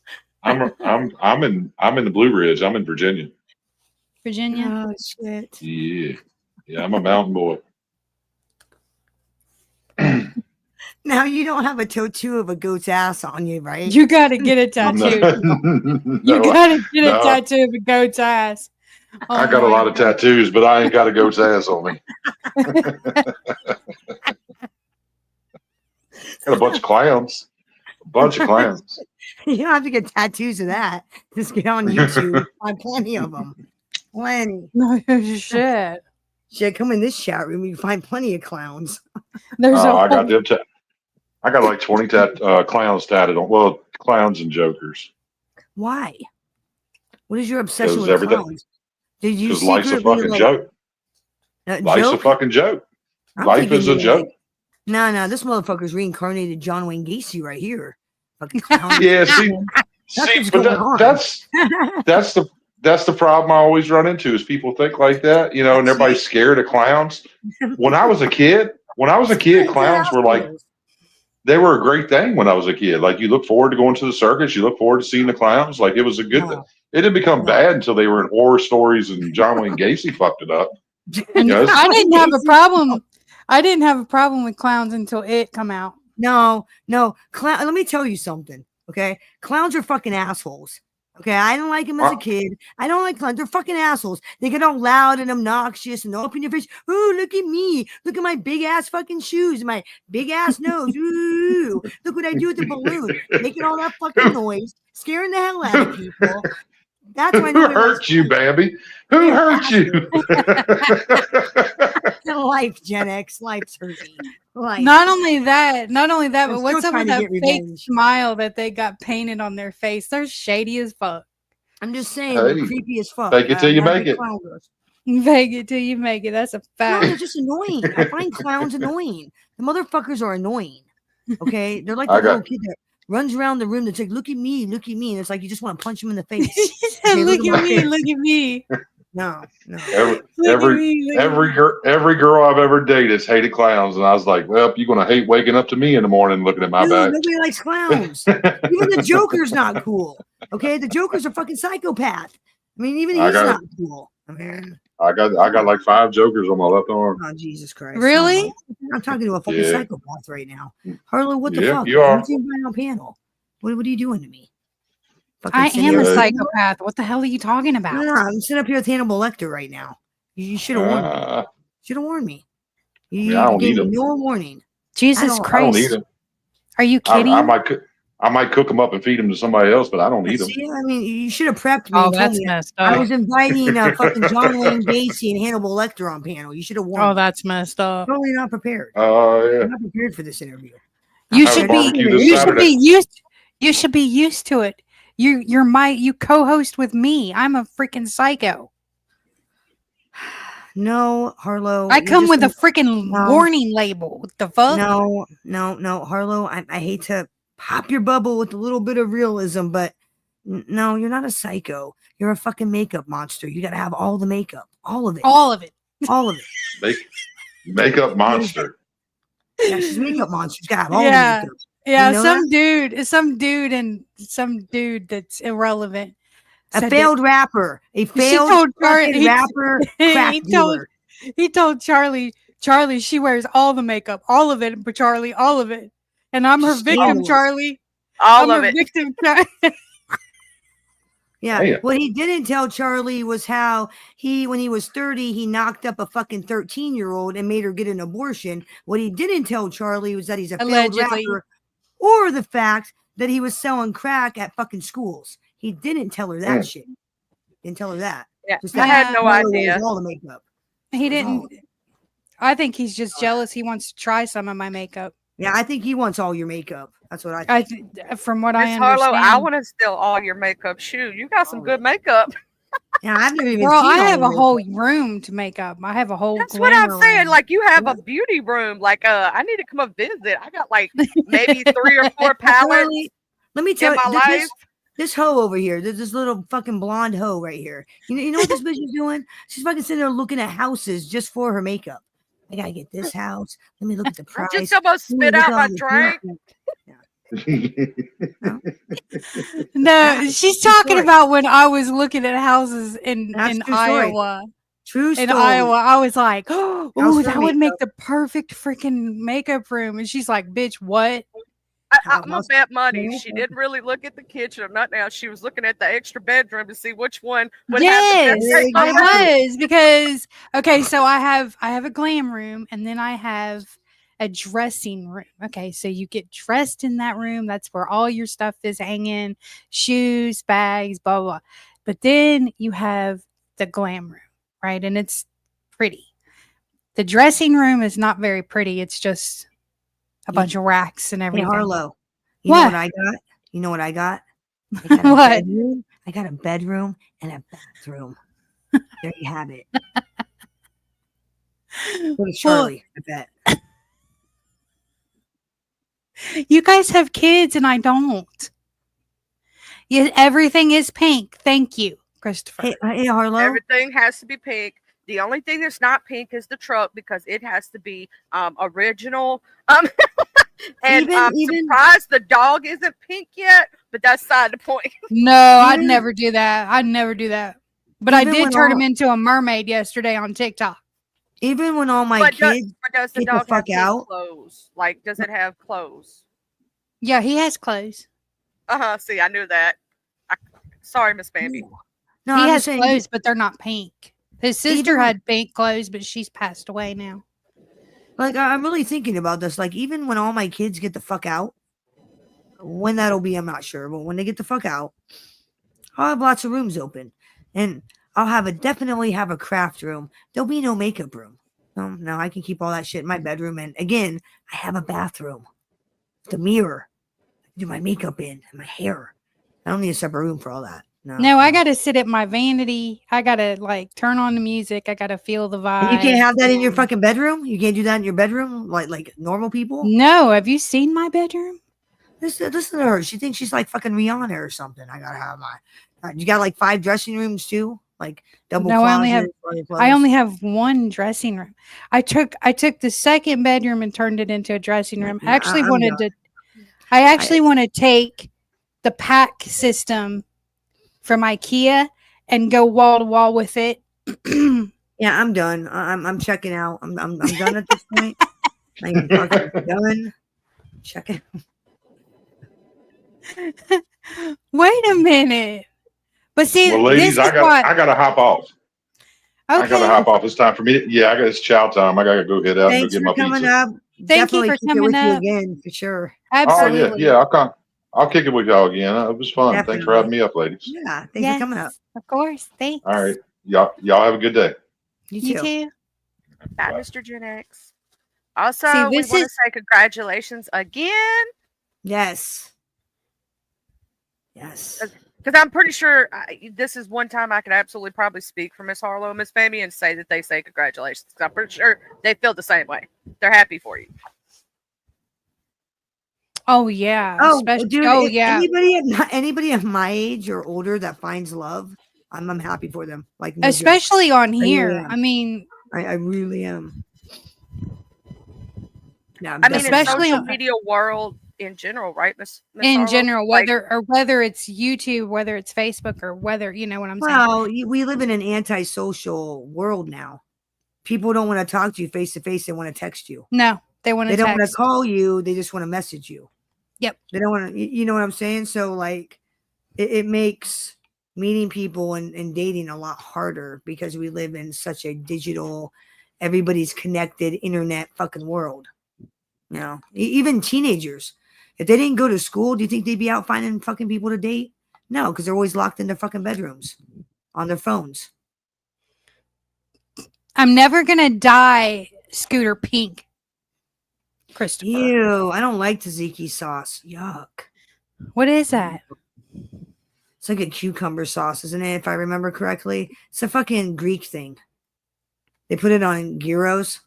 I'm in the Blue Ridge. I'm in Virginia. Virginia. Oh shit. Yeah, I'm a mountain boy. Now you don't have a tattoo of a goat's ass on you, right? You gotta get a tattoo. You gotta get a tattoo of a goat's ass. Oh, I got a lot of tattoos, but I ain't got a goat's ass on me. Got a bunch of clowns. You don't have to get tattoos of that. Just get on YouTube. Find plenty of them. Plenty. No shit. Shit, come in this chat room. You can find plenty of clowns. There's a I got whole, them. I got like 20 clowns tatted on. Well, clowns and jokers. Why? What is your obsession 'Cause with everything- clowns? Did you Because life's a secretly fucking like joke. Life's a joke? fucking joke. I'm Life thinking is a you're joke. like, no, this motherfucker's reincarnated John Wayne Gacy right here. Fucking clown. Yeah, see, what's but going on. that's the problem I always run into is people think like that, you know, and everybody's scared of clowns. When I was a kid, clowns were like, they were a great thing when I was a kid. Like you look forward to going to the circus, you look forward to seeing the clowns. Like it was a good thing. It didn't become bad until they were in horror stories and John Wayne Gacy fucked it up. and know, I didn't have a problem. I didn't have a problem with clowns until it come out. No. Clown. Let me tell you something. Okay, clowns are fucking assholes. Okay, I didn't like them as a kid. I don't like clowns. They're fucking assholes. They get all loud and obnoxious and open your face. Ooh, look at me. Look at my big ass fucking shoes, my big ass nose. Ooh, look what I do with the balloon. Making all that fucking noise, scaring the hell out of people. That's why Who hurt you, Bambi? Who hurt you? Life, Gen X. Life's hurting. Life. Not only that, but what's still up with trying to that get fake revenge. smile that they got painted on their face? They're shady as fuck. I'm just saying, they're Hey, creepy as fuck. fake it till you make it. Fake it till you make it. That's a No, fact. they're just annoying. I find clowns annoying. The motherfuckers are annoying. Okay, they're like I the little got- kid that runs around the room that's like, "Look at me, look at me," and it's like you just want to punch him in the face. She said, Okay, look my at me, face. look at me. No. Every girl I've ever dated has hated clowns, and I was like, well, you're gonna hate waking up to me in the morning looking at my Dude, back. nobody likes clowns. Even the Joker's not cool. Okay, the Joker's a fucking psychopath. I mean, even he's not cool. I got like 5 jokers on my left arm. Oh, Jesus Christ. Really? I'm talking to a fucking Yeah. psychopath right now. Harlow, what the Yeah, fuck? you are. What's invite on panel? What are you doing to me? I Fucking am a sitting- psychopath. What the hell are you talking about? No, I'm sitting up here with Hannibal Lecter right now. You should have warned me. Should have warned me. You I don't gave need me him. no warning. Jesus I don't Christ. need him. Are you kidding? I might cook them up and feed them to somebody else, but I don't need them. See, I mean, you should have prepped me. Oh, and told that's me messed I up. was inviting fucking John Wayne Gacy and Hannibal Lecter on panel. You should have warned Oh, me. that's messed up. Totally not prepared. Oh yeah. I'm not prepared for this interview. You Have a should be. barbecue this You should Saturday. be used. You should be used to it. You co-host with me. I'm a freaking psycho. No, Harlow. I you're come just with a an- freaking No. warning label. What the fuck? No, Harlow. I hate to pop your bubble with a little bit of realism, but no, you're not a psycho. You're a fucking makeup monster. You got to have all the makeup, all of it, All of it. all of it. Makeup monster. Yeah, she's a makeup monster. She's got to have all Yeah. the makeup. Yeah, You know some dude that's irrelevant. A said failed rapper, a failed told Char- fucking he- rapper, crack dealer. he told Charlie, she wears all the makeup, all of it, but Charlie, all of it. And I'm her victim, Scandalous. Charlie. All I'm of her it. victim, Charlie. Yeah. Damn. What he didn't tell Charlie was how when he was 30, he knocked up a fucking 13-year-old and made her get an abortion. What he didn't tell Charlie was that he's a failed Allegedly. rapper, or the fact that he was selling crack at fucking schools. He didn't tell her that shit. Didn't tell her that. Yeah, Just I that had no Harlow idea. wears all the makeup. He That's all. didn't. I think he's just jealous. He wants to try some of my makeup. Yeah, I think he wants all your makeup. That's what I think. From what I Miss understand. Harlow, I want to steal all your makeup. Shoot, you got some good makeup. Yeah, I've never even Girl, seen I all have the a whole makeup. room to make up. I have a whole. That's what I'm glamour saying. room. Like you have a beauty room. Like I need to come up visit. I got like maybe 3 or 4 palettes Charlie, let me tell in my you, life. this hoe over here, there's this little fucking blonde hoe right here. You know what this bitch is doing? She's fucking sitting there looking at houses just for her makeup. I gotta get this house. Let me look at the I price. just almost Let me spit look out at my all this drink. No, she's talking story. about when I was looking at houses in That's true story. Iowa. True story. In Iowa, I was like, "Oh, House for that would make makeup. the perfect freaking makeup room." And she's like, "Bitch, what?" I'm gonna House- bet money. Yeah. She didn't really look at the kitchen or nothing else. She was looking at the extra bedroom to see which one would Yes, have the best I makeup. was. was because okay, so I have a glam room and then I have a dressing room. Okay, so you get dressed in that room. That's where all your stuff is hanging, shoes, bags, blah blah. But then you have the glam room, right? And it's pretty. The dressing room is not very pretty. It's just a bunch of racks and Hey, everything. Harlow, you know What? what I got? You know what I got? I got a What? bedroom. I got a bedroom and a bathroom. There you have it. Go to Charlie, I bet. You guys have kids and I don't. Everything is pink. Thank you, Christopher. Hey, Harlow. Everything has to be pink. The only thing that's not pink is the truck because it has to be original. And I'm surprised the dog isn't pink yet, but that's side the point. No, I'd never do that. I'd never do that. But I did turn him into a mermaid yesterday on TikTok. Even when all my kids does the get dog the fuck have out? clothes? Like, does it have clothes? Yeah, he has clothes. See, I knew that. Sorry, Miss Bambi. No, he I'm has saying- clothes, but they're not pink. His sister Even- had pink clothes, but she's passed away now. Like, I'm really thinking about this. Like, even when all my kids get the fuck out, when that'll be, I'm not sure. But when they get the fuck out, I'll have lots of rooms open. And I'll definitely have a craft room. There'll be no makeup room. No, I can keep all that shit in my bedroom. And again, I have a bathroom. The mirror. I do my makeup in and my hair. I don't need a separate room for all that. No, I got to sit at my vanity. I got to like turn on the music. I got to feel the vibe. And you can't have that in your fucking bedroom? You can't do that in your bedroom like normal people? No, have you seen my bedroom? Listen to her. She thinks she's like fucking Rihanna or something. I gotta have my. You got like 5 dressing rooms too, like double. No, closet, I only have one dressing room. I took the second bedroom and turned it into a dressing room. I actually wanted to take the pack system from IKEA and go wall to wall with it. Yeah, I'm done. I'm checking out. I'm done at this point. I'm fucking done. Checking. Wait a minute. But see, Well, ladies, this is I gotta hop off. Okay. I gotta hop off. It's time for me. It's chow time. I gotta go head out and go get my coming pizza. up. Thank you Definitely for keep it coming with you up. again for sure. Absolutely. Oh yeah. I'll kick it with y'all again. It was fun. Thanks for having me up, ladies. Yeah, thanks for coming up. Of course. Thanks. All right, y'all have a good day. You too. Bye, Mr. Gen X. Also, See, we this want to is- say congratulations again. Yes. Yes. Because I'm pretty sure this is one time I could absolutely probably speak for Miss Harlow and Miss Bambi and say that they say congratulations. 'Cause I'm pretty sure they feel the same way. They're happy for you. Oh yeah. Oh, Especially, dude. oh if yeah. Anybody of my age or older that finds love, I'm happy for them. Like no joke. Especially on I really here. am. I mean, I really am. Yeah, I mean, especially in social on- media world in general, right, Miss in Harlow? general, Like, whether it's YouTube, whether it's Facebook, or whether you know what I'm saying. Well, we live in an antisocial world now. People don't want to talk to you face to face. They want to text you. No, they want to They don't want to text. call you. They just want to message you. Yep. They don't want to. You know what I'm saying? So like, it makes meeting people and dating a lot harder because we live in such a digital, everybody's connected internet fucking world. You know, even teenagers, if they didn't go to school, do you think they'd be out finding fucking people to date? No, because they're always locked in their fucking bedrooms on their phones. I'm never gonna dye Scooter pink, Christopher. Ew, I don't like tzatziki sauce. Yuck. What is that? It's like a cucumber sauce, isn't it? If I remember correctly, it's a fucking Greek thing. They put it on gyros.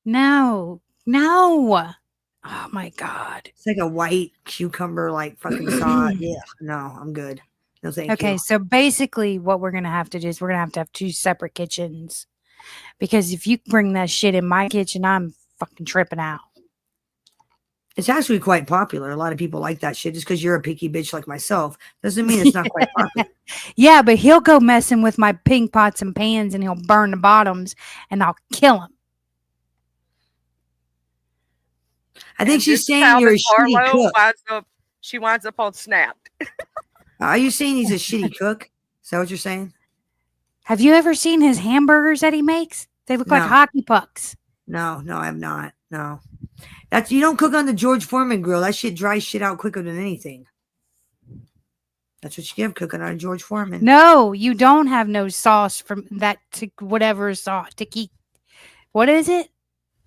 No. Oh my god. It's like a white cucumber, like fucking sauce. Yeah, no, I'm good. No, thank Okay, you. so basically what we're gonna have to do is we're gonna have 2 separate kitchens. Because if you bring that shit in my kitchen, I'm fucking tripping out. It's actually quite popular. A lot of people like that shit. Just because you're a picky bitch like myself doesn't mean it's not quite popular. Yeah, but he'll go messing with my pink pots and pans and he'll burn the bottoms and I'll kill him. I think and she's this is saying how you're a Miss shitty Harlow cook. she winds up on Snapped. Are you saying he's a shitty cook? Is that what you're saying? Have you ever seen his hamburgers that he makes? They look like No. hockey pucks. No, I have not. No. You don't cook on the George Foreman grill. That shit dries shit out quicker than anything. That's what you give cooking on George Foreman. No, you don't have no sauce from that to whatever sauce. What is it?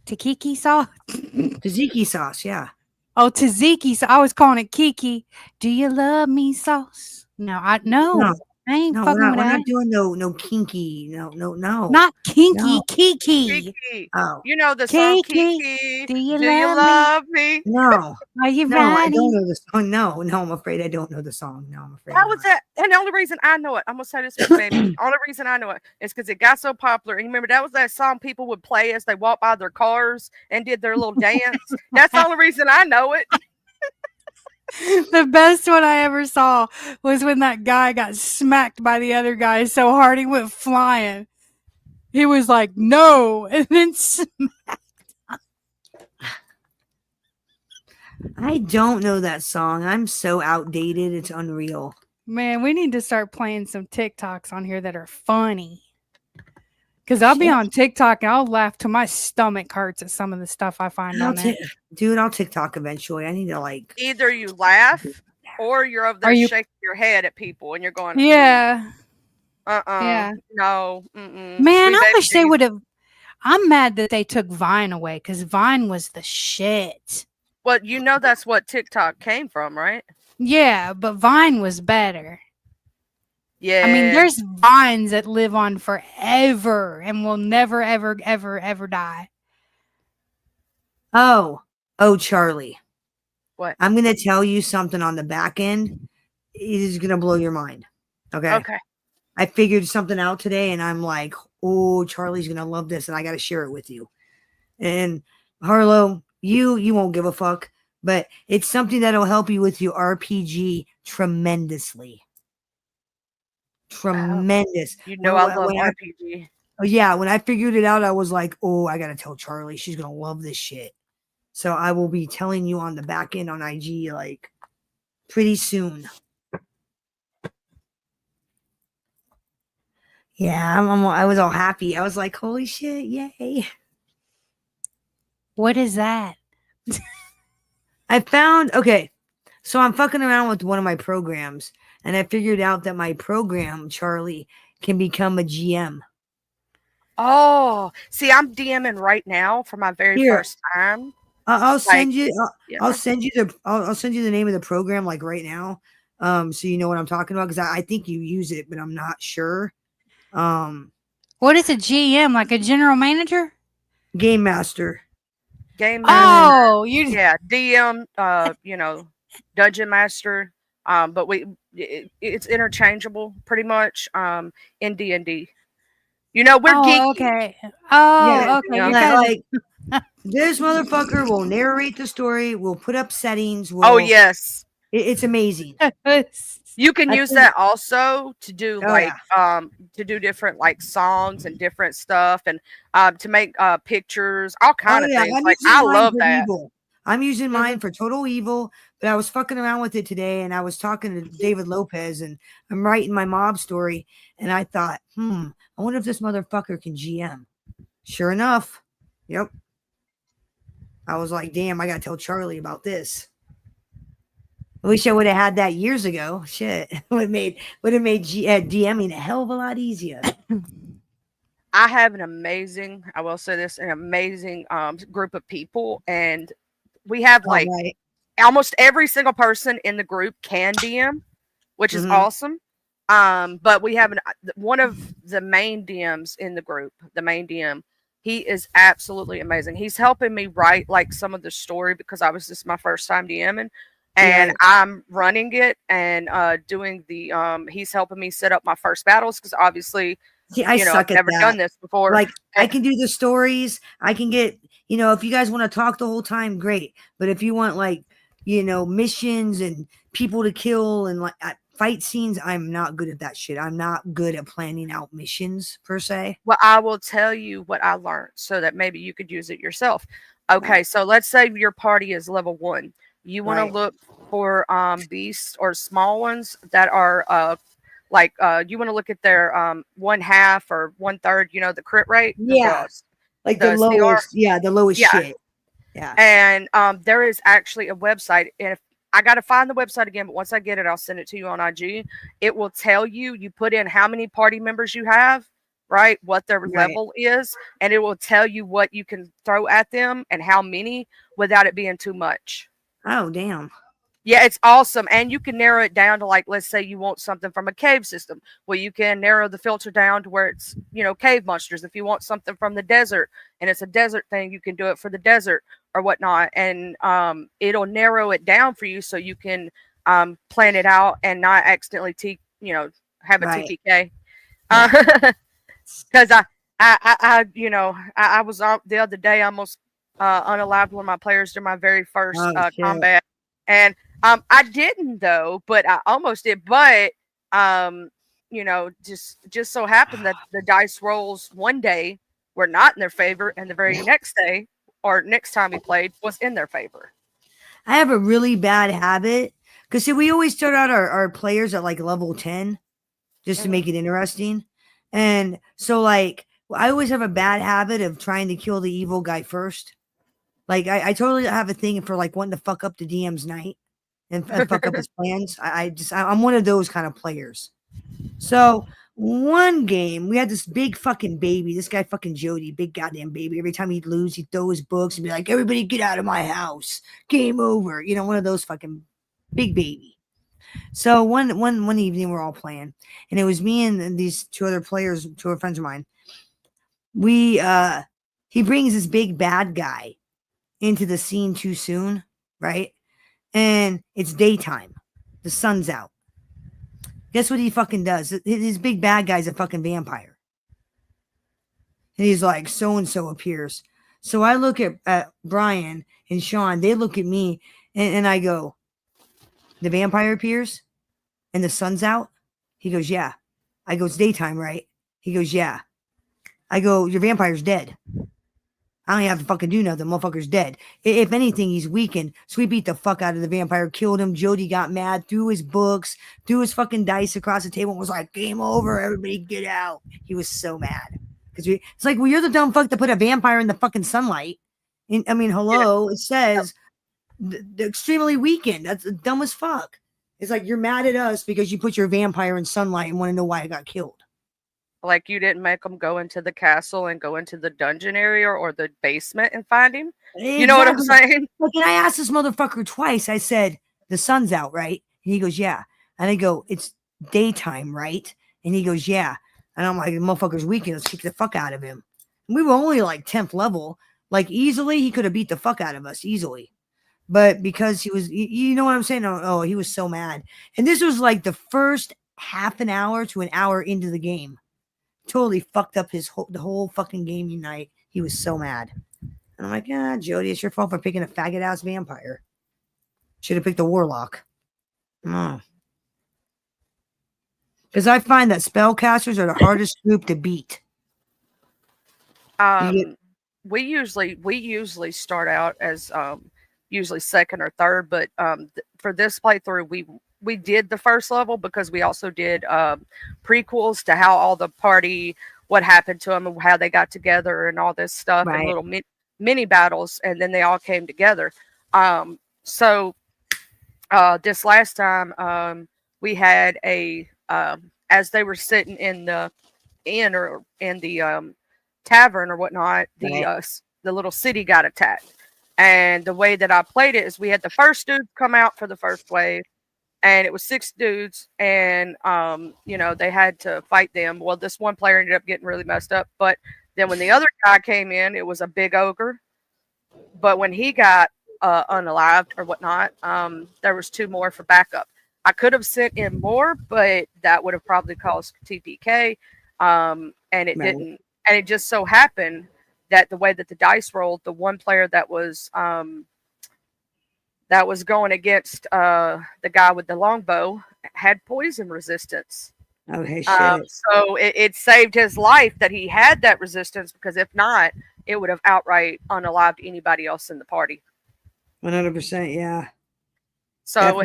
Takiki sauce? Tzatziki sauce, yeah. Oh, tzatziki. So I was calling it Kiki. Do you love me sauce? No, No, I ain't no, fucking we're with not that. doing no kinky. No. Not kinky, No. Kiki. Kiki. Oh. You know the song Kiki, Kiki. do you Do you love love me? No. Are you No, I ready? don't know the song. No, I'm afraid I don't know the song. No, I'm afraid How was not. that? And the only reason I know it, I'm gonna say this much, baby. The only reason I know it is because it got so popular. And you remember that was that song people would play as they walked by their cars and did their little dance. That's the only reason I know it. The best one I ever saw was when that guy got smacked by the other guy so hard he went flying. He was like, no, and then I don't know that song. I'm so outdated. It's unreal. man, we need to start playing some TikToks on here that are funny. Because I'll be Shit. on TikTok and I'll laugh till my stomach hurts at some of the stuff I find on there. Dude, I'll TikTok eventually. I need to like. Either you laugh or you're over there you- shaking your head at people and you're going, Yeah. yeah, no, Man, Sweet I baby wish they Jesus. would have. I'm mad that they took Vine away because Vine was the shit. Well, you know that's what TikTok came from, right? Yeah, but Vine was better. Yeah. I mean, there's vines that live on forever and will never, ever, ever, ever die. Oh, Charlie. What? I'm gonna tell you something on the back end. It is gonna blow your mind. Okay. Okay. I figured something out today, and I'm like, oh, Charlie's gonna love this, and I gotta share it with you. And Harlow, you won't give a fuck, but it's something that'll help you with your RPG tremendously. Tremendous. You know I love RPG. Yeah, when I figured it out, I was like, oh, I gotta tell Charlie. She's gonna love this shit. So I will be telling you on the back end on IG like pretty soon. Yeah, I was all happy. I was like, holy shit, yay. What is that? I found, okay, so I'm fucking around with one of my programs, and I figured out that my program, Charlie, can become a GM. Oh, see, I'm DMing right now for my very first time. I'll send you. I'll send you the. I'll send you the name of the program like right now, so you know what I'm talking about because I think you use it, but I'm not sure. What is a GM? Like a general manager? Game master. Game master. Oh, yeah, DM. You know, dungeon master. But it's interchangeable pretty much. In D&D. You know, we're geeky. Okay. Oh, Yeah, okay. you You know, guys- like this motherfucker will narrate the story. We'll put up settings. Oh yes, it's amazing. You can I use think- that also to do Oh, like to do different like songs and different stuff and to make pictures, all kind of things. I'm Like using I mine love for that. Evil. I'm using mine for Total Evil, but I was fucking around with it today, and I was talking to David Lopez, and I'm writing my mob story, and I thought, I wonder if this motherfucker can GM. Sure enough, yep. I was like, damn, I gotta tell Charlie about this. I wish I would have had that years ago. Shit, would have made DMing a hell of a lot easier. I have an amazing, I will say this, an amazing group of people, and we have like almost every single person in the group can DM, which is awesome. But we have one of the main DMs in the group, the main DM. He is absolutely amazing. He's helping me write like some of the story because I was just my first time DMing, and I'm running it and doing the. He's helping me set up my first battles because obviously. See, I suck I've never at that. done this before. Like I can do the stories. I can get, if you guys want to talk the whole time, great. But if you want like, missions and people to kill and like fight scenes, I'm not good at that shit. I'm not good at planning out missions per se. Well, I will tell you what I learned so that maybe you could use it yourself. Okay, so let's say your party is level 1. You want to look for beasts or small ones that are you want to look at their 1/2 or 1/3, the crit rate. Like the lowest, the lowest shit. Yeah. And there is actually a website, and if I got to find the website again, but once I get it, I'll send it to you on IG. It will tell you, you put in how many party members you have, right? What their level is, and it will tell you what you can throw at them and how many without it being too much. Oh, damn. Yeah, it's awesome. And you can narrow it down to, like, let's say you want something from a cave system. Well, you can narrow the filter down to where it's, cave monsters. If you want something from the desert and it's a desert thing, you can do it for the desert or whatnot. And it'll narrow it down for you so you can plan it out and not accidentally have a TPK. Because I was out the other day, almost unalived one of my players during my very first combat. And I didn't though, but I almost did. But just so happened that the dice rolls one day were not in their favor, and the very next day or next time we played was in their favor. I have a really bad habit because we always start out our players at like level 10 just to make it interesting. And so like I always have a bad habit of trying to kill the evil guy first. Like I totally have a thing for like wanting to fuck up the DM's night and fuck up his plans. I'm one of those kind of players. So one game we had this big fucking baby, this guy fucking Jody, big goddamn baby. Every time he'd lose, he'd throw his books and be like, "Everybody get out of my house, game over." One of those fucking big baby. So one evening we're all playing, and it was me and these two other players, two other friends of mine. He brings this big bad guy into the scene too soon, right? And it's daytime. The sun's out. Guess what he fucking does? His big bad guy's a fucking vampire. And he's like, so-and-so appears. So I look at Brian and Sean. They look at me, and I go, "The vampire appears? And the sun's out?" He goes, "Yeah." I go, "It's daytime, right?" He goes, "Yeah." I go, "Your vampire's dead. I don't have to fucking do nothing. Motherfucker's dead. If anything, he's weakened." So we beat the fuck out of the vampire, killed him. Jody got mad, threw his books, threw his fucking dice across the table, and was like, "Game over, everybody get out." He was so mad. Because it's like, well, you're the dumb fuck to put a vampire in the fucking sunlight. Hello, it says they're extremely weakened. That's dumb as fuck. It's like you're mad at us because you put your vampire in sunlight and want to know why it got killed. Like you didn't make them go into the castle and go into the dungeon area or the basement and find him. Exactly. You know what I'm saying? Like, and I asked this motherfucker twice. I said, "The sun's out, right?" And he goes, "Yeah." And I go, "It's daytime, right?" And he goes, "Yeah." And I'm like, "The motherfucker's weakened. Let's kick the fuck out of him." And we were only like 10th level. Like easily, he could have beat the fuck out of us easily. But because he was, you know what I'm saying? Oh, he was so mad. And this was like the first half an hour to an hour into the game. Totally fucked up the whole fucking gaming night. He was so mad. And I'm like, Jody, it's your fault for picking a faggot ass vampire. Should have picked a warlock. Because I find that spellcasters are the hardest group to beat. We usually start out as usually second or third, but for this playthrough we did the first level because we also did prequels to how all the party, what happened to them and how they got together and all this stuff, and little mini battles, and then they all came together. So this last time we had as they were sitting in the inn or in the tavern or whatnot, the little city got attacked. And the way that I played it is we had the first dude come out for the first wave. And it was 6 dudes, and they had to fight them. Well, this one player ended up getting really messed up. But then when the other guy came in, it was a big ogre. But when he got unalived or whatnot, there was 2 more for backup. I could have sent in more, but that would have probably caused TPK, and it didn't. And it just so happened that the way that the dice rolled, the one player that was going against the guy with the longbow had poison resistance. Okay, shit. So it saved his life that he had that resistance, because if not, it would have outright unalived anybody else in the party. 100%, yeah. So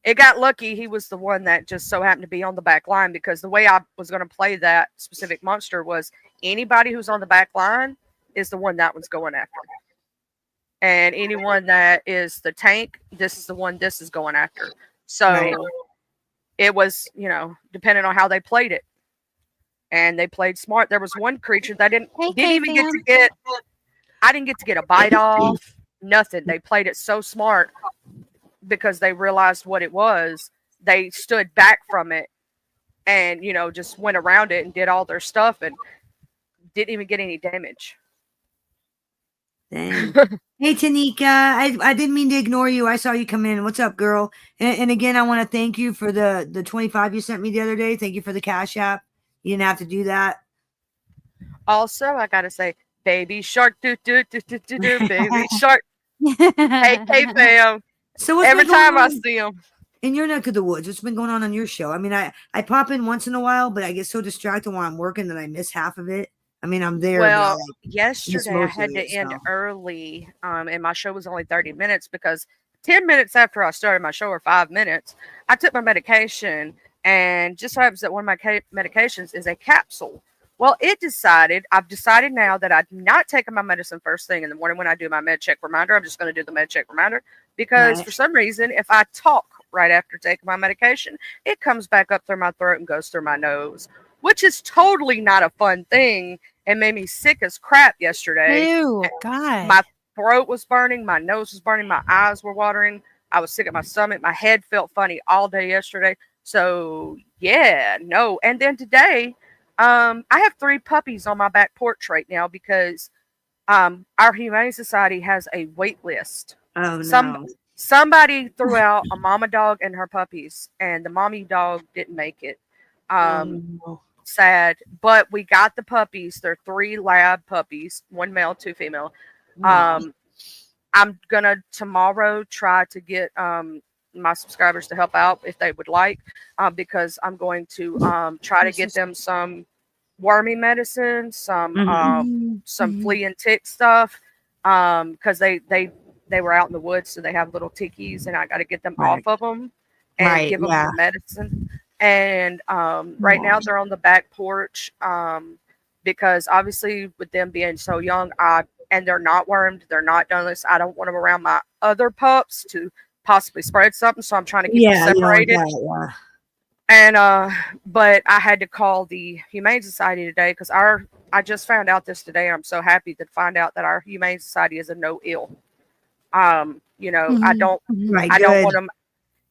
it got lucky. He was the one that just so happened to be on the back line, because the way I was going to play that specific monster was anybody who's on the back line is the one that was going after. and anyone that is the tank, this is the one this is going after. So Right. it was, you know, depending on how they played it, and they played smart. There was one creature that didn't even get to get. I didn't get to get a bite off. Nothing. They played it so smart because they realized what it was. They stood back from it and, you know, just went around it and did all their stuff and didn't even get any damage. Dang. Hey, Tanika, I didn't mean to ignore you. I saw you come in. What's up, girl? And again, I want to thank you for the 25 you sent me the other day. Thank you for the Cash App. You didn't have to do that. Also, I gotta say, baby shark, do do do do do do, baby shark. Hey, fam. So what's Every been going time I on see him, in your neck of the woods, what's been going on your show? I mean, I pop in once in a while, but I get so distracted while I'm working that I miss half of it. I mean, I'm there. well, but yesterday I most of had to it, end so. early, and my show was only 30 minutes because 10 minutes after I started my show, or 5 minutes, I took my medication, and just so happens that one of my medications is a capsule. Well, I've decided now that I'm not taking my medicine first thing in the morning when I do my med check reminder. I'm just going to do the med check reminder because for some reason, if I talk right after taking my medication, it comes back up through my throat and goes through my nose, which is totally not a fun thing and made me sick as crap yesterday. Ew, God. My throat was burning, my nose was burning, my eyes were watering. I was sick at my stomach. My head felt funny all day yesterday. So yeah, no. And then today, I have 3 puppies on my back porch right now because our Humane Society has a wait list. Oh no. Somebody threw out a mama dog and her puppies, and the mommy dog didn't make it. No. Sad, but we got the puppies. They're 3 lab puppies, 1 male, 2 female. Wow. I'm gonna tomorrow try to get my subscribers to help out if they would like, because I'm going to try to get them some wormy medicine, some flea and tick stuff, because they were out in the woods, so they have little tickies, and I got to get them off of them and give them the medicine. And right now they're on the back porch, because obviously with them being so young, and they're not wormed, they're not done this. I don't want them around my other pups to possibly spread something, so I'm trying to keep them separated. And but I had to call the Humane Society today because I just found out this today, and I'm so happy to find out that our Humane Society is a no ill. You know, I don't want them.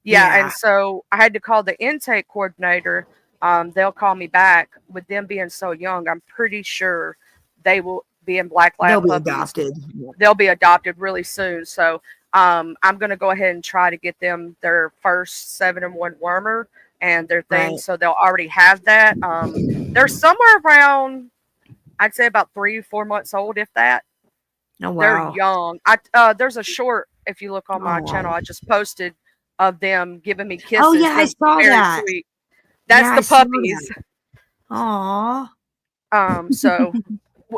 Yeah, and so I had to call the intake coordinator. They'll call me back. With them being so young, I'm pretty sure they will be in black lab puppies. They'll be adopted really soon. So I'm going to go ahead and try to get them their first 7-in-1 wormer and their thing, so they'll already have that. They're somewhere around, I'd say about 3 or 4 months old, if that. Oh, wow. They're young. There's a short, if you look on my channel, I just posted of them giving me kisses. Oh yeah, I saw that. Sweet. That's the puppies. Aww. So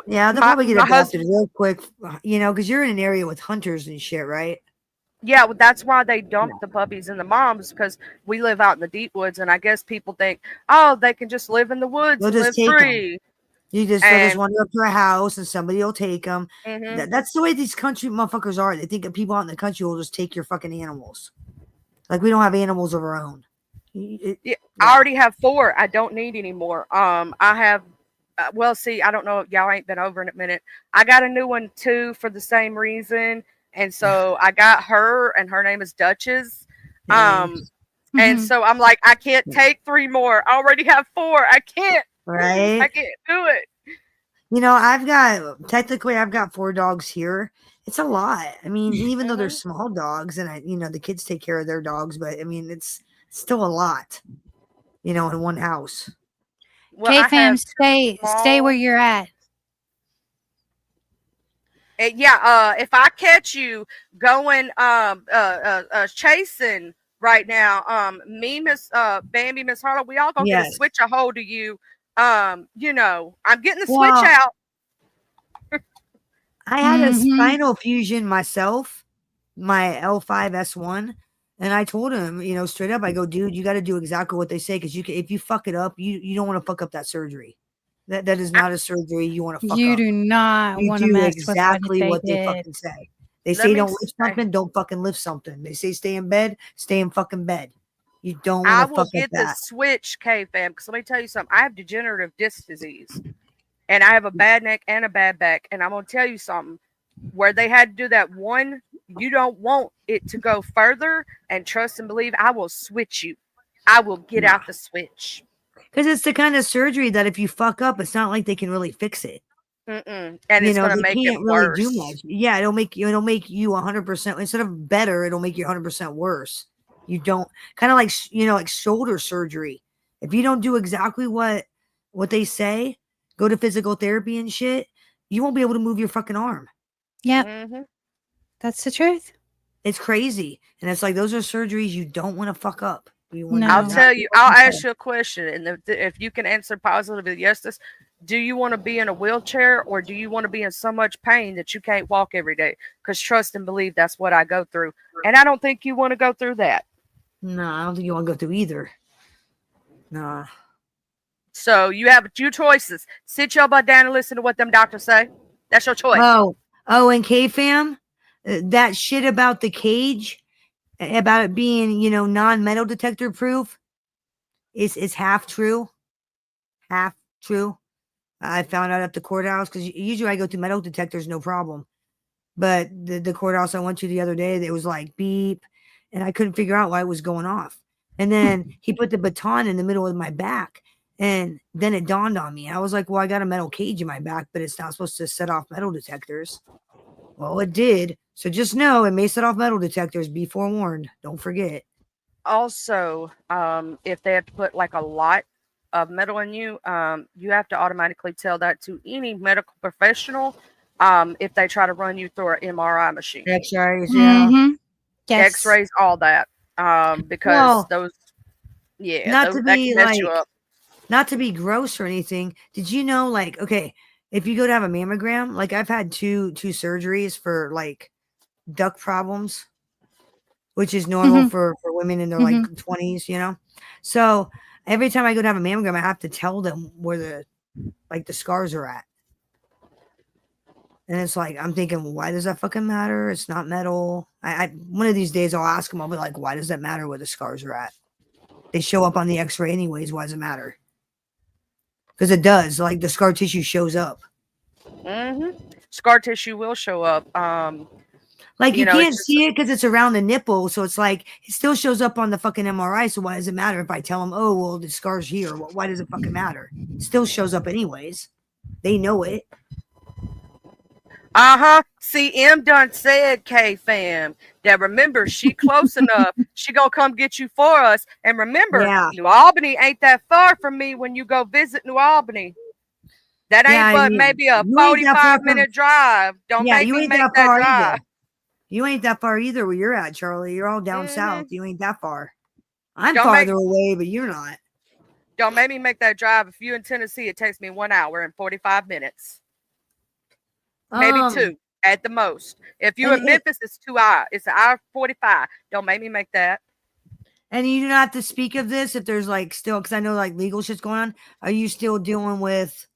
yeah, they'll probably get adopted real quick, you know, because you're in an area with hunters and shit, right? Yeah, well, that's why they dump the puppies and the moms, because we live out in the deep woods, and I guess people think, oh, they can just live in the woods and live free. They'll just wander up to a house and somebody will take them. That's the way these country motherfuckers are. They think that people out in the country will just take your fucking animals. Like we don't have animals of our own. I already have 4. I don't need any more. I have, well, see, I don't know. Y'all ain't been over in a minute. I got a new one too for the same reason. And so I got her, and her name is Duchess. And so I'm like, I can't take 3 more. I already have 4. I can't. Right. I can't do it. You know, I've got 4 dogs here. It's a lot. I mean, even though they're small dogs, and the kids take care of their dogs, but I mean, it's still a lot, you know, in one house. Well, K-Fam, stay where you're at. If I catch you going chasing right now, me, Miss Bambi, Miss Harlow, we all gonna get a switch a hold of you. You know, I'm getting the switch out. I had a spinal fusion myself, my L5S1, and I told him, you know, straight up, I go, dude, you got to do exactly what they say, because if you fuck it up, you don't want to fuck up that surgery. That is not a surgery you want to fuck up. You do not want to mess exactly with what they fucking say. They Let say me don't lift say, something, don't fucking lift something. They say stay in bed, stay in fucking bed. You don't I want to will fuck up get the that. switch, K-Fam, because let me tell you something. I have degenerative disc disease, and I have a bad neck and a bad back. And I'm going to tell you something. Where they had to do that one, you don't want it to go further, and trust and believe, I will switch you. I will get out the switch. Because it's the kind of surgery that if you fuck up, it's not like they can really fix it. And You it's know, going to they make it can't really do worse. much. Yeah, it'll make you 100%. Instead of better, it'll make you 100% worse. You don't kind of like like shoulder surgery. If you don't do exactly what they say, go to physical therapy and shit, you won't be able to move your fucking arm. Yep. That's the truth. It's crazy. And it's like those are surgeries you don't want to fuck up. I'll tell you, I'll ask you a question, and if you can answer positively yes, do you want to be in a wheelchair, or do you want to be in so much pain that you can't walk every day? Because trust and believe, that's what I go through, and I don't think you want to go through that. No, I don't think you want to go through either. Nah. So you have two choices: sit your butt down and listen to what them doctors say. That's your choice. And K-Fam, that shit about the cage, about it being, non-metal detector proof, is half true. Half true. I found out at the courthouse, because usually I go through metal detectors, no problem. But the courthouse I went to the other day, it was like beep, and I couldn't figure out why it was going off. And then he put the baton in the middle of my back, and then it dawned on me. I was like, well, I got a metal cage in my back, but it's not supposed to set off metal detectors. Well, it did. So just know it may set off metal detectors. Be forewarned. Don't forget. Also, if they have to put like a lot of metal in you, you have to automatically tell that to any medical professional if they try to run you through an MRI machine. X-rays, yeah. Yes. X-rays, all that. Because those, not to that be can mess like, you up. not to be gross or anything. Did you know, like, okay, if you go to have a mammogram, like I've had two surgeries for like duct problems, which is normal for women in their like 20s, So every time I go to have a mammogram, I have to tell them where the scars are at. And it's like, I'm thinking, well, why does that fucking matter? It's not metal. I one of these days I'll ask them, I'll be like, why does that matter where the scars are at? They show up on the x-ray anyways. Why does it matter? Because it does. Like the scar tissue shows up. Scar tissue will show up. Like you can't see it because it's around the nipple. So it's like, it still shows up on the fucking MRI. So why does it matter if I tell them, oh, well, the scar's here? Well, why does it fucking matter? It still shows up anyways. They know it. See, M done said, K-Fam, that remember, she close enough. She gonna come get you for us. And remember, New Albany ain't that far from me when you go visit New Albany. That ain't but maybe a 45-minute drive. Don't make me make that drive. Either. You ain't that far either where you're at, Charlie. You're all down south. You ain't that far. I'm farther away, but you're not. Don't make me make that drive. If you're in Tennessee, it takes me 1 hour and 45 minutes. Maybe 2 at the most. If you're in Memphis, it's 2 hours. It's 1:45. Don't make me make that. And you do not have to speak of this if there's like still, because I know like legal shit's going on. Are you still dealing with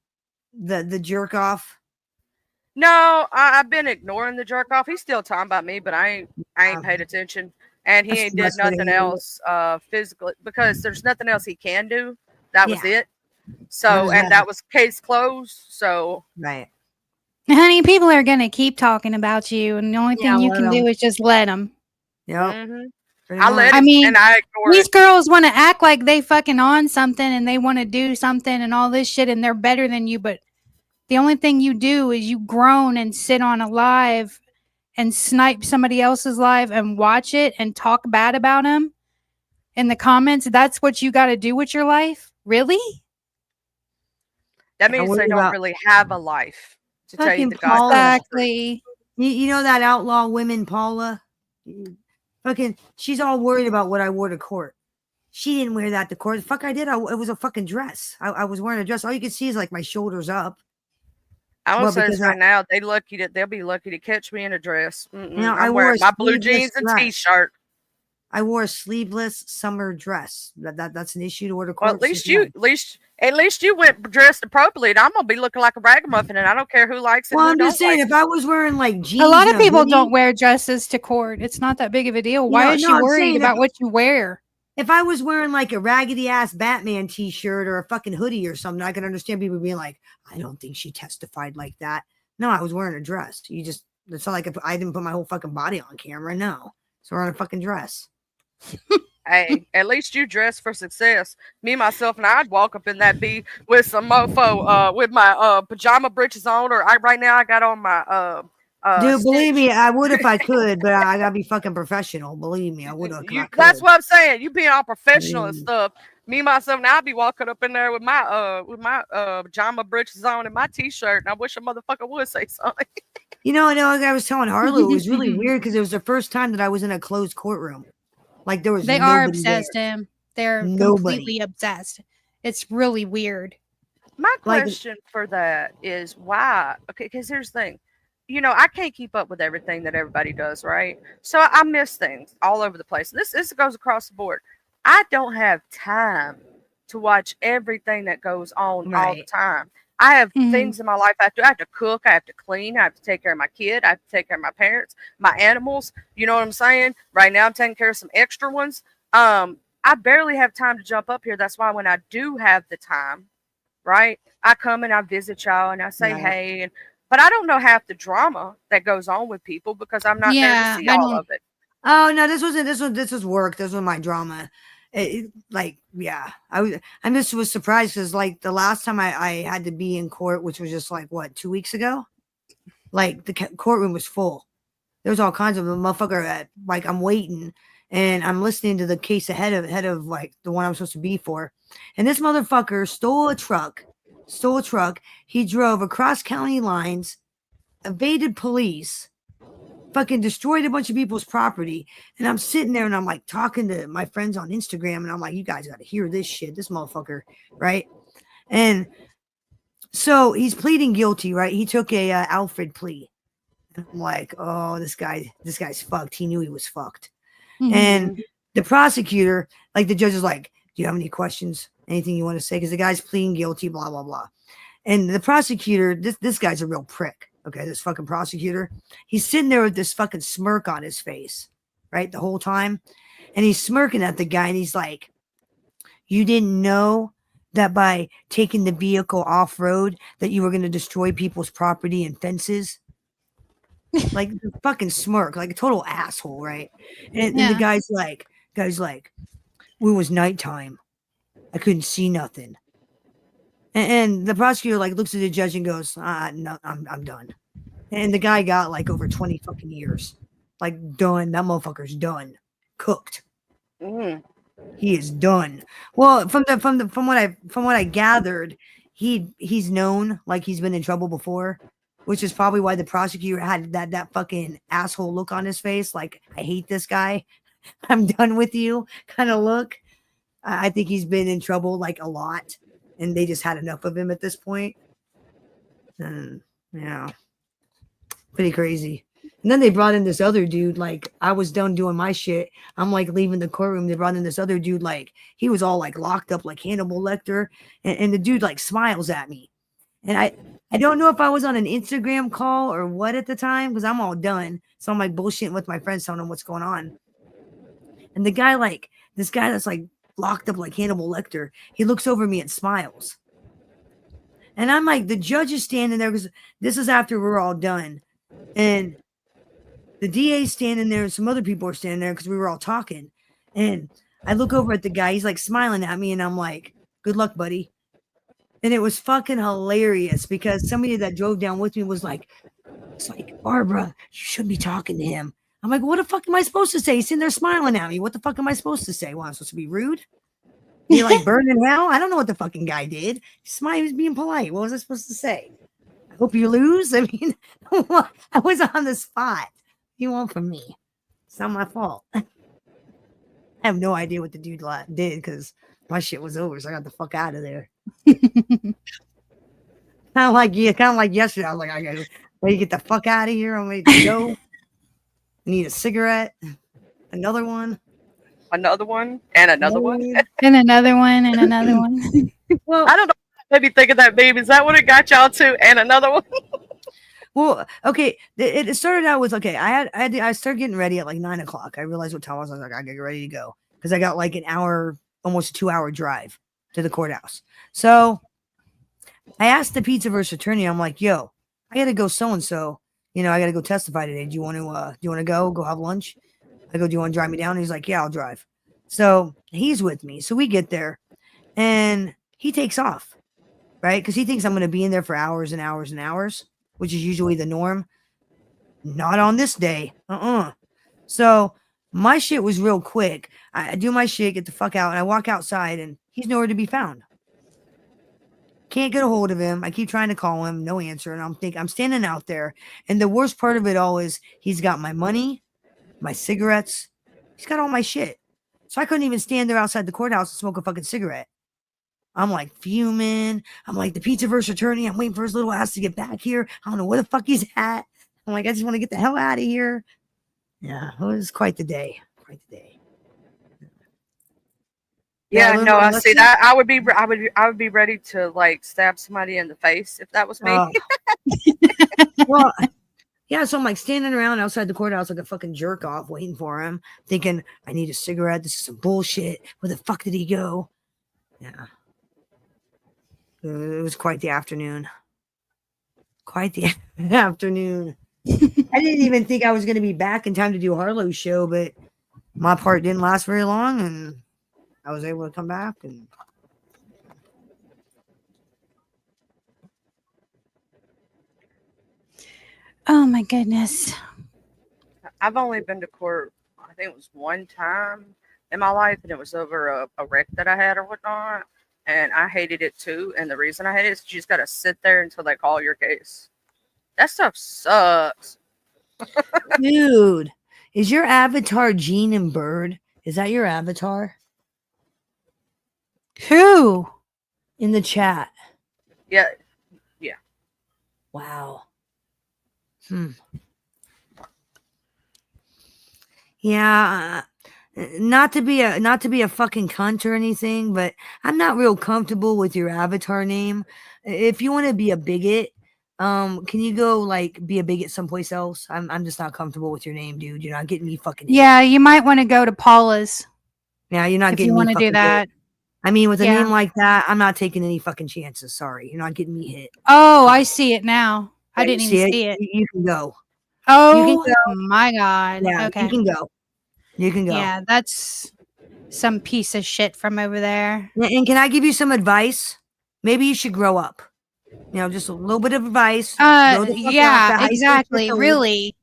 the jerk off? No, I've been ignoring the jerk off. He's still talking about me, but I ain't paid attention. And he ain't did nothing else physically, because there's nothing else he can do. That was it. So, and that was case closed. So, right. Honey, people are going to keep talking about you, and the only thing you can do is just let them. Yep. I let him, I mean, and I ignore these it. girls want to act like they fucking on something, and they want to do something and all this shit, and they're better than you, but the only thing you do is you groan and sit on a live and snipe somebody else's live and watch it and talk bad about them in the comments. That's what you got to do with your life? Really? That means they don't really have a life, to tell you the Paula. Exactly. You know that outlaw women, Paula? Fucking, she's all worried about what I wore to court. She didn't wear that to court. The fuck I did. It was a fucking dress. I was wearing a dress. All you can see is like my shoulders up. I will say this right now. They'll be lucky to catch me in a dress. I I'm wore wearing my blue jeans and t-shirt. I wore a sleeveless summer dress. That's an issue to order Well, court. at least you went dressed appropriately. And I'm gonna be looking like a ragamuffin, and I don't care who likes it. Well, Who I'm don't just saying, like if I was wearing like jeans, A lot of and a people don't hoodie- wear dresses to court. It's not that big of a deal. You Why know, is no, she I'm worried saying about what you wear? If I was wearing like a raggedy ass Batman t-shirt or a fucking hoodie or something, I can understand people being like, I don't think she testified like that. No, I was wearing a dress. It's not like I didn't put my whole fucking body on camera. No. So wearing a fucking dress. Hey, at least you dress for success. Me, myself, and I'd walk up in that B with some mofo, with my pajama breeches on, or right now I got on my Dude, believe Stitch. me, I would if I could, but I gotta be fucking professional. Believe me, I would if I could. That's what I'm saying. You being all professional and stuff. Me, myself, and I'd be walking up in there with my pajama breeches on and my t-shirt, and I wish a motherfucker would say something. You know, like I was telling Harlow, it was really weird because it was the first time that I was in a closed courtroom. Like there was They nobody are obsessed, there. Tim. They're Nobody. completely obsessed. It's really weird. My Like- question for that is why? Okay, because here's the thing. You know, I can't keep up with everything that everybody does, right? So I miss things all over the place. This goes across the board. I don't have time to watch everything that goes on all the Right. time. I have Mhm. things in my life I have to do. I have to cook, I have to clean, I have to take care of my kid, I have to take care of my parents, my animals. You know what I'm saying? Right now I'm taking care of some extra ones. I barely have time to jump up here. That's why when I do have the time, right, I come and I visit y'all and I say Right. hey, but I don't know half the drama that goes on with people because I'm not there Yeah, to see I all don't. of it. Oh no, this was work. This was my drama. I'm just was surprised because like the last time I had to be in court, which was just like what 2 weeks ago, like the courtroom was full. There was all kinds of motherfucker at like I'm waiting and I'm listening to the case ahead of like the one I'm supposed to be for, and this motherfucker stole a truck. He drove across county lines, evaded police, fucking destroyed a bunch of people's property. And I'm sitting there and I'm like talking to my friends on Instagram and I'm like, you guys got to hear this shit, this motherfucker, right? And so he's pleading guilty, right? He took a Alfred plea. And I'm like, oh, this guy's fucked. He knew he was fucked. Mhm. And the prosecutor, like the judge is like, do you have any questions? Anything you want to say? Because the guy's pleading guilty, blah, blah, blah. And the prosecutor, this guy's a real prick. Okay, this fucking prosecutor, he's sitting there with this fucking smirk on his face, right, the whole time. And he's smirking at the guy and he's like, you didn't know that by taking the vehicle off-road that you were going to destroy people's property and fences? Like the fucking smirk, like a total asshole, right? And the Yeah. guy's like, well, it was nighttime. I couldn't see nothing. And the prosecutor like looks at the judge and goes, no, I'm done. And the guy got like over 20 fucking years. Like done. That motherfucker's done. Cooked. Mm. He is done. Well, from what I gathered, he's known like he's been in trouble before, which is probably why the prosecutor had that fucking asshole look on his face, like I hate this guy, I'm done with you kind of look. I think he's been in trouble like a lot, and they just had enough of him at this point. And yeah, pretty crazy. And then they brought in this other dude. Like I was done doing my shit. I'm like leaving the courtroom. They brought in this other dude. Like he was all like locked up like Hannibal Lecter. And the dude like smiles at me. And I don't know if I was on an Instagram call or what at the time because I'm all done. So I'm like bullshitting with my friends telling them what's going on. And the guy like this guy that's like locked up like Hannibal Lecter, he looks over me and smiles. And I'm like, the judge is standing there because this is after we're all done. And the DA's standing there and some other people are standing there because we were all talking. And I look over at the guy, he's like smiling at me, and I'm like, good luck, buddy. And it was fucking hilarious because somebody that drove down with me was like, it's like, Barbara, you shouldn't be talking to him. I'm like, what the fuck am I supposed to say? He's sitting there smiling at me. What the fuck am I supposed to say? Well, I'm supposed to be rude? You're like burning hell? I don't know what the fucking guy did. He was being polite. What was I supposed to say? I hope you lose. I mean, I was on the spot. You want from me? It's not my fault. I have no idea what the dude did because my shit was over, so I got the fuck out of there. kind of like yesterday. I was like, I gotta ready to get the fuck out of here. I'm ready to go. I need a cigarette, another one. another one, and another one. And another one, and another one. Well, I don't know. Maybe think of that meme. Is that what it got y'all to? And another one. well, okay. It started out with okay. I started getting ready at like 9 o'clock. I realized what time it was. I was like, I gotta get ready to go because I got like an hour, almost a 2-hour drive to the courthouse. So I asked the pizza versus attorney. I'm like, yo, I gotta go so and so. I gotta go testify today. Do you want to go have lunch? I go, do you want to drive me down? He's like, yeah, I'll drive. So he's with me. So we get there and he takes off, right? Because he thinks I'm going to be in there for hours and hours and hours, which is usually the norm. Not on this day. So my shit was real quick. I do my shit, get the fuck out, and I walk outside and he's nowhere to be found. Can't get a hold of him. I keep trying to call him, no answer. And I'm standing out there. And the worst part of it all is he's got my money, my cigarettes. He's got all my shit. So I couldn't even stand there outside the courthouse and smoke a fucking cigarette. I'm like fuming. I'm like the pizza versus attorney. I'm waiting for his little ass to get back here. I don't know where the fuck he's at. I'm like, I just want to get the hell out of here. Yeah, it was quite the day. Quite the day. Yeah, no, I see that. I would be ready to like stab somebody in the face if that was me. Well, yeah, so I'm like standing around outside the courthouse like a fucking jerk off, waiting for him, thinking, I need a cigarette. This is some bullshit. Where the fuck did he go? Yeah. It was quite the afternoon. Quite the afternoon. I didn't even think I was going to be back in time to do Harlow's show, but my part didn't last very long, and I was able to come back. And Oh my goodness. I've only been to court, I think it was one time in my life, and it was over a wreck that I had or whatnot. And I hated it too. And the reason I hate it is you just got to sit there until they call your case. That stuff sucks. dude, is your avatar Gene and Bird? Is that your avatar? Who? In the chat. Yeah. Wow. Yeah, not to be a fucking cunt or anything, but I'm not real comfortable with your avatar name. If you want to be a bigot, can you go like be a bigot someplace else? I'm just not comfortable with your name, dude. You're not getting me fucking hit. Yeah, you might want to go to Paula's. Yeah, you're not if getting you me want to fucking do that. hit. I mean, with a Yeah. name like that, I'm not taking any fucking chances. Sorry, you're not getting me hit. Oh, I see it now. I Yeah, you didn't even see it. You can go. Oh go. my God. Yeah, Okay. you can go. You can go. Yeah, that's some piece of shit from over there. And can I give you some advice? Maybe you should grow up. Just a little bit of advice. Grow the fuck up. The Yeah, high school exactly. shit's old. Really.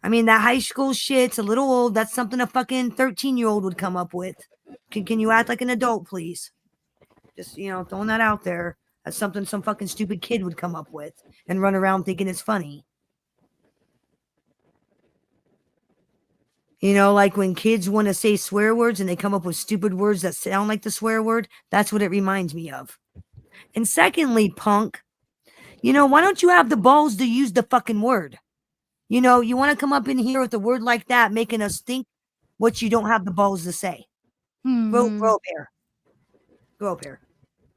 I mean, that high school shit's a little old. That's something a fucking 13-year-old would come up with. Can you act like an adult, please? Just, throwing that out there. That's something some fucking stupid kid would come up with and run around thinking it's funny. Like when kids want to say swear words and they come up with stupid words that sound like the swear word. That's what it reminds me of. And secondly, punk, why don't you have the balls to use the fucking word? You want to come up in here with a word like that, making us think what you don't have the balls to say. Grow up here. Grow up here.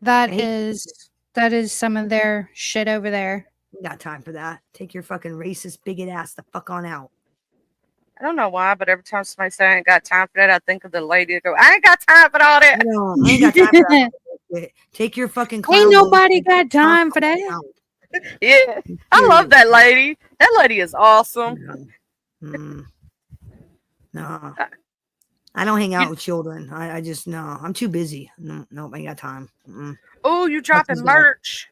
That is some of their shit over there. We got time for that. Take your fucking racist bigot ass the fuck on out. I don't know why, but every time somebody say I ain't got time for that, I think of the lady that go, I ain't got time for all that. No, I ain't got time for that. Take your fucking clown. Ain't nobody got time for that. Yeah, I love that lady. That lady is awesome. No. I don't hang out with children. I just, no. I'm too busy. No, I ain't got time. Oh, you dropping merch.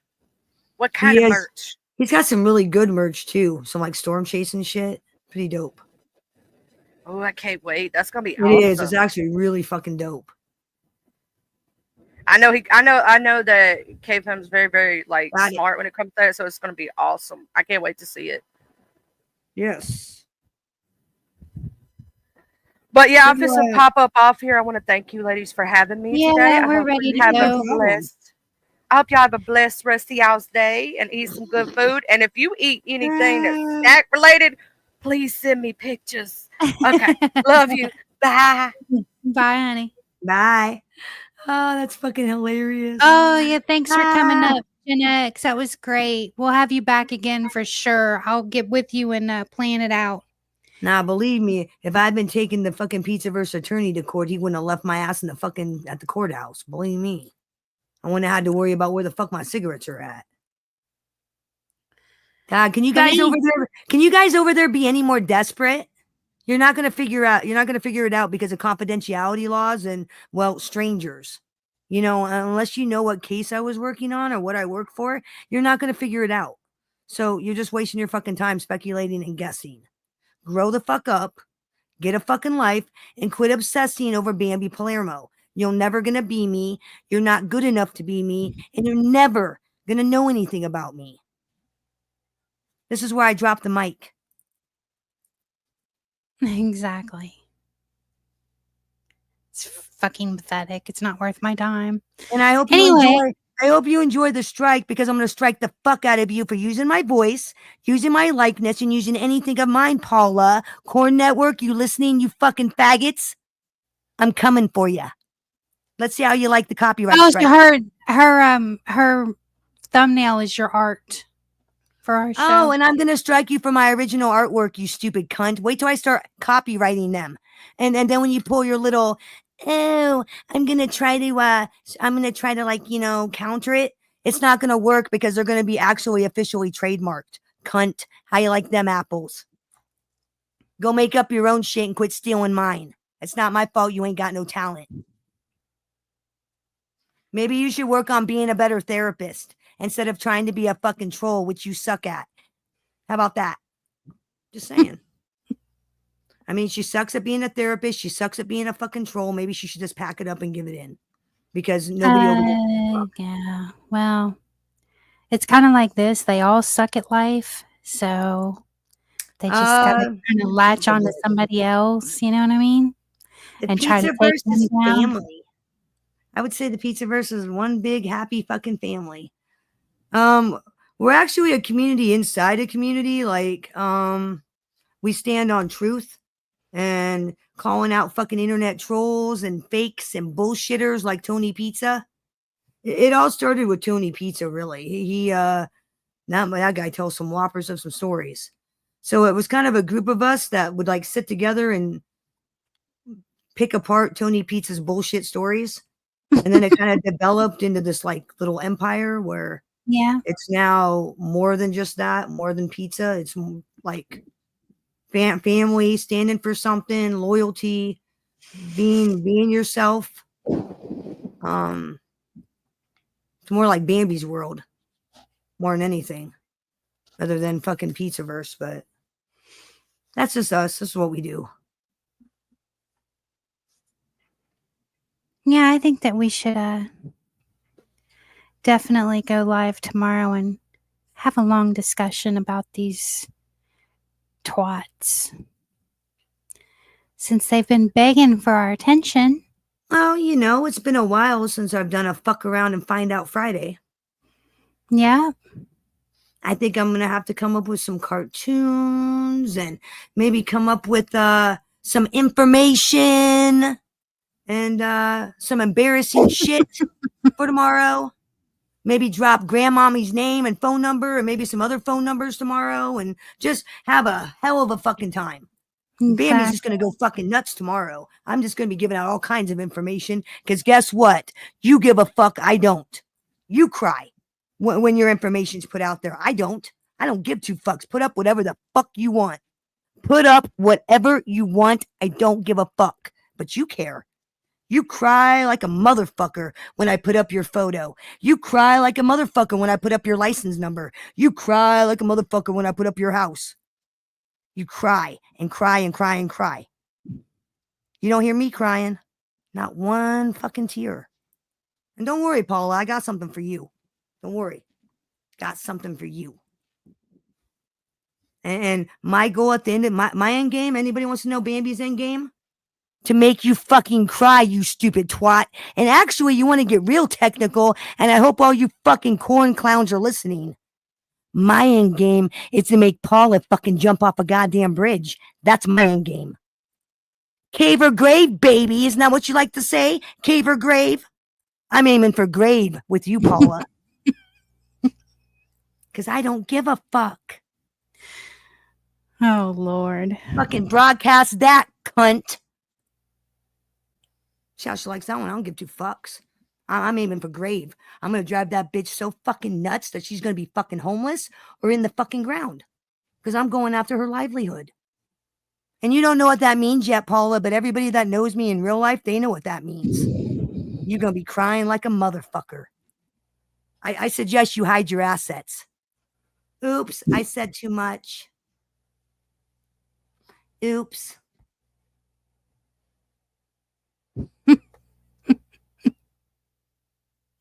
What kind of merch? He's got some really good merch, too. Some, like, storm chasing shit. Pretty dope. Oh, I can't wait. That's gonna be It awesome. is. It's actually really fucking dope. I know that Cave Hem's very, very like smart when it comes to that, so it's gonna be awesome. I can't wait to see it. Yes. But yeah, I'm just gonna pop up off here. I want to thank you ladies for having me today. Yeah, we're ready to go. I hope y'all have a blessed rest of y'all's day and eat some good food. And if you eat anything that's snack related, please send me pictures. Okay. Love you. Bye. Bye, honey. Bye. Oh, that's fucking hilarious. Oh, yeah. Thanks for coming up, Gen X. That was great. We'll have you back again for sure. I'll get with you and plan it out. Nah, believe me, if I'd been taking the fucking Pizzaverse attorney to court, he wouldn't have left my ass in the fucking at the courthouse. Believe me. I wouldn't have had to worry about where the fuck my cigarettes are at. God, can you guys over there be any more desperate? You're not gonna figure it out because of confidentiality laws and, well, strangers. You know, unless you know what case I was working on or what I work for, you're not gonna figure it out. So you're just wasting your fucking time speculating and guessing. Grow the fuck up, get a fucking life, and quit obsessing over Bambi Palermo. You're never gonna be me. You're not good enough to be me, and you're never gonna know anything about me. This is where I drop the mic. Exactly. It's fucking pathetic. It's not worth my time. And I hope you enjoy the strike, because I'm going to strike the fuck out of you for using my voice, using my likeness, and using anything of mine, Paula. Corn Network, you listening, you fucking faggots? I'm coming for you. Let's see how you like the copyright strike. So her thumbnail is your art for our show. Oh, and I'm going to strike you for my original artwork, you stupid cunt. Wait till I start copywriting them. And then when you pull your little, oh, I'm going to try to like, you know, counter it. It's not going to work because they're going to be actually officially trademarked. Cunt. How you like them apples? Go make up your own shit and quit stealing mine. It's not my fault you ain't got no talent. Maybe you should work on being a better therapist instead of trying to be a fucking troll, which you suck at. How about that? Just saying. I mean, she sucks at being a therapist. She sucks at being a fucking troll. Maybe she should just pack it up and give it in, because nobody yeah. Well, it's kind of like this. They all suck at life, so they just gotta kind of latch on to somebody else. You know what I mean? And try to take them down. Family. I would say the Pizzaverse is one big happy fucking family. We're actually a community inside a community. Like, we stand on truth and calling out fucking internet trolls and fakes and bullshitters like Tony Pizza. It all started with Tony Pizza, really. That guy tells some whoppers of some stories. So it was kind of a group of us that would like sit together and pick apart Tony Pizza's bullshit stories. And then it kind of developed into this like little empire where it's now more than just that, more than pizza. It's like family, standing for something, loyalty, being yourself. It's more like Bambi's world, more than anything, other than fucking Pizzaverse. But that's just us. This is what we do. Yeah, I think that we should definitely go live tomorrow and have a long discussion about these twats, since they've been begging for our attention. Oh, you know, it's been a while since I've done a fuck around and find out Friday. Yeah. I think I'm going to have to come up with some cartoons and maybe come up with some information and some embarrassing shit for tomorrow. Maybe drop grandmommy's name and phone number and maybe some other phone numbers tomorrow and just have a hell of a fucking time. Exactly. Bambi's just going to go fucking nuts tomorrow. I'm just going to be giving out all kinds of information because guess what? You give a fuck. I don't. You cry when your information's put out there. I don't. I don't give two fucks. Put up whatever the fuck you want. Put up whatever you want. I don't give a fuck. But you care. You cry like a motherfucker when I put up your photo. You cry like a motherfucker when I put up your license number. You cry like a motherfucker when I put up your house. You cry and cry and cry and cry. You don't hear me crying. Not one fucking tear. And don't worry, Paula, I got something for you. Don't worry. Got something for you. And my goal at the end of my end game, anybody wants to know Bambi's end game? To make you fucking cry, you stupid twat. And actually, you want to get real technical, and I hope all you fucking corn clowns are listening. My end game is to make Paula fucking jump off a goddamn bridge. That's my end game. Cave or grave, baby. Isn't that what you like to say? Cave or grave? I'm aiming for grave with you, Paula. Because I don't give a fuck. Oh, Lord. Fucking broadcast that, cunt. See how she likes that one? I don't give two fucks. I'm aiming for grave. I'm going to drive that bitch so fucking nuts that she's going to be fucking homeless or in the fucking ground. Because I'm going after her livelihood. And you don't know what that means yet, Paula, but everybody that knows me in real life, they know what that means. You're going to be crying like a motherfucker. I suggest you hide your assets. Oops, I said too much. Oops.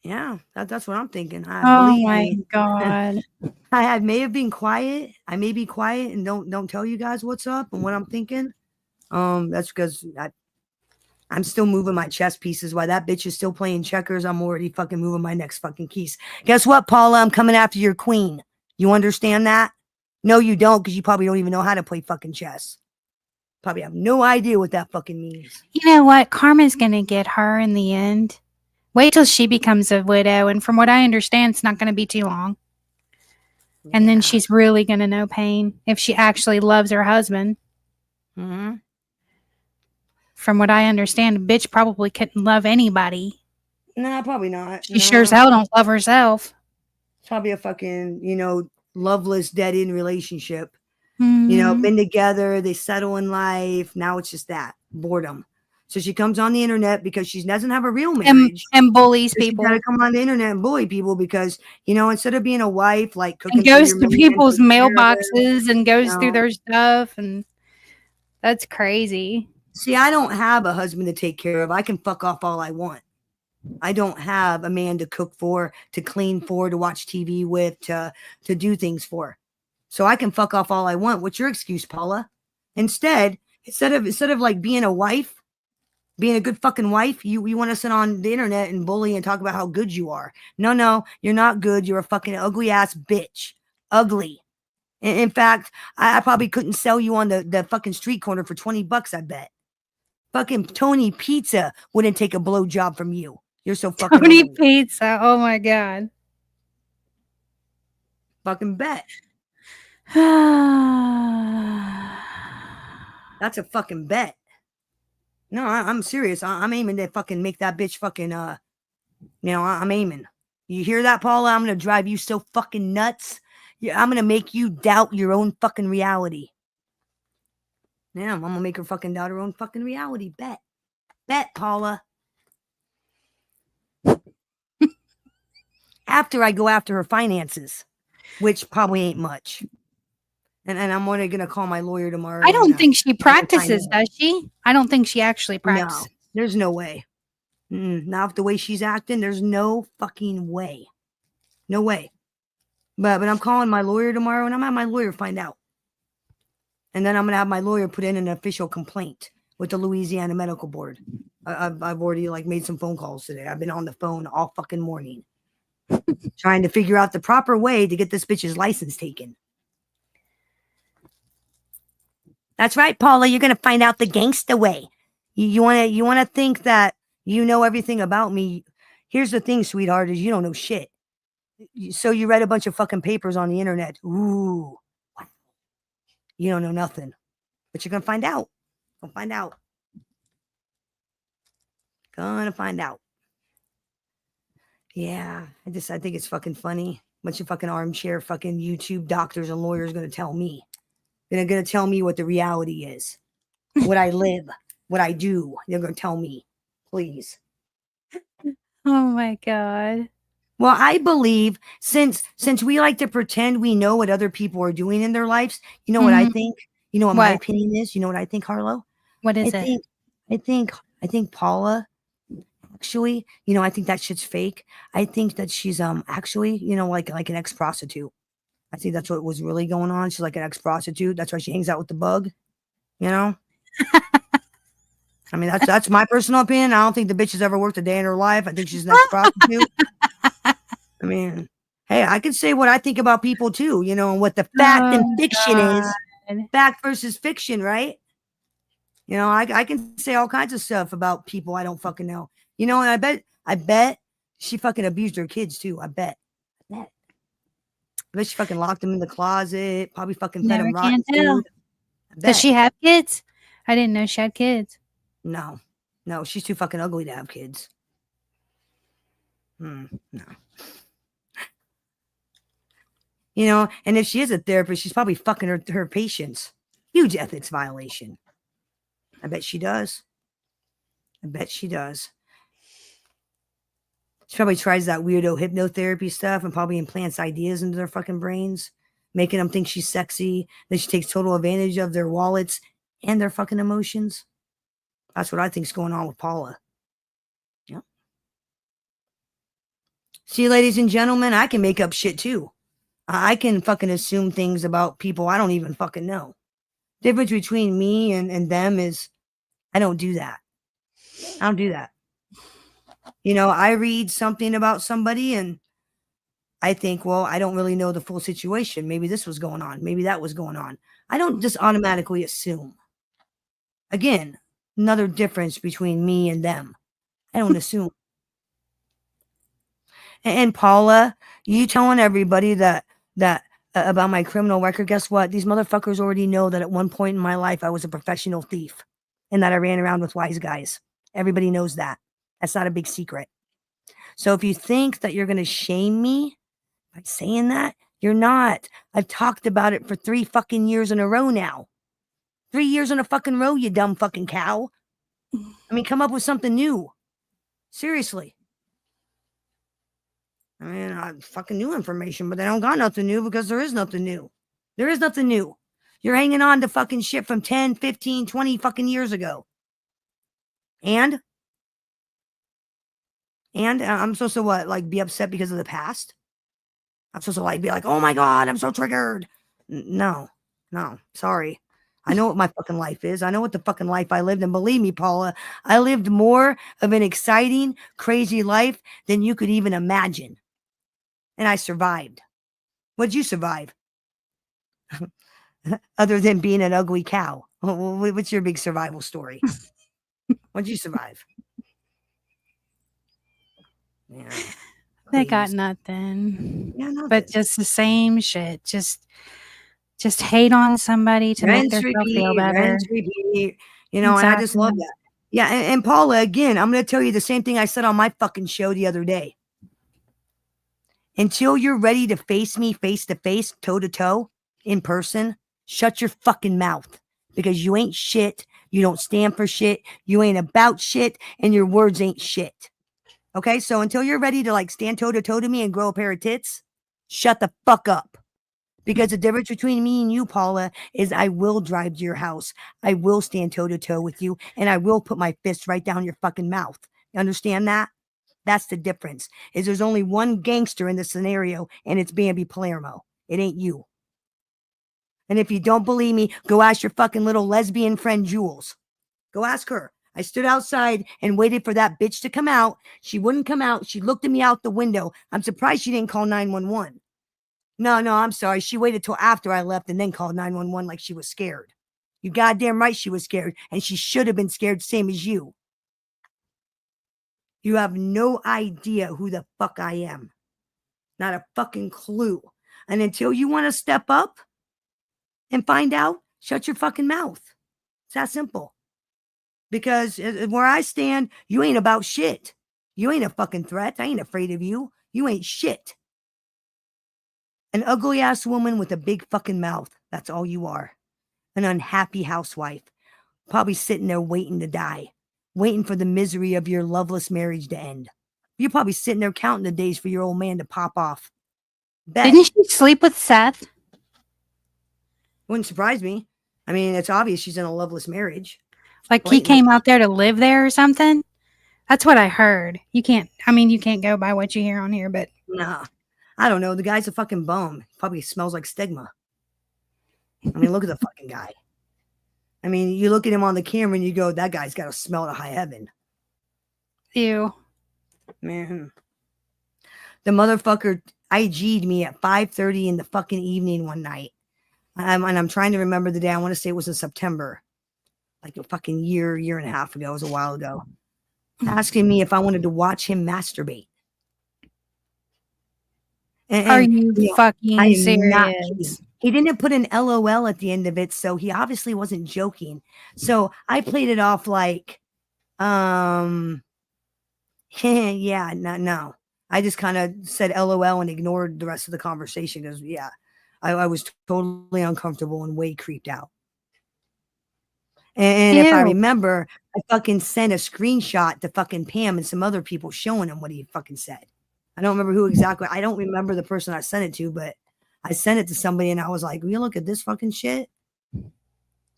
Yeah, that's what I'm thinking. Oh, my God. I may have been quiet. I may be quiet and don't tell you guys what's up and what I'm thinking. That's because I'm still moving my chess pieces while that bitch is still playing checkers. I'm already fucking moving my next fucking keys. Guess what, Paula? I'm coming after your queen. You understand that? No, you don't, because you probably don't even know how to play fucking chess. Probably have no idea what that fucking means. You know what? Karma's going to get her in the end. Wait till she becomes a widow. And from what I understand, it's not going to be too long. And then she's really going to know pain if she actually loves her husband. Mm-hmm. From what I understand, a bitch probably couldn't love anybody. Nah, probably not. She sure as hell don't love herself. It's probably a fucking, loveless, dead-end relationship. Mm. Been together, they settle in life. Now it's just that boredom. So she comes on the internet because she doesn't have a real marriage. And bullies so people. She got to come on the internet and bully people because, instead of being a wife, like cooking and goes to people's mailboxes and goes through their stuff. And that's crazy. See, I don't have a husband to take care of. I can fuck off all I want. I don't have a man to cook for, to clean for, to watch TV with, to do things for. So I can fuck off all I want. What's your excuse, Paula? Instead of like being a wife, being a good fucking wife, you want to sit on the internet and bully and talk about how good you are. No, you're not good. You're a fucking ugly ass bitch. Ugly. In fact, I probably couldn't sell you on the fucking street corner for $20, I bet. Fucking Tony Pizza wouldn't take a blowjob from you. You're so fucking Tony old. Pizza. Oh my God. Fucking bet. That's a fucking bet. No, I'm serious. I'm aiming to fucking make that bitch fucking, I'm aiming. You hear that, Paula? I'm going to drive you so fucking nuts. Yeah, I'm going to make you doubt your own fucking reality. Yeah, I'm going to make her fucking doubt her own fucking reality. Bet. Bet, Paula. After I go after her finances, which probably ain't much. And I'm only going to call my lawyer tomorrow. I don't think she practices, does she? I don't think she actually practices. No, there's no way. Not the way she's acting, there's no fucking way. No way. But I'm calling my lawyer tomorrow, and I'm having my lawyer find out. And then I'm going to have my lawyer put in an official complaint with the Louisiana Medical Board. I've already made some phone calls today. I've been on the phone all fucking morning trying to figure out the proper way to get this bitch's license taken. That's right, Paula. You're going to find out the gangsta way. You want to think that you know everything about me. Here's the thing, sweetheart, is you don't know shit. So you read a bunch of fucking papers on the internet. Ooh. Wow. You don't know nothing. But you're going to find out. Gonna find out. Gonna find out. Yeah. I think it's fucking funny. Bunch of fucking armchair fucking YouTube doctors and lawyers going to tell me. They're going to tell me what the reality is. What I live. What I do. They're going to tell me. Please. Oh my God. Well, I believe since we like to pretend we know what other people are doing in their lives, you know what I think? You know what my opinion is? You know what I think, Harlow? What is it? I think Paula, actually, I think that shit's fake. I think that she's actually, like an ex-prostitute. I think that's what was really going on. She's like an ex-prostitute. That's why she hangs out with the bug. I mean, that's my personal opinion. I don't think the bitch has ever worked a day in her life. I think she's an ex-prostitute. I mean, hey, I can say what I think about people too, and what the fact and fiction is. Fact versus fiction, right? You know, I can say all kinds of stuff about people I don't fucking know. You know, and I bet she fucking abused her kids too. I bet. I bet she fucking locked them in the closet. Probably fucking fed Never them rotten can tell. food. I Does bet. she have kids? I didn't know she had kids. No, she's too fucking ugly to have kids. No. You know, and if she is a therapist, she's probably fucking her patients. Huge ethics violation. I bet she does. I bet she does. She probably tries that weirdo hypnotherapy stuff and probably implants ideas into their fucking brains, making them think she's sexy. Then she takes total advantage of their wallets and their fucking emotions. That's what I think's going on with Paula. Yep. See, ladies and gentlemen, I can make up shit too. I can fucking assume things about people I don't even fucking know. Difference between me and them is I don't do that. I don't do that. You know, I read something about somebody and I think, well, I don't really know the full situation. Maybe this was going on. Maybe that was going on. I don't just automatically assume. Again, another difference between me and them. I don't assume. And Paula, you telling everybody that about my criminal record, guess what? These motherfuckers already know that at one point in my life I was a professional thief and that I ran around with wise guys. Everybody knows that. That's not a big secret. So if you think that you're going to shame me by saying that, you're not. I've talked about it for 3 fucking years in a row now. 3 years in a fucking row, you dumb fucking cow. I mean, come up with something new. Seriously. I mean, I fucking new information, but they don't got nothing new because there is nothing new. There is nothing new. You're hanging on to fucking shit from 10, 15, 20 fucking years ago. And I'm supposed to what? Like be upset because of the past? I'm supposed to like be like, oh my God, I'm so triggered. No, sorry. I know what my fucking life is. I know what the fucking life I lived. And believe me, Paula, I lived more of an exciting, crazy life than you could even imagine. And I survived. What'd you survive? Other than being an ugly cow. What's your big survival story? What'd you survive? Yeah. They got nothing. Yeah, nothing. But just the same shit. Just hate on somebody to make themselves feel better. Repeat. You know, and I just love that. Yeah, and Paula, again, I'm going to tell you the same thing I said on my fucking show the other day. Until you're ready to face me face to face, toe to toe, in person, shut your fucking mouth. Because you ain't shit. You don't stand for shit. You ain't about shit. And your words ain't shit. Okay, so until you're ready to like stand toe to toe to me and grow a pair of tits, shut the fuck up. Because the difference between me and you, Paula, is I will drive to your house. I will stand toe to toe with you. And I will put my fist right down your fucking mouth. You understand that? That's the difference. Is there's only one gangster in this scenario, and it's Bambi Palermo. It ain't you. And if you don't believe me, go ask your fucking little lesbian friend Jules. Go ask her. I stood outside and waited for that bitch to come out. She wouldn't come out. She looked at me out the window. I'm surprised she didn't call 911. No, I'm sorry. She waited till after I left and then called 911 like she was scared. You goddamn right she was scared, and she should have been scared same as you. You have no idea who the fuck I am. Not a fucking clue. And until you want to step up and find out, shut your fucking mouth. It's that simple. Because where I stand, you ain't about shit. You ain't a fucking threat. I ain't afraid of you. You ain't shit. An ugly ass woman with a big fucking mouth. That's all you are. An unhappy housewife. Probably sitting there waiting to die. Waiting for the misery of your loveless marriage to end. You're probably sitting there counting the days for your old man to pop off. Bet. Didn't she sleep with Seth? Wouldn't surprise me. I mean, it's obvious she's in a loveless marriage. Like he came out there to live there or something? That's what I heard. You can't go by what you hear on here, but nah. I don't know. The guy's a fucking bum. Probably smells like stigma. I mean, look at the fucking guy. I mean, you look at him on the camera and you go, that guy's got to smell to high heaven. Ew. Man. The motherfucker IG'd me at 5:30 in the fucking evening one night. And I'm trying to remember the day. I want to say it was in September. like a fucking year and a half ago. It was a while ago. Asking me if I wanted to watch him masturbate. Are you know, I fucking am not serious? kidding. He didn't put an LOL at the end of it, so he obviously wasn't joking. So I played it off like, yeah, no. I just kind of said LOL and ignored the rest of the conversation because, yeah, I was totally uncomfortable and way creeped out. And if I Ew. remember, I fucking sent a screenshot to fucking Pam and some other people showing him what he fucking said. I don't remember who exactly. I don't remember the person I sent it to, but I sent it to somebody and I was like, will you look at this fucking shit?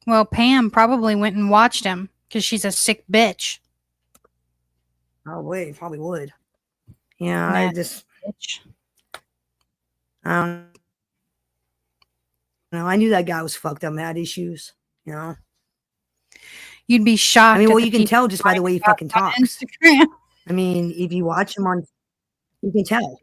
Well, Pam probably went and watched him because she's a sick bitch. Oh, wait, probably would. Yeah, Nah, I just, bitch. I don't know. I knew that guy was fucked up, had issues, you know? You'd be shocked. I mean, at well, the you can people tell just by the way he fucking on talks. Instagram. I mean, if you watch him on, you can tell.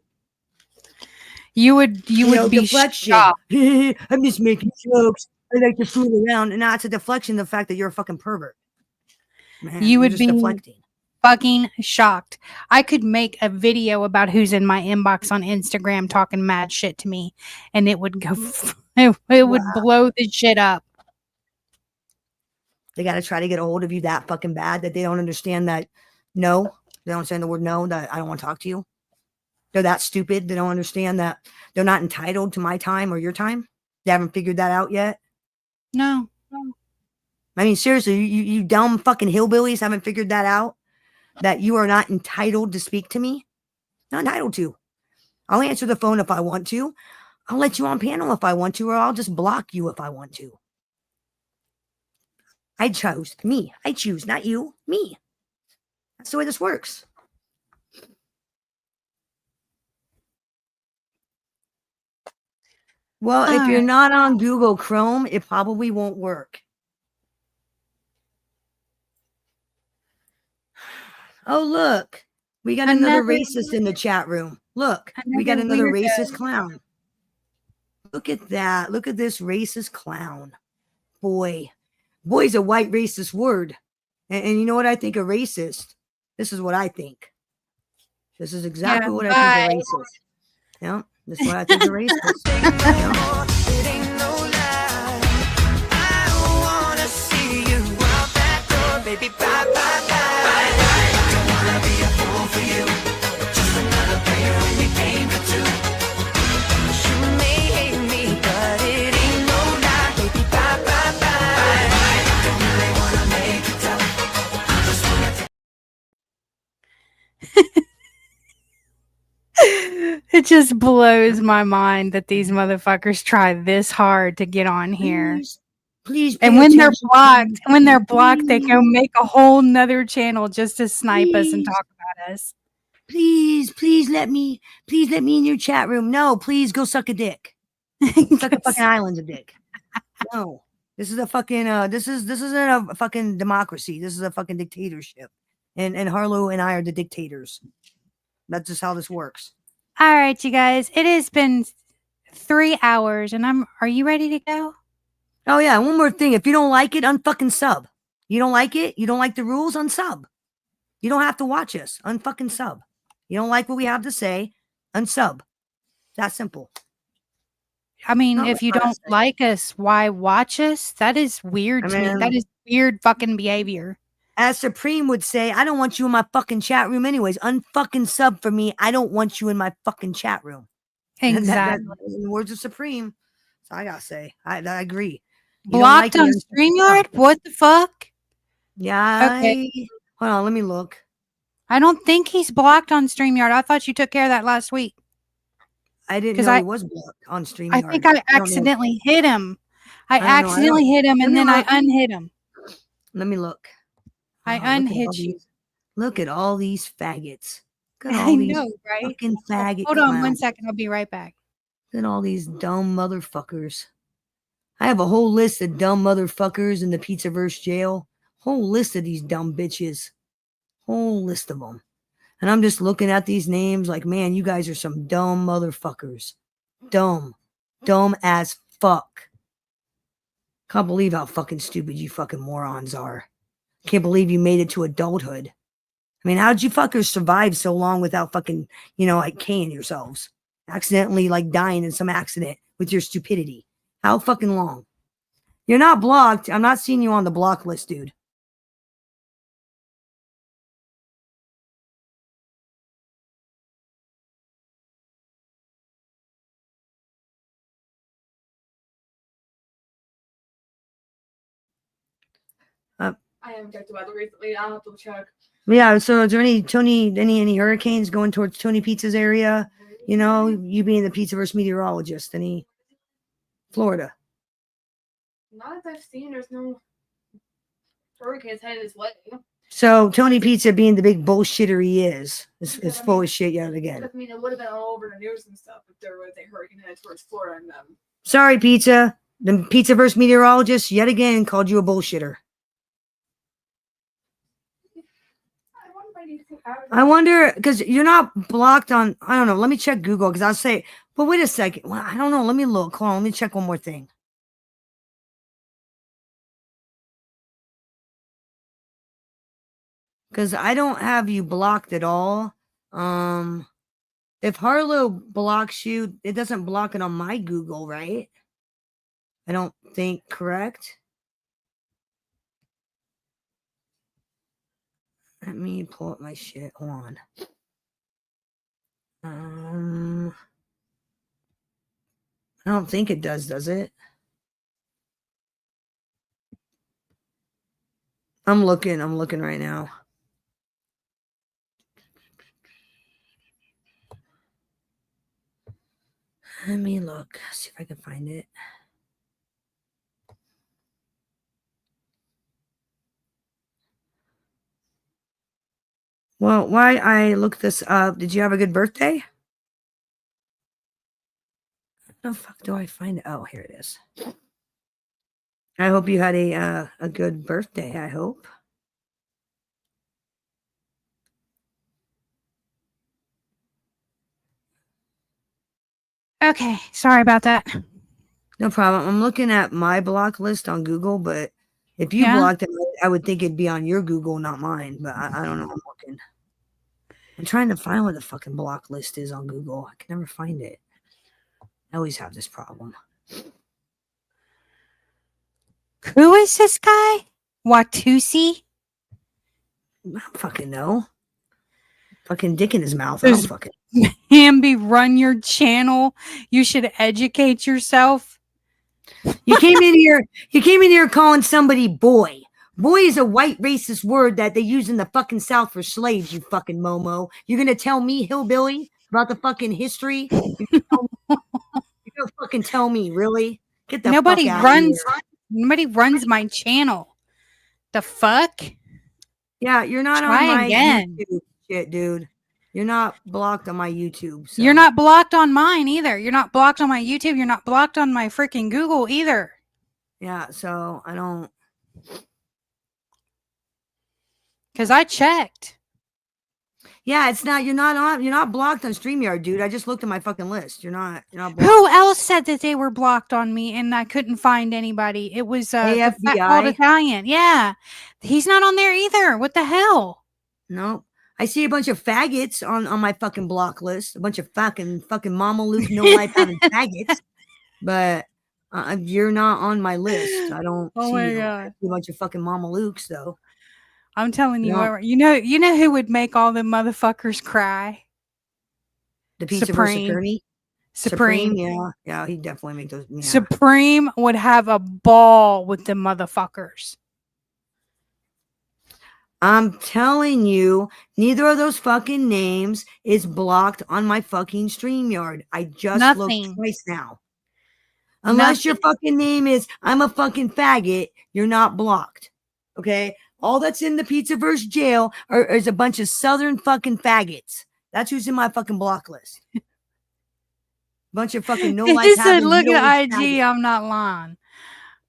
You would be deflection. shocked. I'm just making jokes. I like to fool around. And it's a deflection, the fact that you're a fucking pervert. Man, You you're would just be deflecting. fucking shocked. I could make a video about who's in my inbox on Instagram talking mad shit to me, and it would go. It would blow the shit up. They got to try to get a hold of you that fucking bad that they don't understand that no. They don't understand the word no, that I don't want to talk to you. They're that stupid. They don't understand that they're not entitled to my time or your time. They haven't figured that out yet. No. I mean, seriously, you dumb fucking hillbillies haven't figured that out. That you are not entitled to speak to me. Not entitled to. I'll answer the phone if I want to. I'll let you on panel if I want to, or I'll just block you if I want to. I chose me. I choose, not you. Me. That's the way this works. Well, if you're not on Google Chrome, it probably won't work. Oh, look. We got another racist in the chat room. Look, we got another racist clown. Look at that. Look at this racist clown. Boy. Boy's a white racist word. And you know what I think of racist? This is what I think. This is exactly what I think of racist. Yeah, this is what I think of racist. Yeah. Baby, bye, bye, bye. Don't wanna be a fool for you. Just another player in your game for two. You may hate me, but it ain't no lie. Baby, bye, bye, bye. Don't really wanna make it tough. I just wanna It just blows my mind that these motherfuckers try this hard to get on here. Please. And when they're blocked, they go make a whole nother channel just to snipe us and talk about us. Please let me in your chat room. No, please go suck a dick. Suck a fucking island's a dick. No. This is a fucking this isn't a fucking democracy. This is a fucking dictatorship. And Harlow and I are the dictators. That's just how this works. All right, you guys. It has been 3 hours and are you ready to go? Oh yeah, one more thing. If you don't like it, unfucking sub. You don't like it? You don't like the rules? Unsub. You don't have to watch us. Unfucking sub. You don't like what we have to say? Unsub. That simple. I mean, if you don't like us, why watch us? That is weird to me. That is weird fucking behavior. As Supreme would say, I don't want you in my fucking chat room anyways. Unfucking sub for me. I don't want you in my fucking chat room. Exactly. That's in the words of Supreme. So I gotta say, I agree. Blocked on StreamYard? What the fuck? Yeah. Okay. Hold on, let me look. I don't think he's blocked on StreamYard. I thought you took care of that last week. I didn't know he was blocked on StreamYard. I think I accidentally hit him. I accidentally hit him and then I unhit him. Let me look. I unhit you. Look at all these faggots. Look at all I these know, right? fucking faggot Hold on clowns. 1 second. I'll be right back. Look at all these dumb motherfuckers. I have a whole list of dumb motherfuckers in the Pizzaverse jail. Whole list of these dumb bitches. Whole list of them. And I'm just looking at these names like, man, you guys are some dumb motherfuckers. Dumb. Dumb as fuck. Can't believe how fucking stupid you fucking morons are. Can't believe you made it to adulthood. I mean, how'd you fuckers survive so long without fucking, like K-ing yourselves? Accidentally, like, dying in some accident with your stupidity. How fucking long? You're not blocked. I'm not seeing you on the block list, dude. I haven't checked the weather recently. I'll have to check. Yeah, so is there any hurricanes going towards Tony Pizza's area? You being the pizza versus meteorologist, any Florida? Not that I've seen. There's no hurricanes headed this way. So Tony Pizza being the big bullshitter he is full of shit yet again. I mean, it would have been all over the news and stuff if there was a hurricane headed towards Florida and them. Sorry, Pizza. The pizza versus meteorologist yet again called you a bullshitter. I wonder, because you're not blocked on, I don't know, let me check Google, because I'll say, but wait a second. Well, I don't know. Let me look. Hold on. Let me check one more thing. Because I don't have you blocked at all. If Harlow blocks you, it doesn't block it on my Google, right? I don't think, correct? Let me pull up my shit. Hold on. I don't think it does it? I'm looking right now. Let me look, see if I can find it. Well, why I looked this up, did you have a good birthday? How the fuck do I find it? Oh, here it is. I hope you had a good birthday, I hope. Okay, sorry about that. No problem. I'm looking at my block list on Google, but if you blocked it, I would think it'd be on your Google, not mine. But I don't know. I'm looking. I'm trying to find what the fucking block list is on Google. I can never find it. I always have this problem. Who is this guy? Watusi? I don't fucking know. Fucking dick in his mouth. I don't fucking. Bambi, run your channel. You should educate yourself. You came in here calling somebody boy. Boy is a white racist word that they use in the fucking South for slaves, you fucking Momo. You're gonna tell me, hillbilly, about the fucking history? You're gonna fucking tell me, really? Get the fuck out of here. Nobody runs my channel. The fuck? Yeah, you're not Try on my again. YouTube shit, dude. You're not blocked on my YouTube. So. You're not blocked on mine either. You're not blocked on my YouTube. You're not blocked on my freaking Google either. Yeah, so I don't. Because I checked. Yeah, it's not. You're not blocked on StreamYard, dude. I just looked at my fucking list. You're not blocked. Who else said that they were blocked on me and I couldn't find anybody? It was the fat bald Italian. Yeah, he's not on there either. What the hell? No, I see a bunch of faggots on my fucking block list. A bunch of fucking Mama Luke, no life having faggots. But you're not on my list. I don't see my you. God. I see a bunch of fucking Mama Lukes though. I'm telling you, you know who would make all the motherfuckers cry? The pizza versus Supreme. Yeah, he definitely make those. Yeah. Supreme would have a ball with the motherfuckers. I'm telling you, neither of those fucking names is blocked on my fucking StreamYard. I just looked twice now. Unless your fucking name is I'm a fucking faggot, you're not blocked. Okay? All that's in the Pizzaverse jail is a bunch of southern fucking faggots. That's who's in my fucking block list. Bunch of fucking no life having. Look at IG. Faggots. I'm not lying.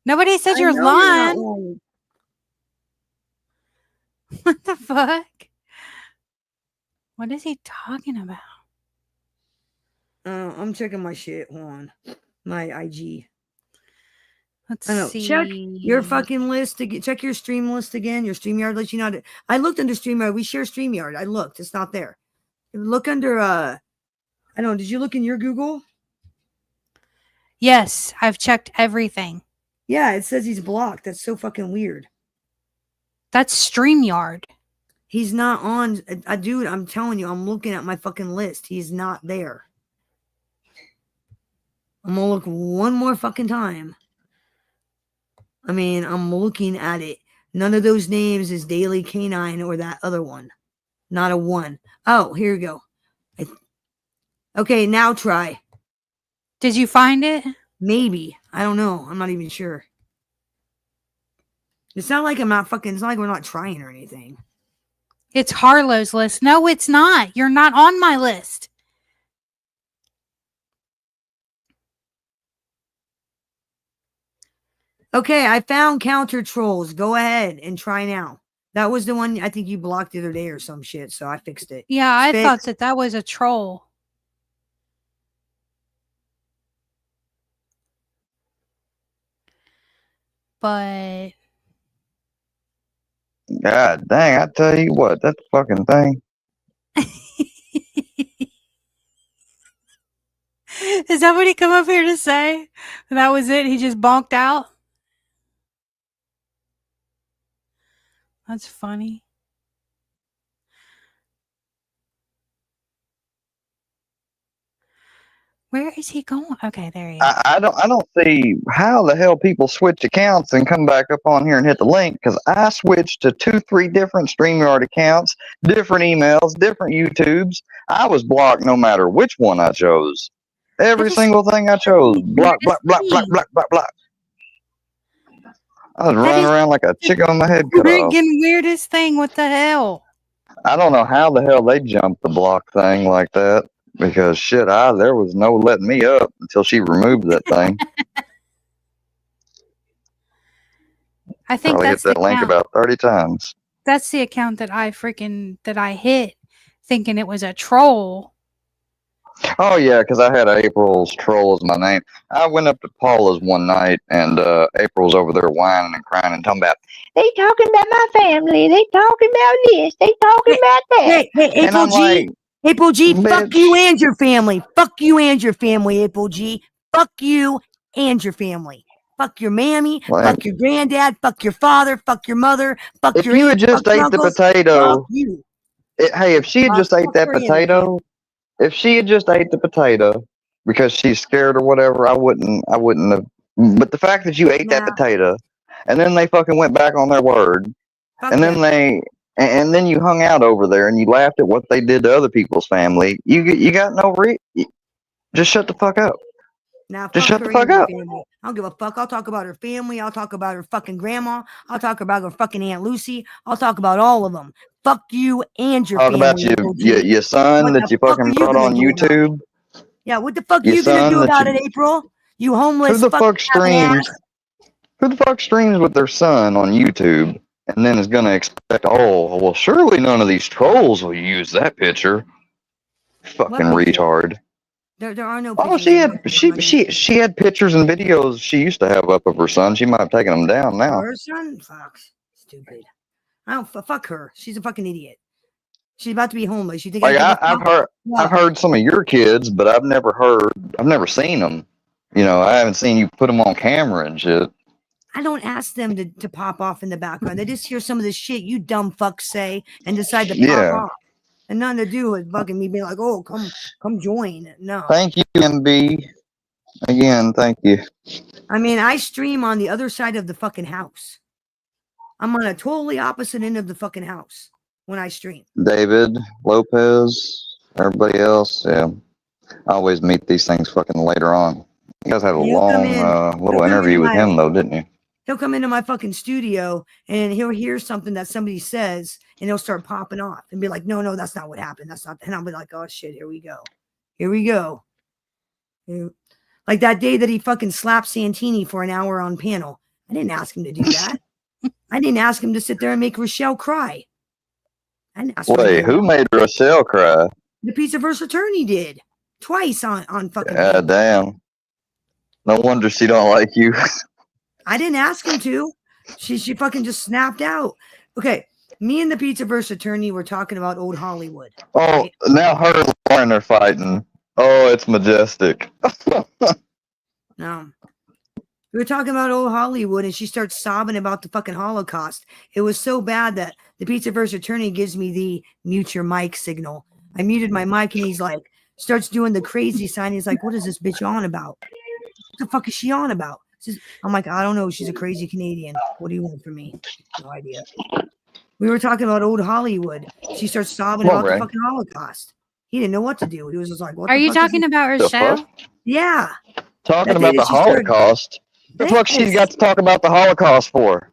Nobody said you're lying. What the fuck? What is he talking about? I'm checking my shit. Hold on. My IG. Let's I know. see. Check your fucking list to get. Check your stream list again. Your StreamYard lets you know. I looked under StreamYard. We share StreamYard. I looked. It's not there. Look under. I don't know. Did you look in your Google? Yes, I've checked everything. Yeah, it says he's blocked. That's so fucking weird. That's StreamYard. He's not on. Dude, I'm telling you, I'm looking at my fucking list. He's not there. I'm gonna look one more fucking time. I mean, I'm looking at it. None of those names is Daily Canine or that other one. Not a one. Oh, here we go. Okay, now try. Did you find it? Maybe. I don't know. I'm not even sure. It's not like I'm not fucking. It's not like we're not trying or anything. It's Harlow's list. No, it's not. You're not on my list. Okay, I found counter trolls. Go ahead and try now. That was the one I think you blocked the other day or some shit, so I fixed it. Yeah, I thought that was a troll. But God dang, I tell you what, that fucking thing. Is that what he come up here to say? That was it? He just bonked out? That's funny. Where is he going? Okay, there he is. I don't see how the hell people switch accounts and come back up on here and hit the link, because I switched to 2-3 different StreamYard accounts, different emails, different YouTubes. I was blocked no matter which one I chose. Every single thing I chose. Block, block, block, block, block, block, block. I was running around like a chicken on my head cut off. Freaking weirdest thing. What the hell? I don't know how the hell they jumped the block thing like that, because shit, there was no letting me up until she removed that thing. I think Probably that's hit that the link account. about 30 times. That's the account that I hit thinking it was a troll. Oh yeah, because I had April's troll as my name. I went up to Paula's one night, and April's over there whining and crying and talking about, they talking about my family, they talking about this, they talking about that. Hey, and April I'm G. like, April G, fuck bitch. you and your family. Fuck you and your family, April G. Fuck you and your family. Fuck your mammy. Like, fuck your granddad. Fuck your father. Fuck your mother. Fuck if your you aunt. had just fuck your ate the uncles, potato, fuck you. Hey, if she had just ate fuck that her and her potato, if she had just ate the potato because she's scared or whatever, I wouldn't have. But the fact that you ate that potato, and then they fucking went back on their word, Fuck and then then you hung out over there and you laughed at what they did to other people's family. You got no just shut the fuck up. Now, Just fuck shut the her fuck and her up. family. I don't give a fuck. I'll talk about her family. I'll talk about her fucking grandma. I'll talk about her fucking Aunt Lucy. I'll talk about all of them. Fuck you and your Talk family. about April G. your son What that the you fuck fucking are you brought gonna on do about it? YouTube. Yeah, what the fuck are Your you gonna son do that about you- it, April? You homeless Who the fucking fuck streams? ass. Who the fuck streams with their son on YouTube and then is gonna expect, oh, well, surely none of these trolls will use that picture. Fucking retard. There are no Oh, pictures. she had pictures and videos she used to have up of her son. She might have taken them down now. Her son? Fuck. Stupid. I don't fuck her. She's a fucking idiot. She's about to be homeless. You think Like I give a fuck? I've heard some of your kids, but I've never seen them. You know, I haven't seen you put them on camera and shit. I don't ask them to pop off in the background. They just hear some of the shit you dumb fucks say and decide to pop off. And nothing to do with fucking me being like, oh, come join. No. Thank you, MB. Again, thank you. I mean, I stream on the other side of the fucking house. I'm on a totally opposite end of the fucking house when I stream. David, Lopez, everybody else. Yeah. I always meet these things fucking later on. You guys had a long little interview with him, though, didn't you? He'll come into my fucking studio and he'll hear something that somebody says and he'll start popping off and be like, no, that's not what happened. That's not. And I'll be like, oh shit, here we go. Here we go. Like that day that he fucking slapped Santini for an hour on panel. I didn't ask him to do that. I didn't ask him to sit there and make Rochelle cry. I didn't ask him to do who that. made Rochelle cry? The piece of verse attorney did. Twice on fucking God damn. No wonder she don't like you. I didn't ask him to. She fucking just snapped out. Okay, me and the pizza verse attorney were talking about old Hollywood. Oh, right? now her and Lauren are fighting. Oh, it's majestic. No. We were talking about old Hollywood, and she starts sobbing about the fucking Holocaust. It was so bad that the pizza verse attorney gives me the mute your mic signal. I muted my mic, and he's like, starts doing the crazy sign. He's like, what is this bitch on about? What the fuck is she on about? I'm like, I don't know. She's a crazy Canadian. What do you want from me? No idea. We were talking about old Hollywood. She starts sobbing Come on, about the Ray. fucking Holocaust. He didn't know what to do. He was just like, what Are the you fuck is talking this? about The Rochelle? fuck? Yeah. Talking That day about the that she started- Holocaust. The fuck she's Yes. got to talk about the Holocaust for?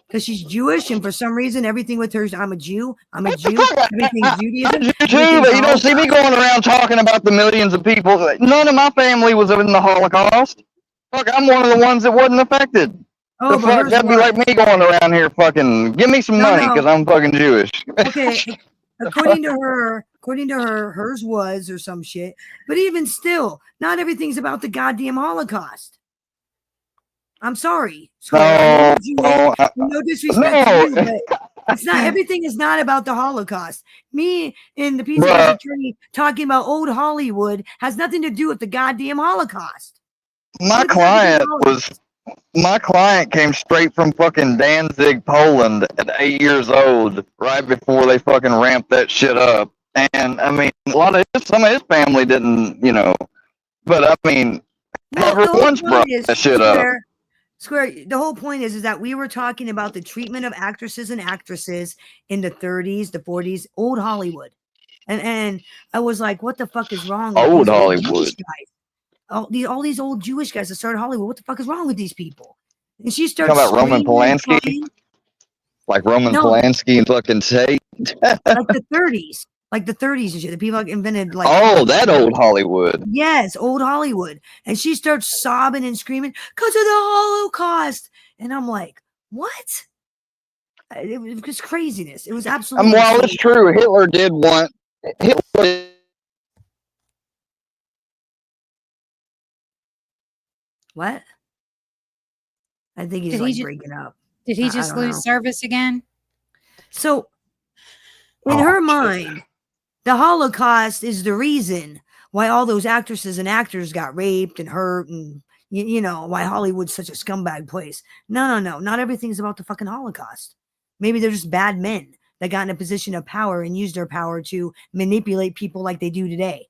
Because she's Jewish, and for some reason, everything with her is I'm a Jew. I'm a Jew. Everything's Judaism. You too, everything's but you don't see me Holocaust. going around talking about the millions of people. None of my family was in the Holocaust. Fuck, I'm one of the ones that wasn't affected. Oh, The but fuck, hers that'd be was. like me going around here fucking, give me some No, money no. because I'm fucking Jewish. Okay, according to her, hers was or some shit. But even still, not everything's about the goddamn Holocaust. I'm sorry, Square. I know you're Jewish. No disrespect to you, but it's not. Everything is not about the Holocaust. Me and the pizza Bruh. attorney talking about old Hollywood has nothing to do with the goddamn Holocaust. My client came straight from fucking Danzig, Poland at 8 years old, right before they fucking ramped that shit up. And I mean, some of his family didn't, but I mean, everyone's brought that shit up. Square, the whole point is that we were talking about the treatment of actresses and actresses in the 30s, the 40s, old Hollywood. And I was like, what the fuck is wrong with Old these Hollywood. Jewish guys? All these old Jewish guys that started Hollywood. What the fuck is wrong with these people? And she starts Talking about Roman screaming and Polanski? crying. Like Roman No. Polanski and fucking Tate? Like the 30s. Like the 30s and shit. The people that invented like that old Hollywood. Yes, old Hollywood. And she starts sobbing and screaming because of the Holocaust. And I'm like, what? It was just craziness. It was absolutely While insane. it's true, Hitler did want What? I think he's Did he like ju- breaking up. Did he just don't lose know. service again? So, in her mind, the Holocaust is the reason why all those actresses and actors got raped and hurt, and why Hollywood's such a scumbag place. No. Not everything's about the fucking Holocaust. Maybe they're just bad men that got in a position of power and used their power to manipulate people like they do today.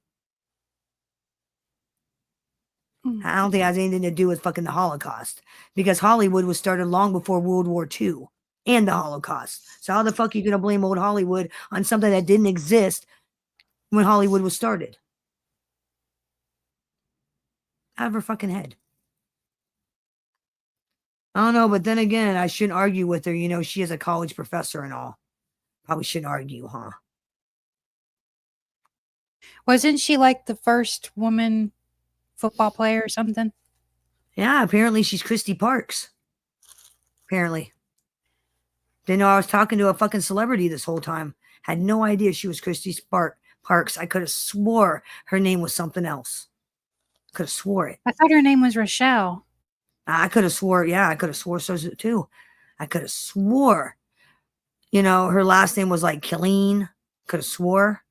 I don't think it has anything to do with fucking the Holocaust, because Hollywood was started long before World War II and the Holocaust. So how the fuck are you going to blame old Hollywood on something that didn't exist when Hollywood was started? Out of her fucking head. I don't know, but then again, I shouldn't argue with her. She is a college professor and all. Probably shouldn't argue, huh? Wasn't she like the first woman football player or something? Yeah, apparently she's Christy Parks. Apparently. Didn't know I was talking to a fucking celebrity this whole time. Had no idea she was Christy Parks. I could have swore her name was something else. Could have swore it. I thought her name was Rochelle. I could have swore, yeah, I could have swore so too. I could have swore, her last name was like Killeen. Could have swore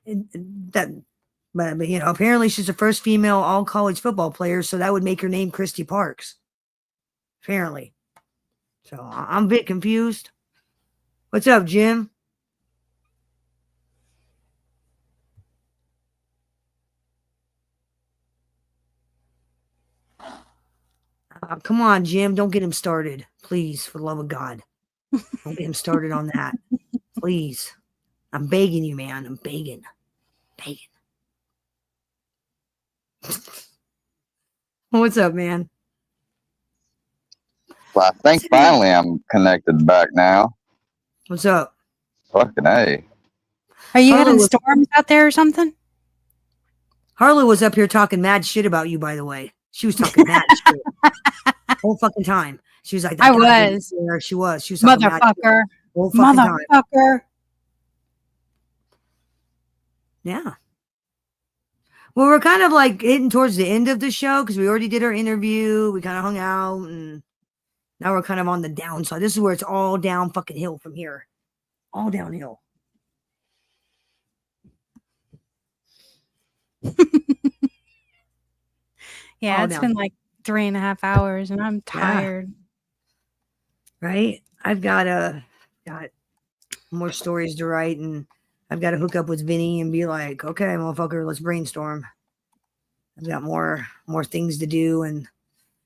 that, but apparently she's the first female all college football player, so that would make her name Christy Parks. Apparently. So I'm a bit confused. What's up, Jim? Come on, Jim. Don't get him started. Please, for the love of God. Don't get him started on that. Please. I'm begging you, man. I'm begging. What's up, man? Well, I think finally I'm connected back now. What's up? Fucking A. Are you having storms out there or something? Harlow was up here talking mad shit about you, by the way. She was talking mad shit. Whole fucking time. She was like, I was. She was. She was talking mad shit Motherfucker. whole fucking time. Motherfucker. Yeah. Well, we're kind of like hitting towards the end of the show because we already did our interview. We kind of hung out and Now we're kind of on the downside. This is where it's all down fucking hill from here. All downhill. Yeah, All it's down. been like 3.5 hours and I'm tired. Right? I've got more stories to write, and I've got to hook up with Vinny and be like, okay, motherfucker, let's brainstorm. I've got more things to do, and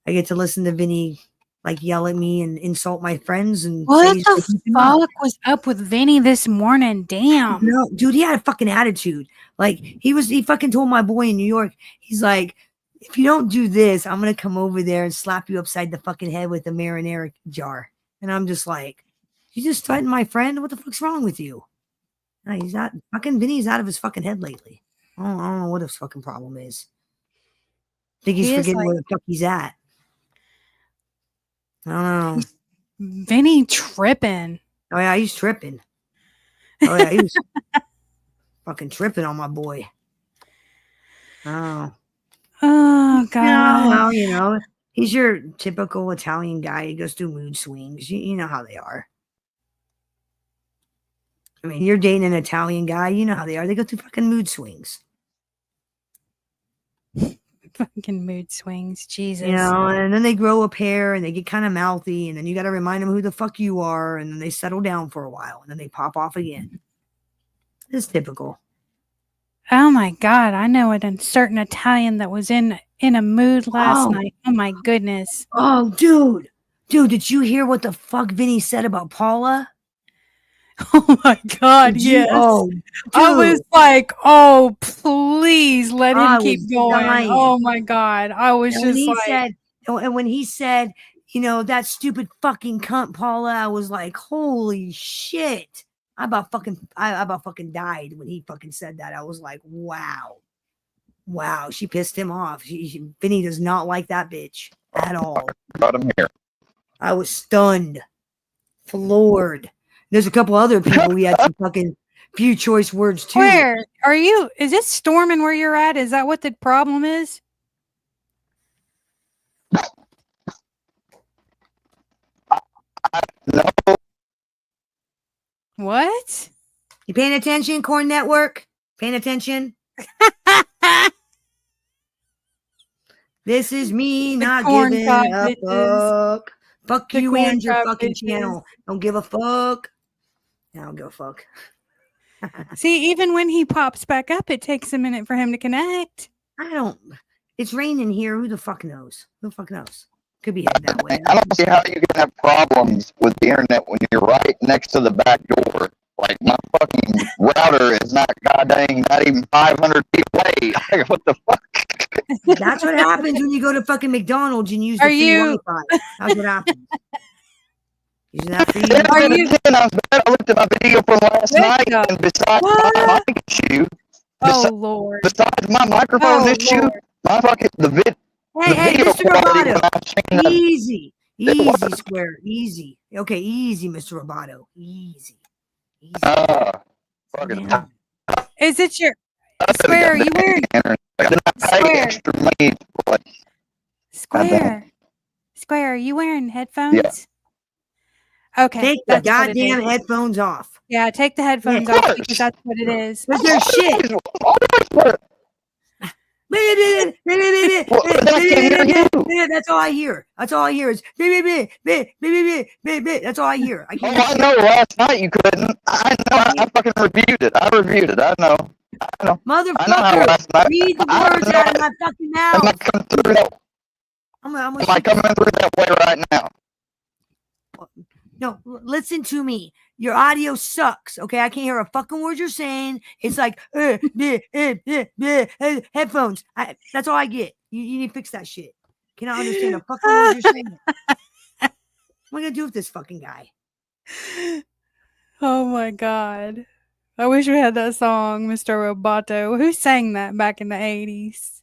I get to listen to Vinny like yell at me and insult my friends and What say the fuck was up with Vinny this morning? Damn. No, dude, he had a fucking attitude. Like he fucking told my boy in New York, he's like, if you don't do this, I'm gonna come over there and slap you upside the fucking head with a marinara jar. And I'm just like, you just threatened my friend? What the fuck's wrong with you? No, he's not fucking Vinny's out of his fucking head lately. I don't know what his fucking problem is. I think he's He is forgetting like- where the fuck he's at. I don't know. Vinny tripping. Oh yeah, he's tripping. Oh yeah, he was fucking tripping on my boy. Oh. Oh god. Yeah, well, you know, he's your typical Italian guy. He goes through mood swings. You know how they are. I mean, you're dating an Italian guy. You know how they are. They go through fucking mood swings. Fucking mood swings. Jesus. You know, and then they grow a pair and they get kind of mouthy, and then you got to remind them who the fuck you are, and then they settle down for a while, and then they pop off again. It's typical. Oh my god, I know a certain Italian that was in a mood last night. Oh my goodness. Oh, dude, did you hear what the fuck Vinny said about Paula? Oh my god, Did you- yes. Oh, I was dude. like, oh please let I him keep was going. dying. Oh my god. I was And when just he like said, and when he said, you know, that stupid fucking cunt Paula, I was like, holy shit. I about fucking died when he fucking said that. I was like, wow. She pissed him off. Vinny does not like that bitch at all. Got him here. I was stunned, floored. There's a couple other people we had some fucking few choice words too. where are you? Is it storming where you're at? Is that what the problem is? No. What? You paying attention, Corn Network? Paying attention? This is me The not corn giving cob a bitches. fuck. Fuck The you corn and your cob fucking bitches. channel. Don't give a fuck. I don't give a fuck. See, even when he pops back up, it takes a minute for him to connect. I don't. It's raining here. Who the fuck knows? Who the fuck knows? Could be headed that way. I don't see how you can have problems with the internet when you're right next to the back door. Like, my fucking router is not goddamn, not even 500 feet away. Like, what the fuck? That's what happens when you go to fucking McDonald's and use the Are free you- Wi-Fi. That's what happens. Using that free Yeah, Are then you- again, I looked at my video from last Wake night, up. and besides What? my mic issue, Oh Lord. besides my microphone Oh, issue, Lord. my fucking the Hey, video Mr. quality Roboto. when I was changing that Easy. Easy, what? Square. Easy. Okay, easy, Mr. Roboto. Easy. Easy. fucking Yeah. Is it your Square? Are you wearing I didn't pay Square. extra money for it. Square? Square, are you wearing headphones? Okay. Take the that's what it goddamn is. headphones off. Yeah, take the headphones Yeah, of off course. because that's what it is. But they're shit. That's all I hear. That's all I hear is that's all I hear. I Oh, can't I know. Last night you couldn't. I know. I fucking reviewed it. I know. I know how Motherfucker, last night. read the I words know out of it. my fucking Am I mouth. coming through that? I'm gonna Am I shoot coming through that way right now? No, listen to me. Your audio sucks. Okay, I can't hear a fucking word you're saying. It's like headphones. That's all I get. You need to fix that shit. Cannot understand a fucking word you're saying. What am I gonna do with this fucking guy? Oh my god. I wish we had that song, Mr. Roboto. Who sang that back in the 80s?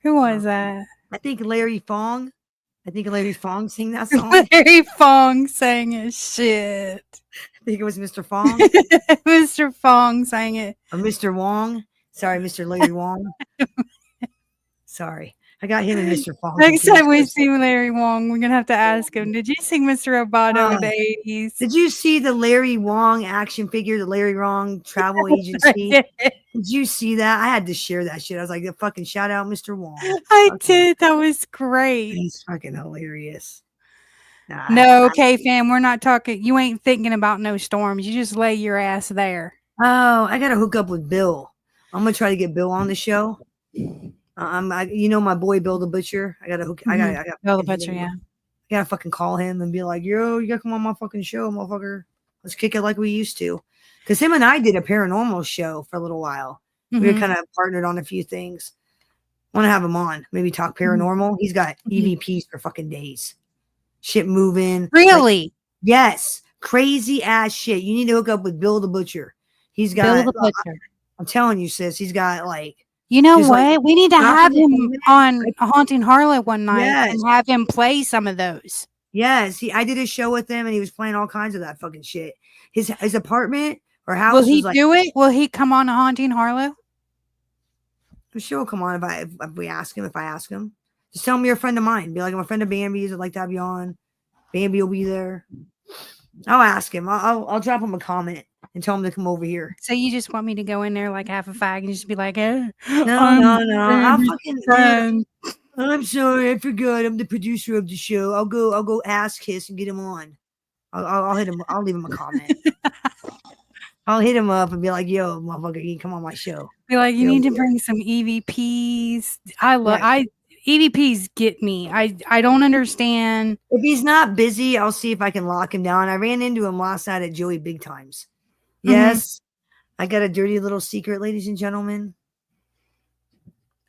Who was that? I think Larry Fong. I think Larry Fong sang that song. I Larry Fong sang it. Shit. think it was Mr. Fong Mr. Fong sang it. or Mr. Wong. Sorry, Mr. Larry Wong. Sorry. I got him and Mr. Funk. Next time we see Larry Wong, we're gonna have to ask him. Did you see Mr. Roboto in the 80s? Did you see the Larry Wong action figure, the Larry Wong travel agency? Did you see that? I had to share that shit. I was like, fucking shout out Mr. Wong. I did. That was great. He's fucking hilarious. No, okay, fam. We're not talking. You ain't thinking about no storms. You just lay your ass there. Oh, I gotta hook up with Bill. I'm gonna try to get Bill on the show. You know my boy Bill the Butcher. I gotta hook. I gotta Bill the Butcher. Yeah. I gotta fucking call him and be like, yo, you gotta come on my fucking show, motherfucker. Let's kick it like we used to. Because him and I did a paranormal show for a little while. We were kind of partnered on a few things. Want to have him on? Maybe talk paranormal. He's got EVPs for fucking days. Shit moving. Really? Like, yes. Crazy ass shit. You need to hook up with Bill the Butcher. He's got. Bill the Butcher. I'm telling you, sis. He's got like. You know what? Like, we need to have him on Haunting Harlow one night and have him play some of those. Yes, I did a show with him and he was playing all kinds of that fucking shit. His apartment or house. Will he do it? Will he come on Haunting Harlow? I'm sure he'll come on if we ask him. If I ask him, just tell him you're a friend of mine. Be like, I'm a friend of Bambi's. I'd like to have you on. Bambi will be there. I'll ask him. I'll drop him a comment and tell him to come over here. So you just want me to go in there like half a fag and just be like, no. I'll fucking friend. I'm sorry, I forgot. I'm the producer of the show. I'll go ask Kiss and get him on. I'll hit him. I'll leave him a comment. I'll hit him up and be like, yo, motherfucker, you can come on my show. Be like, you need to bring some EVPs. EVPs get me. I don't understand. If he's not busy, I'll see if I can lock him down. I ran into him last night at Joey Big Times. Yes. I got a dirty little secret, ladies and gentlemen.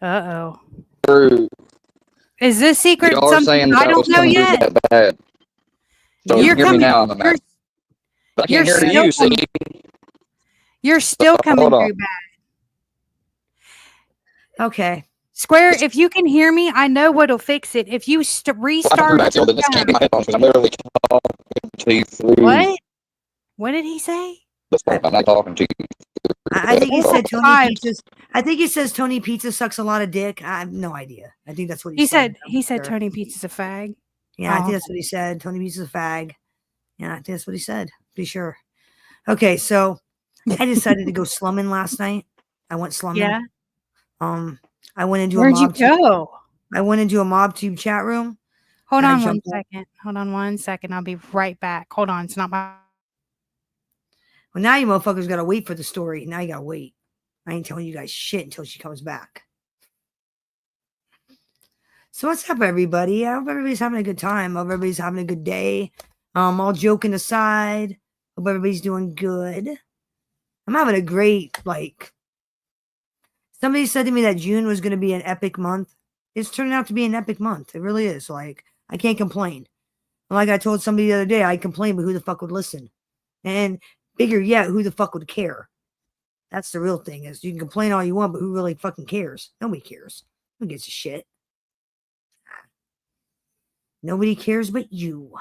Uh-oh. True. Is this secret Y'all something I don't know yet? That bad. So You're hear coming. me now. I can't hear you. See? You're still coming through bad. Okay. Square, if you can hear me, I know what'll fix it. If you restart your phone. What? What did he say? I'm not talking to you. I think he said Tony Pizza. I think he says Tony Pizza sucks a lot of dick. I have no idea. I think that's what he said. He said Tony Pizza's a fag. Yeah, I think that's what he said. Tony Pizza's a fag. Yeah, I think that's what he said. Be sure. Okay, so I decided to go slumming last night. I went slumming. Yeah. I went into Where'd you go? I went into a MobTube chat room. Hold on 1 second. Hold on 1 second. I'll be right back. Hold on. It's not my. Well, now you motherfuckers got to wait for the story. Now you got to wait. I ain't telling you guys shit until she comes back. So what's up, everybody? I hope everybody's having a good time. I hope everybody's having a good day. All joking aside, hope everybody's doing good. I'm having a great, somebody said to me that June was going to be an epic month. It's turning out to be an epic month. It really is. I can't complain. Like I told somebody the other day, I complain, but who the fuck would listen? And bigger yet, who the fuck would care? That's the real thing is you can complain all you want, but who really fucking cares? Nobody cares. Who gives a shit? Nobody cares but you.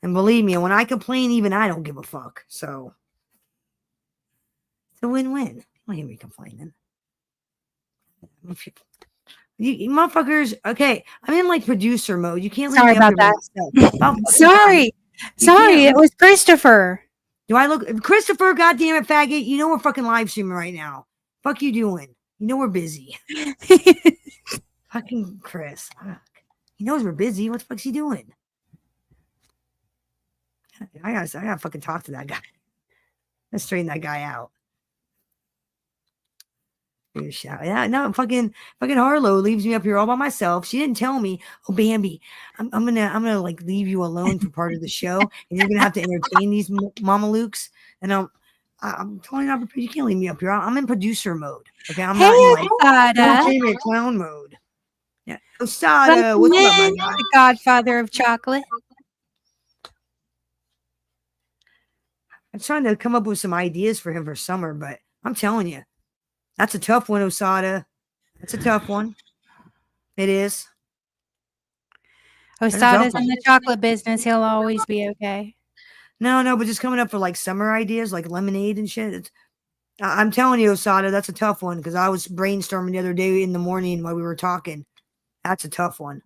And believe me, when I complain, even I don't give a fuck. So it's a win-win. You don't hear me complaining. You motherfuckers, okay. I'm in producer mode. You can't leave Sorry me about up that. Sorry, it was Christopher. Do I look Christopher? Goddamn it, faggot! You know we're fucking live streaming right now. Fuck you doing? You know we're busy. Fucking Chris. Fuck. He knows we're busy. What the fuck's he doing? I gotta fucking talk to that guy. Let's straighten that guy out. Yeah, no, fucking Harlow leaves me up here all by myself. She didn't tell me, oh Bambi, I'm gonna leave you alone for part of the show, and you're gonna have to entertain these mama lukes. And I'm totally not prepared. You can't leave me up here. I'm in producer mode. Okay, I'm not in entertainment clown mode. Yeah, Osada, what's up, my guy? The godfather of chocolate. I'm trying to come up with some ideas for him for summer, but I'm telling you. That's a tough one, Osada. That's a tough one. It is. Osada's in the chocolate business. He'll always be okay. No, but just coming up for summer ideas, like lemonade and shit. I'm telling you, Osada, that's a tough one because I was brainstorming the other day in the morning while we were talking. That's a tough one.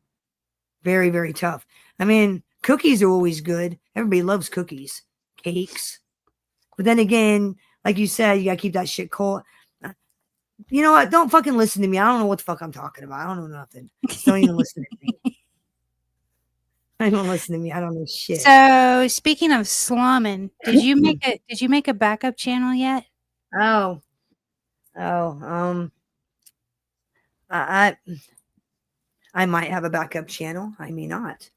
Very, very tough. I mean, cookies are always good. Everybody loves cookies, cakes. But then again, like you said, you gotta keep that shit cold. You know what? Don't fucking listen to me. I don't know what the fuck I'm talking about. I don't know nothing. Just don't even listen to me. I don't listen to me. I don't know shit. So speaking of slumming, did you make a backup channel yet? Oh, I might have a backup channel. I may not.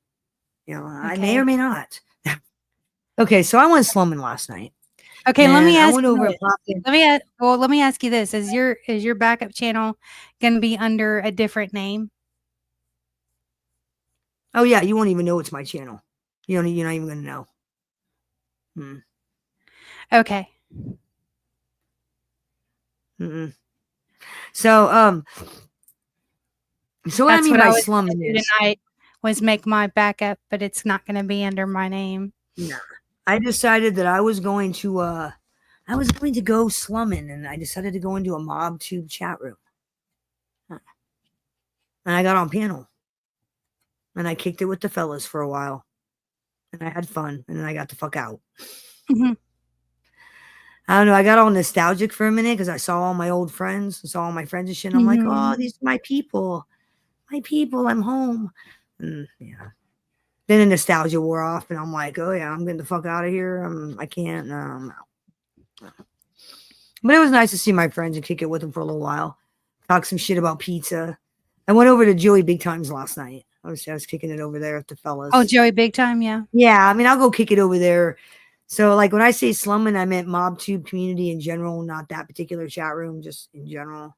You know, I may Okay. or may not. Okay, so I went slumming last night. Okay, let me And I ask went you over and this. popped in. Let me ask you this. Is your backup channel gonna be under a different name? Oh yeah, you won't even know it's my channel. You're not even gonna know. Okay. Mm-mm. So what I That's mean what by I was gonna slumming do is tonight was make my backup, but it's not gonna be under my name. nah. I decided that I was going to go slumming, and I decided to go into a mob tube chat room. And I got on panel. And I kicked it with the fellas for a while. And I had fun, and then I got the fuck out. Mhm. I don't know. I got all nostalgic for a minute because I saw all my old friends. I saw all my friends and shit. And I'm like, oh, these are my people. My people. I'm home. And yeah. Then the nostalgia wore off, and I'm like, oh yeah, I'm getting the fuck out of here. I can't. I'm out. But it was nice to see my friends and kick it with them for a little while. Talk some shit about pizza. I went over to Joey Big Times last night. I was kicking it over there with the fellas. Oh, Joey Big Time, yeah. Yeah, I mean, I'll go kick it over there. So, like, when I say slumming, I meant MobTube community in general, not that particular chat room, just in general.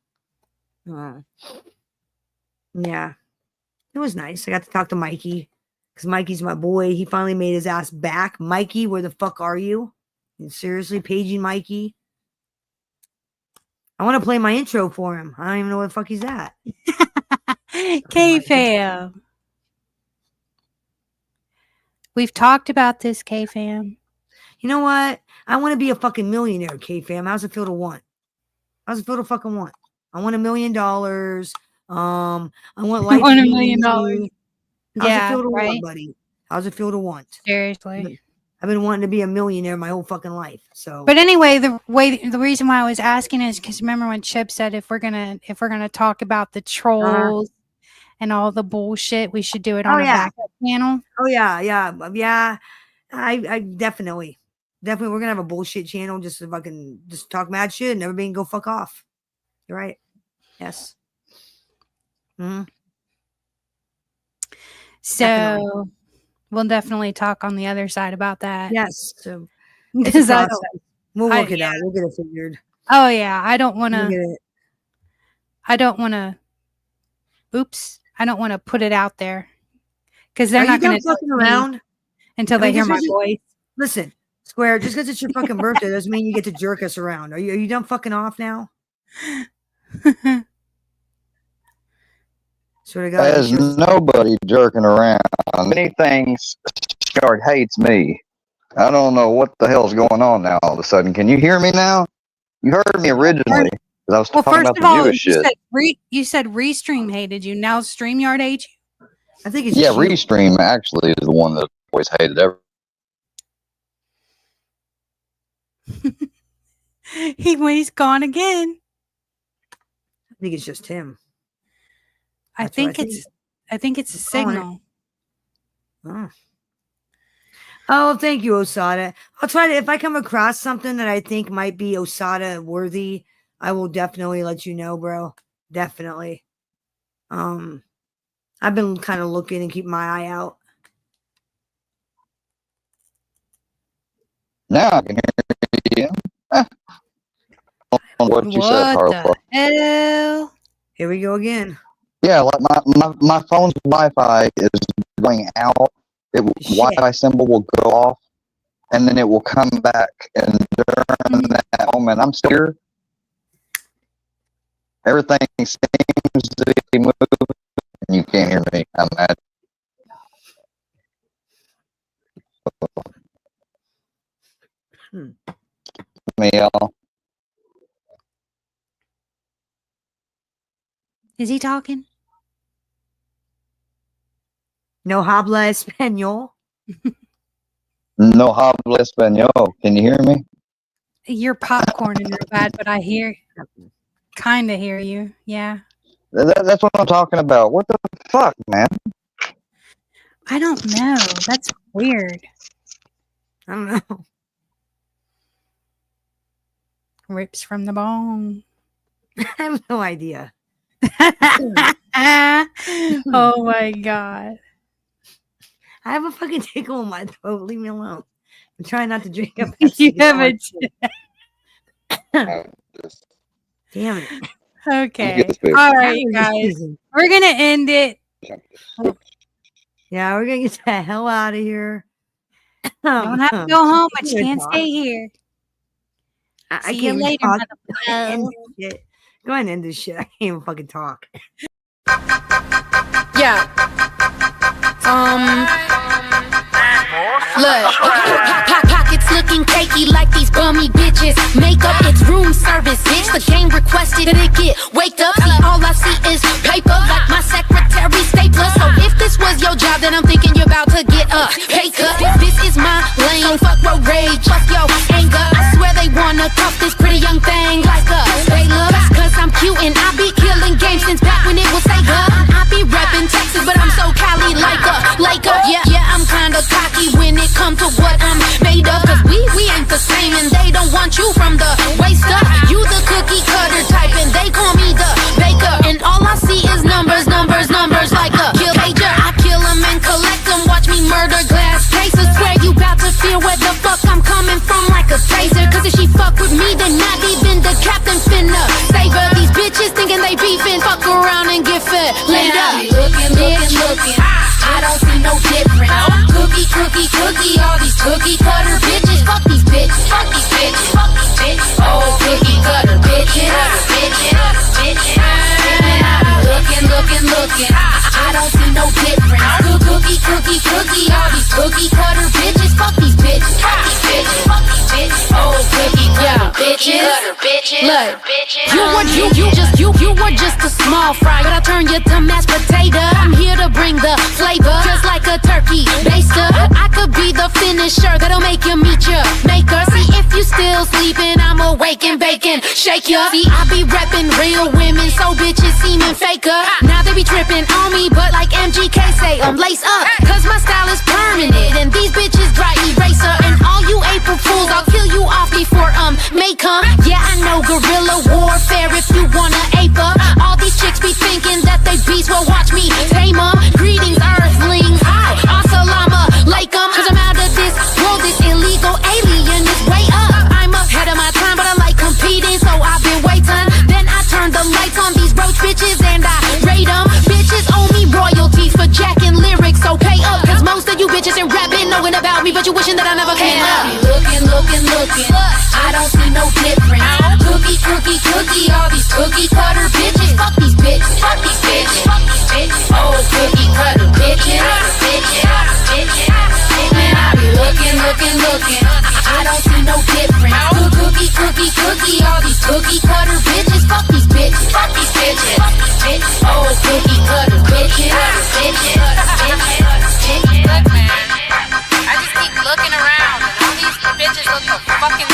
Yeah, it was nice. I got to talk to Mikey because Mikey's my boy. He finally made his ass back. Mikey, where the fuck are you? Seriously, paging Mikey. I want to play my intro for him. I don't even know where the fuck he's at. K-Fam. We've talked about this, K-Fam. You know what? I want to be a fucking millionaire, K-Fam. How's it feel to want? How's it feel to fucking want? I want $1 million. I want life Want to $1 be million. easy. How's it Yeah, feel to right? want, buddy? How's it feel to want? Seriously. I've been wanting to be a millionaire my whole fucking life. So, But anyway, the reason why I was asking is because remember when Chip said if we're gonna talk about the trolls and all the bullshit, we should do it on a backup channel. Oh yeah. I definitely we're gonna have a bullshit channel just to fucking just talk mad shit and everybody can go fuck off. You're right. Yes. So Definitely. we'll definitely talk on the other side about that. Yes. So it's a Because process. We'll work it out. We'll get it figured. Oh yeah, I don't want We'll to. get it. I don't want to. Oops, I don't want to put it out there because they're Are you not going done to fucking around until I mean, they hear just my 'cause you- voice. Listen, Square, just because it's your fucking birthday doesn't mean you get to jerk us around. Are you done fucking off now? Swear to God. There's nobody jerking around. Anything Shard hates me. I don't know what the hell's going on now all of a sudden. Can you hear me now? You heard me originally because I was talking first about of the all, Jewish shit. you said Restream hated you. Now StreamYard hates you. I think it's Yeah, Restream actually is the one that always hated everything. He's gone again. I think it's just him. I think it's a signal. Oh, thank you, Osada. I'll try to, if I come across something that I think might be Osada worthy, I will definitely let you know, bro. Definitely. I've been kind of looking and keeping my eye out. Now I can hear you. What you said, Harlow. Hell? Here we go again. Yeah, like my phone's Wi-Fi is going out. Wi-Fi symbol will go off, and then it will come back. And during that moment, I'm still here. Everything seems to be moving, and you can't hear me. I'm mad. Me, y'all. Is he talking? No habla español. No habla español. Can you hear me? You're popcorning real bad, but I kind of hear you. Yeah. That's what I'm talking about. What the fuck, man? I don't know. That's weird. I don't know. Rips from the bone. I have no idea. Oh my god. I have a fucking tickle in my throat. Leave me alone. I'm trying not to drink up. You have a Damn it. Okay. All right, guys. We're gonna end it. Yeah, we're gonna get the hell out of here. Don't have to go home, but you can't stay here. I See can't you even later, talk. End this shit. Go ahead and end this shit. I can't even fucking talk. Yeah. Look, pockets looking cakey like these bummy bitches. Makeup, it's room service, bitch. The game requested that it get waked up. See, all I see is paper, like my secretary stapler. So if this was your job, then I'm thinking you're about to get a pay cut. This is my lane, so fuck road rage, fuck your anger. I swear they wanna cuff this pretty young thing like a Baylor. Cause I'm cute and I be killing games since back when it was Sega. I be reppin' Texas, but I'm so Cali like a Laker. Yeah, I'm kinda cocky when it comes to what I'm made of. Cause we ain't the same and they don't want you from the waist up. You the cookie cutter type and they call me the baker. And all I see is numbers like a kill pager. I kill them and collect them, watch me murder glass cases. Swear you bout to feel where the fuck I'm coming from like a taser. Cause if she fuck with me, then not even the captain finna save her. These bitches thinking they beefing, fuck around and get fed later. Looking, I don't see no difference. Cookie, all these cookie cutter bitches. Fuck these bitches. Oh, cookie cutter bitches. Looking, I don't see no difference. Cookie, all these cookie cutter bitches. Fuck these bitches. Oh, cookie cutter bitches. Look, you were just a small fry, but I turn you to mashed potato. I'm here to bring the flavor, just like a turkey baster. I could be the finisher that'll make you meet your maker. See, if you still sleeping, I'm awake and baking, shake ya. See, I be reppin' real women, so bitches seeming faker. Now they be tripping on me, but like MGK say, lace up, cause my style is permanent, and these bitches dry eraser. And all you April fools, I'll kill you off before may come. Yeah, I know guerrilla warfare if you wanna ape up. All these chicks be thinking that they beast, well watch me tame 'em. Greetings earthlings, assalamu alaikum. Cause I'm out of this world, this illegal alien is way up. I'm ahead of my time, but I like competing, so I've been waiting. Then I turn the lights on these roach bitches and I rate 'em. Bitches owe me royalties for jacking lyrics, so pay up. Cause most of you bitches ain't rapping, knowing about me, but you wishing that I never came up. Looking, I don't see no difference. Cookie, all these cookie cutter bitches. Fuck these bitches. Oh, cookie cutter bitches. And I be looking, I don't see no difference. Cookie, all these cookie cutter bitches. Fuck these bitches. Oh, cookie cutter bitches. Look, man, I just keep looking around and all these bitches look so fucking